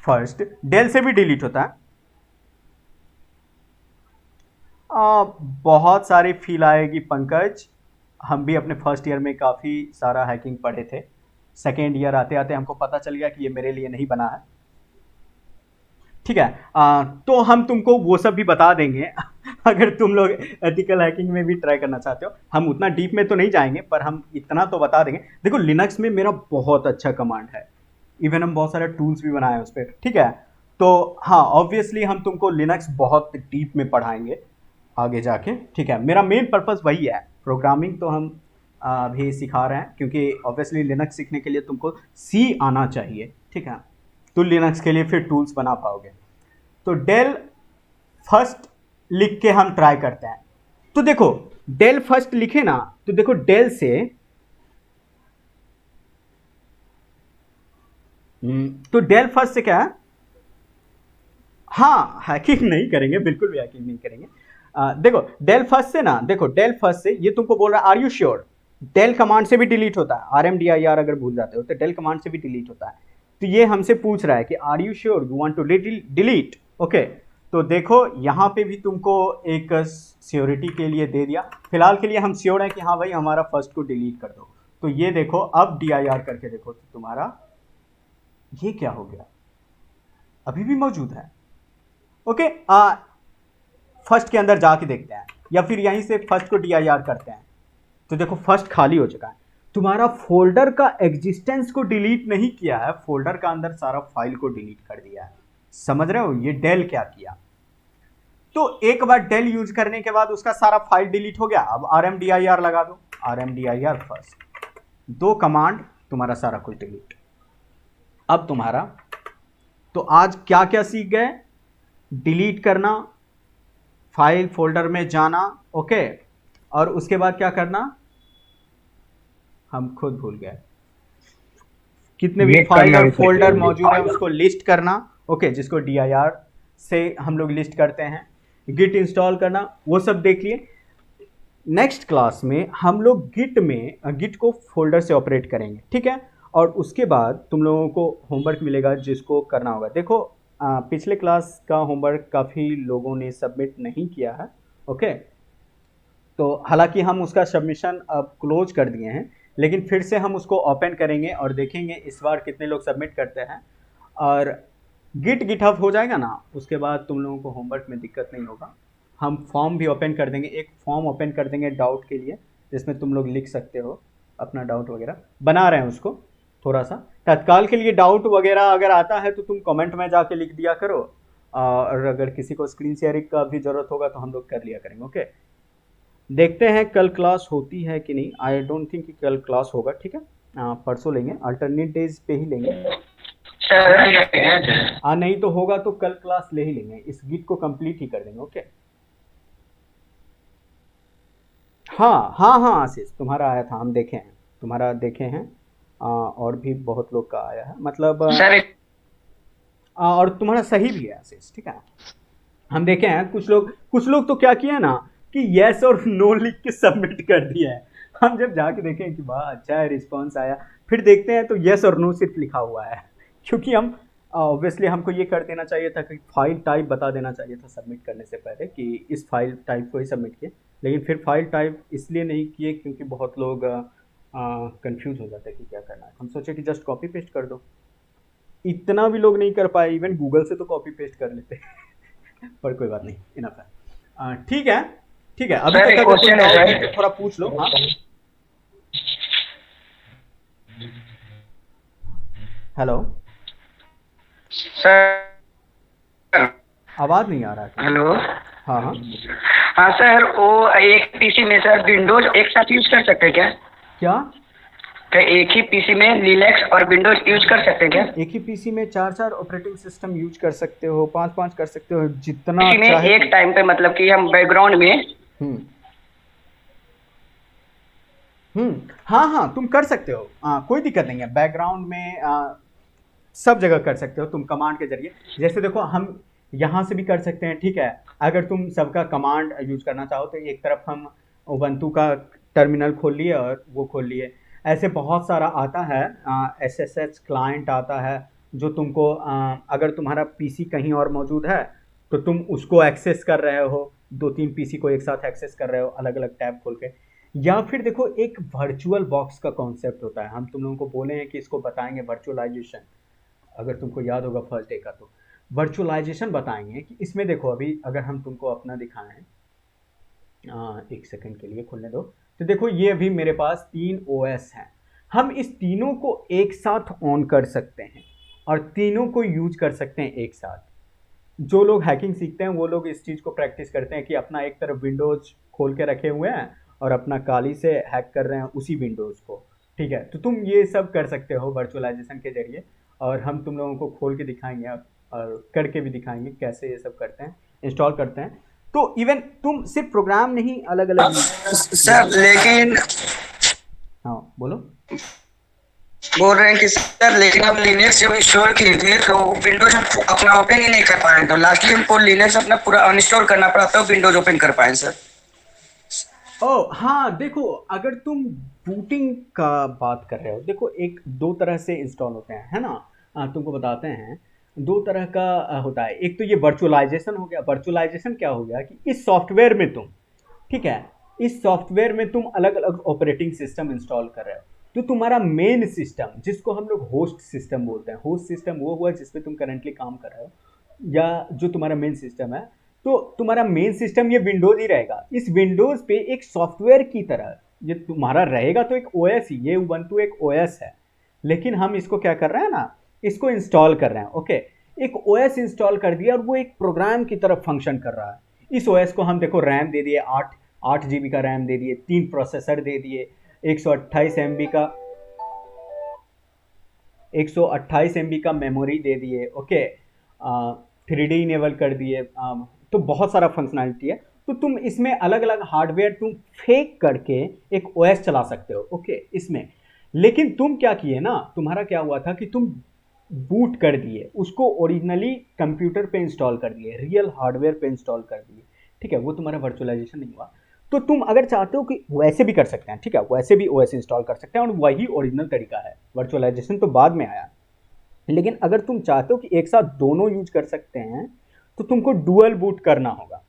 फर्स्ट डेल से भी डिलीट होता है। बहुत सारी फील आएगी पंकज, हम भी अपने फर्स्ट ईयर में काफ़ी सारा हैकिंग पढ़े थे, सेकेंड ईयर आते आते हमको पता चल गया कि ये मेरे लिए नहीं बना है। ठीक है, तो हम तुमको वो सब भी बता देंगे अगर तुम लोग एथिकल हैकिंग में भी ट्राई करना चाहते हो। हम उतना डीप में तो नहीं जाएंगे, पर हम इतना तो बता देंगे। देखो लिनक्स में मेरा बहुत अच्छा कमांड है, इवन हम बहुत सारे टूल्स भी बनाए हैं उस पर। ठीक है, तो हाँ ऑब्वियसली हम तुमको लिनक्स बहुत डीप में पढ़ाएंगे आगे जाके। ठीक है, मेरा मेन पर्पस वही है, प्रोग्रामिंग तो हम भी सिखा रहे हैं, क्योंकि ऑब्वियसली लिनक्स सीखने के लिए तुमको सी आना चाहिए। ठीक है, तो लिनक्स के लिए फिर टूल्स बना पाओगे। तो डेल फर्स्ट लिख के हम ट्राई करते हैं। तो देखो डेल फर्स्ट लिखे ना, तो देखो डेल से तो डेल फर्स्ट से क्या है, हाँ हैकिंग नहीं करेंगे, बिल्कुल भी हैकिंग नहीं करेंगे। देखो डेल फर्स्ट से ना, देखो डेल फर्स्ट से ये तुमको बोल रहा है are you sure, del command से भी डिलीट होता है, rmdir अगर भूल जाते हो तो डेल कमांड से भी डिलीट होता है। तो ये हमसे पूछ रहा है कि are you sure you want to delete. Okay, तो देखो यहाँ पे भी तुमको एक सिक्योरिटी के लिए दे दिया, फिलहाल के लिए हम श्योर है कि हाँ भाई हमारा फर्स्ट को डिलीट कर दो। तो ये देखो अब dir करके देखो तो तुम्हारा ये क्या हो गया, अभी भी मौजूद है। ओके, फर्स्ट के अंदर जाके देखते हैं, या फिर यहीं से फर्स्ट को dir करते हैं। तो देखो फर्स्ट खाली हो चुका है, तुम्हारा फोल्डर का एग्जिस्टेंस को डिलीट नहीं किया है, फोल्डर का अंदर सारा फाइल को डिलीट कर दिया है। समझ रहे हो ये डेल क्या किया। तो एक बार डेल यूज करने के बाद उसका सारा फाइल डिलीट हो गया। अब rmdir लगा दो, rmdir फर्स्ट, 2 कमांड, तुम्हारा सारा कुछ डिलीट। अब तुम्हारा तो आज क्या क्या सीख गए, डिलीट करना, फाइल फोल्डर में जाना, ओके, और उसके बाद क्या करना हम खुद भूल गए, कितने भी फाइल और फोल्डर मौजूद है उसको लिस्ट करना। ओके, जिसको dir से हम लोग लिस्ट करते हैं, गिट इंस्टॉल करना, वो सब देख लिए। नेक्स्ट क्लास में हम लोग गिट को फोल्डर से ऑपरेट करेंगे, ठीक है। और उसके बाद तुम लोगों को होमवर्क मिलेगा जिसको करना होगा। देखो पिछले क्लास का होमवर्क काफ़ी लोगों ने सबमिट नहीं किया है, ओके। तो हालांकि हम उसका सबमिशन अब क्लोज कर दिए हैं, लेकिन फिर से हम उसको ओपन करेंगे और देखेंगे इस बार कितने लोग सबमिट करते हैं। और गिटहब हो जाएगा ना, उसके बाद तुम लोगों को होमवर्क में दिक्कत नहीं होगा। हम फॉर्म भी ओपन कर देंगे, एक फॉर्म ओपन कर देंगे डाउट के लिए, जिसमें तुम लोग लिख सकते हो अपना डाउट वगैरह। बना रहे हैं उसको थोड़ा सा तत्काल के लिए। डाउट वगैरह अगर आता है तो तुम कमेंट में जाके लिख दिया करो, और अगर किसी को स्क्रीन शेयरिंग का भी ज़रूरत होगा तो हम लोग कर लिया करेंगे, ओके। देखते हैं कल क्लास होती है कि नहीं। आई डोंट थिंक कि कल क्लास होगा, ठीक है। परसों लेंगे, अल्टरनेट डेज पे ही लेंगे। नहीं तो होगा तो कल क्लास ले ही लेंगे, इस गिट को कंप्लीट ही कर देंगे, ओके। हाँ आशीष, तुम्हारा आया था, हम देखे हैं, तुम्हारा देखे हैं। और भी बहुत लोग का आया है, मतलब और तुम्हारा सही भी है आशीष, ठीक है। हम देखे हैं कुछ लोग तो क्या किया ना कि यस और नो लिख के सबमिट कर दिया है। हम जब जाके देखें कि वाह अच्छा है, रिस्पॉन्स आया, फिर देखते हैं तो यस और नो सिर्फ लिखा हुआ है। क्योंकि हम ऑब्वियसली हमको ये कर देना चाहिए था कि फाइल टाइप बता देना चाहिए था सबमिट करने से पहले कि इस फाइल टाइप को ही सबमिट किए। लेकिन फिर फाइल टाइप इसलिए नहीं किए क्योंकि बहुत लोग कंफ्यूज हो जाते हैं कि क्या करना है। हम सोचे कि जस्ट कॉपी पेस्ट कर दो। इतना भी लोग नहीं कर पाए, इवन गूगल से तो कॉपी पेस्ट कर लेते पर कोई बात नहीं, इनफ है। ठीक है ठीक है, अभी तक अगर कोई डाउट है तो थोड़ा पूछ लो। हाँ हेलो सर, आवाज नहीं आ रहा है। हेलो। हाँ हाँ हाँ सर, वो एक पीसी में सर विंडोज एक साथ यूज कर सकते हैं क्या? क्या एक ही पीसी में लिनक्स और विंडोज यूज कर सकते हैं क्या? एक ही पीसी में 4 ऑपरेटिंग सिस्टम यूज कर सकते हो, 5 कर सकते हो, जितना पीसी में चाहे। एक टाइम पे, मतलब कि हम बैकग्राउंड में। हाँ तुम कर सकते हो, कोई दिक्कत नहीं है। बैकग्राउंड में सब जगह कर सकते हो तुम कमांड के जरिए। जैसे देखो हम यहाँ से भी कर सकते हैं, ठीक है। अगर तुम सबका कमांड यूज करना चाहो तो एक तरफ हम उबंटू का टर्मिनल खोल लिए और वो खोल लिए। ऐसे बहुत सारा आता है, SSH क्लाइंट आता है जो तुमको अगर तुम्हारा पीसी कहीं और मौजूद है तो तुम उसको एक्सेस कर रहे हो, 2-3 पीसी को एक साथ एक्सेस कर रहे हो अलग अलग टैब खोल के। या फिर देखो एक वर्चुअल बॉक्स का कॉन्सेप्ट होता है, हम तुम लोगों को बोले हैं कि इसको बताएंगे वर्चुअलाइजेशन। अगर तुमको याद होगा फर्स्ट डे का, तो वर्चुअलाइजेशन बताएंगे कि इसमें देखो अभी अगर हम तुमको अपना दिखाएं, एक सेकंड के लिए खोलने दो। तो देखो ये अभी मेरे पास 3 OS हैं। हम इस तीनों को एक साथ ऑन कर सकते हैं और तीनों को यूज कर सकते हैं एक साथ। जो लोग हैकिंग सीखते हैं वो लोग इस चीज़ को प्रैक्टिस करते हैं कि अपना एक तरफ विंडोज खोल के रखे हुए हैं और अपना काली से हैक कर रहे हैं उसी विंडोज़ को, ठीक है। तो तुम ये सब कर सकते हो वर्चुअलाइजेशन के जरिए, और हम तुम लोगों को खोल के दिखाएंगे और करके भी दिखाएंगे कैसे ये सब करते हैं, इंस्टॉल करते हैं। तो इवन तुम सिर्फ प्रोग्राम नहीं अलग अलग सर लेकिन हाँ बोलो। बोल रहे हैं कि सर लेकिन हम लिनक्स जब इंस्टॉल किए थे तो विंडोज हम अपना ओपन ही नहीं कर पाए, तो लास्टली हमको लिनक्स अपना पूरा अनइंस्टॉल करना पड़ा तो विंडोज ओपन कर पाए सर। ओह हाँ, देखो अगर तुम बूटिंग का बात कर रहे हो, देखो एक दो तरह से इंस्टॉल होते हैं, है ना। तुमको बताते हैं, दो तरह का होता है। एक तो ये वर्चुअलाइजेशन हो गया। वर्चुअलाइजेशन क्या हो गया कि इस सॉफ्टवेयर में तुम, ठीक है, इस सॉफ्टवेयर में तुम अलग अलग ऑपरेटिंग सिस्टम इंस्टॉल कर रहे हो। तो तुम्हारा मेन सिस्टम, जिसको हम लोग होस्ट सिस्टम बोलते हैं, होस्ट सिस्टम वो हुआ जिस पे तुम करेंटली काम कर रहे हो, या जो तुम्हारा मेन सिस्टम है, तो तुम्हारा मेन सिस्टम ये विंडोज ही रहेगा। इस विंडोज पे एक सॉफ्टवेयर की तरह ये तुम्हारा रहेगा, तो एक ओएस ही, ये उबंटू एक ओएस है। लेकिन हम इसको क्या कर रहे हैं ना, इसको इंस्टॉल कर रहे हैं, ओके। एक ओएस इंस्टॉल कर दिया और वो एक प्रोग्राम की तरफ फंक्शन कर रहा है। इस ओएस को हम देखो रैम दे दिए, 8 GB का रैम दे दिए, 3 प्रोसेसर दे दिए, 128 MB का मेमोरी दे दिए, ओके। 3D इनेबल कर दिए, तो बहुत सारा फंक्शनैलिटी है। तो तुम इसमें अलग अलग हार्डवेयर तुम फेक करके एक ओएस चला सकते हो, ओके, इसमें। लेकिन तुम क्या किए ना, तुम्हारा क्या हुआ था कि तुम बूट कर दिए उसको, ओरिजिनली कंप्यूटर पे इंस्टॉल कर दिए, रियल हार्डवेयर पे इंस्टॉल कर दिए, ठीक है। वो तुम्हारा वर्चुअलाइजेशन नहीं हुआ। तो तुम अगर चाहते हो कि वैसे भी कर सकते हैं, ठीक है, वैसे भी ओएस इंस्टॉल कर सकते हैं और वही ओरिजिनल तरीका है। वर्चुअलाइजेशन तो बाद में आया, लेकिन अगर तुम चाहते हो कि एक साथ दोनों यूज कर सकते हैं तो तुमको डुअल बूट करना होगा,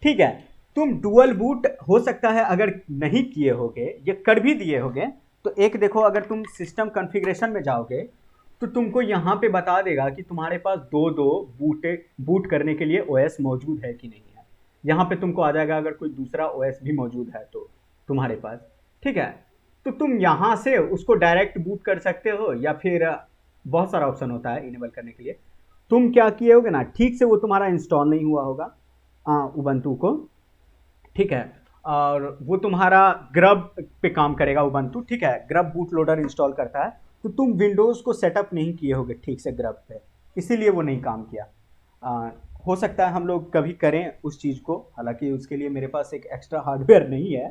ठीक है। तुम डुअल बूट हो सकता है अगर नहीं किए होगे या कर भी दिए होगे तो एक देखो, अगर तुम सिस्टम कॉन्फ़िगरेशन में जाओगे तो तुमको यहाँ पे बता देगा कि तुम्हारे पास दो दो बूट करने के लिए ओएस मौजूद है कि नहीं है। यहाँ पे तुमको आ जाएगा अगर कोई दूसरा ओएस भी मौजूद है तो तुम्हारे पास, ठीक है। तो तुम यहाँ से उसको डायरेक्ट बूट कर सकते हो या फिर बहुत सारा ऑप्शन होता है इनेबल करने के लिए। तुम क्या किए होगे ना, ठीक से वो तुम्हारा इंस्टॉल नहीं हुआ होगा उबंटू को, ठीक है, और वो तुम्हारा ग्रब पे काम करेगा उबंटू, ठीक है, ग्रब बूट लोडर इंस्टॉल करता है, तो तुम विंडोज़ को सेटअप नहीं किए होगे ठीक से ग्रब पे, इसीलिए वो नहीं काम किया। हो सकता है हम लोग कभी करें उस चीज़ को, हालांकि उसके लिए मेरे पास एक एक्स्ट्रा हार्डवेयर नहीं है,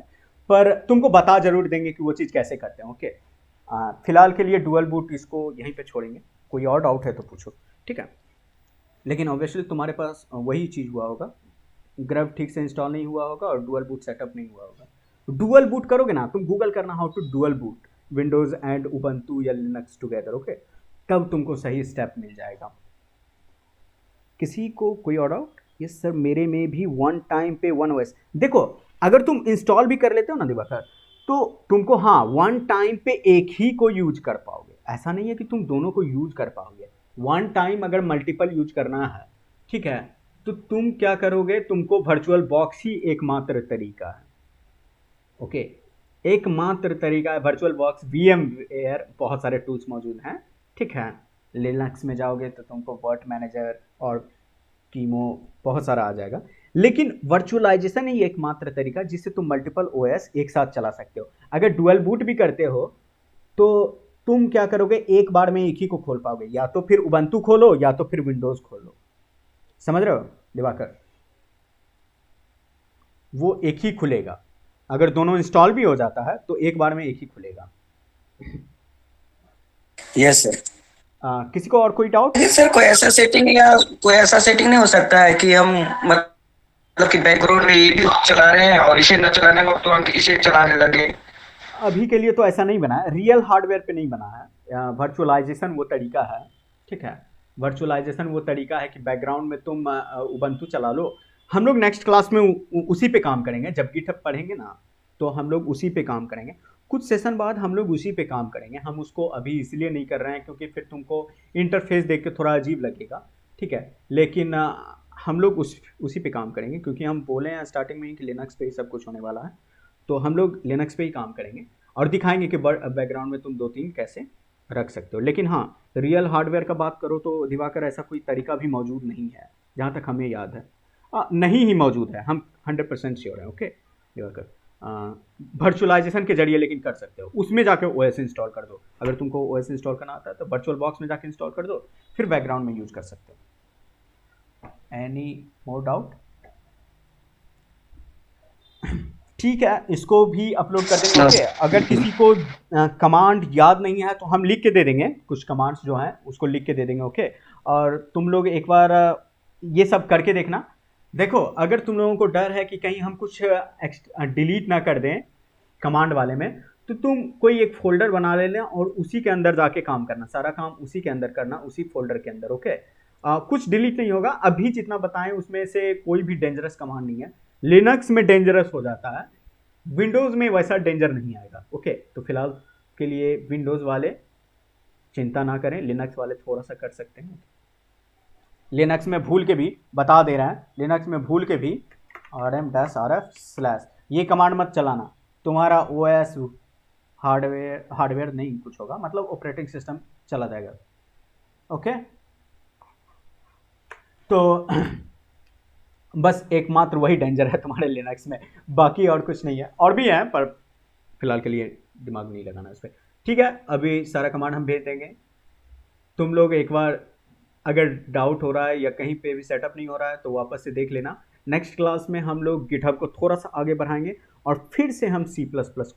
पर तुमको बता जरूर देंगे कि वो चीज़ कैसे करते हैं, ओके। फिलहाल के लिए डुअल बूट इसको यहीं पे छोड़ेंगे, कोई और डाउट है तो पूछो, ठीक है। लेकिन ऑब्वियसली तुम्हारे पास वही चीज़ हुआ होगा, ग्रब ठीक से इंस्टॉल नहीं हुआ होगा और डुअल बूट सेटअप नहीं हुआ होगा। डुअल बूट करोगे ना, तुम गूगल करना how to dual boot Windows and Ubuntu या लिनक्स टुगेदर, ओके, तब तुमको सही स्टेप मिल जाएगा। किसी को कोई और डाउट? यस सर, मेरे में भी वन टाइम पे वन ओएस। देखो, अगर तुम इंस्टॉल भी कर लेते हो ना दिवाकर, तो तुमको हाँ वन टाइम पे एक ही को यूज कर पाओगे, ऐसा नहीं है कि तुम दोनों को यूज कर पाओगे। वन टाइम अगर मल्टीपल यूज करना है, ठीक है, तो तुम क्या करोगे, तुमको वर्चुअल बॉक्स ही एकमात्र तरीका है, ओके, एकमात्र तरीका है वर्चुअल बॉक्स। VMware बहुत सारे टूल्स मौजूद हैं, ठीक है। लिनक्स में जाओगे तो तुमको वर्ट मैनेजर और कीमो बहुत सारा आ जाएगा, लेकिन वर्चुअलाइजेशन ही एकमात्र तरीका जिससे तुम मल्टीपल ओएस एक साथ चला सकते हो। अगर डुअल बूट भी करते हो तो तुम क्या करोगे, एक बार में एक ही को खोल पाओगे, या तो फिर उबंटू खोलो या तो फिर विंडोज खोलो, समझ रहे हो दिवाकर, वो एक ही खुलेगा। अगर दोनों इंस्टॉल भी हो जाता है तो एक बार में एक ही खुलेगा। Yes sir. किसी को और कोई डाउट? सर कोई ऐसा सेटिंग या कोई ऐसा सेटिंग नहीं हो सकता है कि हम मतलब कि बैकग्राउंड में ये भी चला रहे हैं और इसे न चलाने को तो हम इसे चलाने लगे? अभी के लिए तो ऐसा नहीं बना है, रियल हार्डवेयर पे नहीं बना है। वर्चुअलाइजेशन वो तरीका है, ठीक है, वर्चुअलाइजेशन वो तरीका है कि बैकग्राउंड में तुम उबंटू चला लो। हम लोग नेक्स्ट क्लास में उसी पे काम करेंगे, जब गिटहब पढ़ेंगे ना तो हम लोग उसी पे काम करेंगे। कुछ सेशन बाद हम लोग उसी पे काम करेंगे। हम उसको अभी इसलिए नहीं कर रहे हैं क्योंकि फिर तुमको इंटरफेस देख के थोड़ा अजीब लगेगा, ठीक है, लेकिन हम लोग उसी पे काम करेंगे क्योंकि हम बोले हैं स्टार्टिंग में ही कि लिनक्स पे ही सब कुछ होने वाला है, तो हम लोग लिनक्स पे ही काम करेंगे और दिखाएंगे कि बैकग्राउंड में तुम 2-3 कैसे रख सकते हो। लेकिन हाँ, रियल हार्डवेयर का बात करो तो दिवाकर ऐसा कोई तरीका भी मौजूद नहीं है जहाँ तक हमें याद है, नहीं ही मौजूद है, हम 100% श्योर हैं, ओके दिवाकर। वर्चुअलाइजेशन के जरिए लेकिन कर सकते हो, उसमें जाके ओएस इंस्टॉल कर दो। अगर तुमको ओएस इंस्टॉल करना आता है तो वर्चुअल बॉक्स में जाके इंस्टॉल कर दो, फिर बैकग्राउंड में यूज कर सकते हो। Any more doubt? ठीक है, इसको भी अपलोड कर देंगे, ओके। अगर किसी को कमांड याद नहीं है तो हम लिख के दे देंगे, कुछ कमांड्स जो हैं उसको लिख के दे देंगे, ओके। और तुम लोग एक बार ये सब करके देखना। देखो, अगर तुम लोगों को डर है कि कहीं हम कुछ डिलीट ना कर दें कमांड वाले में, तो तुम कोई एक फोल्डर बना लेना और उसी के अंदर जाके काम करना, सारा काम उसी के अंदर करना, उसी फोल्डर के अंदर, ओके। कुछ डिलीट नहीं होगा, अभी जितना बताएं उसमें से कोई भी डेंजरस कमांड नहीं है। लिनक्स में डेंजरस हो जाता है, विंडोज़ में वैसा डेंजर नहीं आएगा, ओके। तो फिलहाल के लिए विंडोज़ वाले चिंता ना करें, लिनक्स वाले थोड़ा सा कर सकते हैं। लिनक्स में भूल के भी बता दे रहे हैं, लिनक्स में भूल के भी rm-rf/ ये कमांड मत चलाना, तुम्हारा ओएस हार्डवेयर नहीं कुछ होगा, मतलब ऑपरेटिंग सिस्टम चला जाएगा, ओके। तो बस एकमात्र वही डेंजर है तुम्हारे लिनक्स में, बाकी और कुछ नहीं है। और भी है पर फिलहाल के लिए दिमाग नहीं लगाना इस पर, ठीक है। अभी सारा कमांड हम भेज देंगे, तुम लोग एक बार अगर डाउट हो रहा है या कहीं पे भी सेटअप नहीं हो रहा है तो वापस से देख लेना। नेक्स्ट क्लास में हम लोग गिटहब को थोड़ा सा आगे बढ़ाएंगे और फिर से हम C++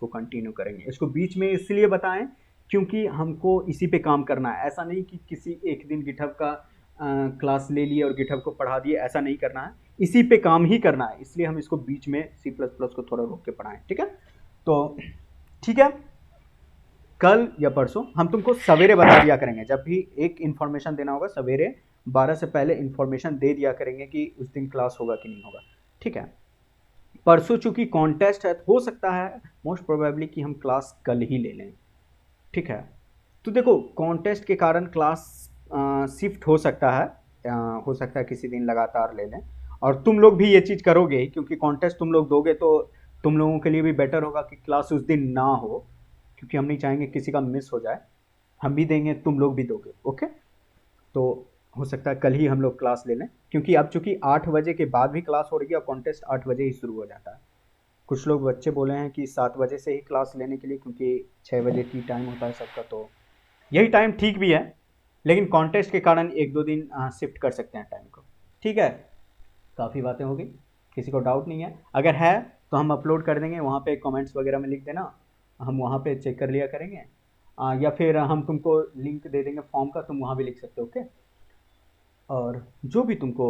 को कंटिन्यू करेंगे। इसको बीच में इसलिए बताएं क्योंकि हमको इसी पे काम करना है, ऐसा नहीं कि किसी एक दिन गिटहब का क्लास ले लिए और गिटहब को पढ़ा दिए, ऐसा नहीं करना है, इसी पे काम ही करना है, इसलिए हम इसको बीच में सी प्लस प्लस को थोड़ा रोक के पढ़ाएं, ठीक है। तो ठीक है, कल या परसों हम तुमको सवेरे बता दिया करेंगे, जब भी एक इन्फॉर्मेशन देना होगा सवेरे 12 से पहले इन्फॉर्मेशन दे दिया करेंगे कि उस दिन क्लास होगा कि नहीं होगा, ठीक है। परसों चूंकि कॉन्टेस्ट है, हो सकता है मोस्ट प्रोबेबली कि हम क्लास कल ही ले लें, ठीक है। तो देखो कॉन्टेस्ट के कारण क्लास शिफ्ट हो सकता है, हो सकता है किसी दिन लगातार ले लें, और तुम लोग भी ये चीज़ करोगे ही, क्योंकि कॉन्टेस्ट तुम लोग दोगे तो तुम लोगों के लिए भी बेटर होगा कि क्लास उस दिन ना हो, क्योंकि हम नहीं चाहेंगे किसी का मिस हो जाए, हम भी देंगे तुम लोग भी दोगे, ओके। तो हो सकता है कल ही हम लोग क्लास ले लें, क्योंकि अब चूंकि 8 बजे के बाद भी क्लास हो रही है और कॉन्टेस्ट 8 बजे ही शुरू हो जाता है। कुछ लोग बच्चे बोले हैं कि 7 बजे से ही क्लास लेने के लिए, क्योंकि 6 बजे की टाइम होता है सबका, तो यही टाइम ठीक भी है, लेकिन कॉन्टेस्ट के कारण 1-2 दिन शिफ्ट कर सकते हैं टाइम को, ठीक है। काफ़ी बातें हो गई, किसी को डाउट नहीं है, अगर है तो हम अपलोड कर देंगे, वहाँ पे कमेंट्स वगैरह में लिख देना, हम वहाँ पे चेक कर लिया करेंगे, या फिर हम तुमको लिंक दे देंगे फॉर्म का, तुम वहाँ भी लिख सकते हो, ओके। और जो भी तुमको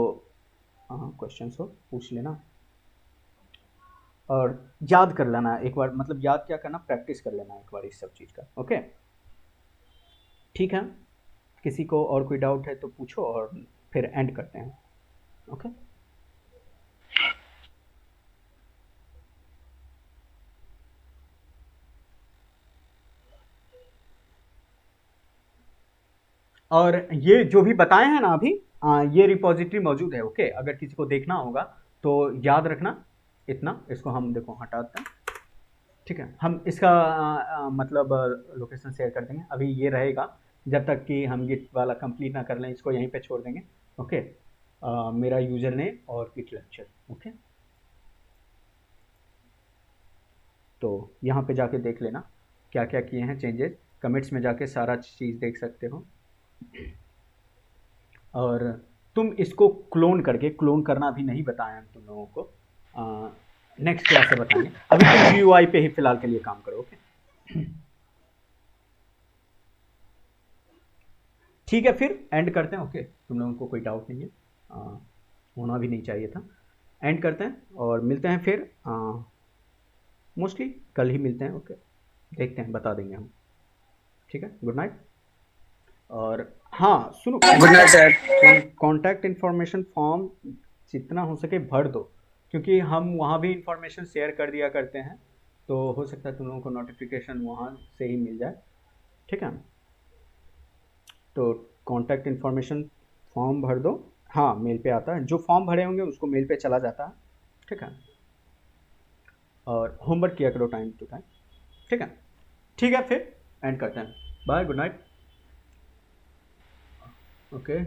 क्वेश्चंस हो पूछ लेना, और याद कर लेना एक बार, मतलब याद क्या करना, प्रैक्टिस कर लेना एक बार इस सब चीज़ का, ओके, ठीक है। किसी को और कोई डाउट है तो पूछो, और फिर एंड करते हैं, ओके। और ये जो भी बताए हैं ना अभी, ये रिपॉजिटरी मौजूद है, ओके। अगर किसी को देखना होगा तो याद रखना इतना, इसको हम देखो हटाते हैं, ठीक है। हम इसका मतलब लोकेशन शेयर कर देंगे, अभी ये रहेगा जब तक कि हम गिट वाला कंप्लीट ना कर लें, इसको यहीं पे छोड़ देंगे, ओके। मेरा यूज़र नेम और गिट लेक्चर, ओके। तो यहाँ पे जाके देख लेना क्या क्या किए हैं चेंजेस, कमिट्स में जाके सारा चीज़ देख सकते हो, और तुम इसको क्लोन करके, क्लोन करना भी नहीं बताया हम तुम लोगों को, नेक्स्ट क्लास से बताएंगे, अभी तुम GUI पे ही फिलहाल के लिए काम करो, ओके। ठीक है, फिर एंड करते हैं, ओके। तुम लोगों को कोई डाउट नहीं है, होना भी नहीं चाहिए था, एंड करते हैं और मिलते हैं फिर, मोस्टली कल ही मिलते हैं, ओके। देखते हैं, बता देंगे हम, ठीक है। Good night. और हाँ सुनो, good night sir. Contact information form जितना हो सके भर दो, क्योंकि हम वहाँ भी इंफॉर्मेशन शेयर कर दिया करते हैं, तो हो सकता है तुम लोगों को नोटिफिकेशन वहाँ से ही मिल जाए, ठीक है। तो कॉन्टैक्ट इन्फॉर्मेशन फॉर्म भर दो, हाँ मेल पे आता है, जो फॉर्म भरे होंगे उसको मेल पे चला जाता है, ठीक है। और होमवर्क किया करो टाइम टू टाइम, ठीक है। फिर एंड करते हैं, बाय, गुड नाइट, ओके।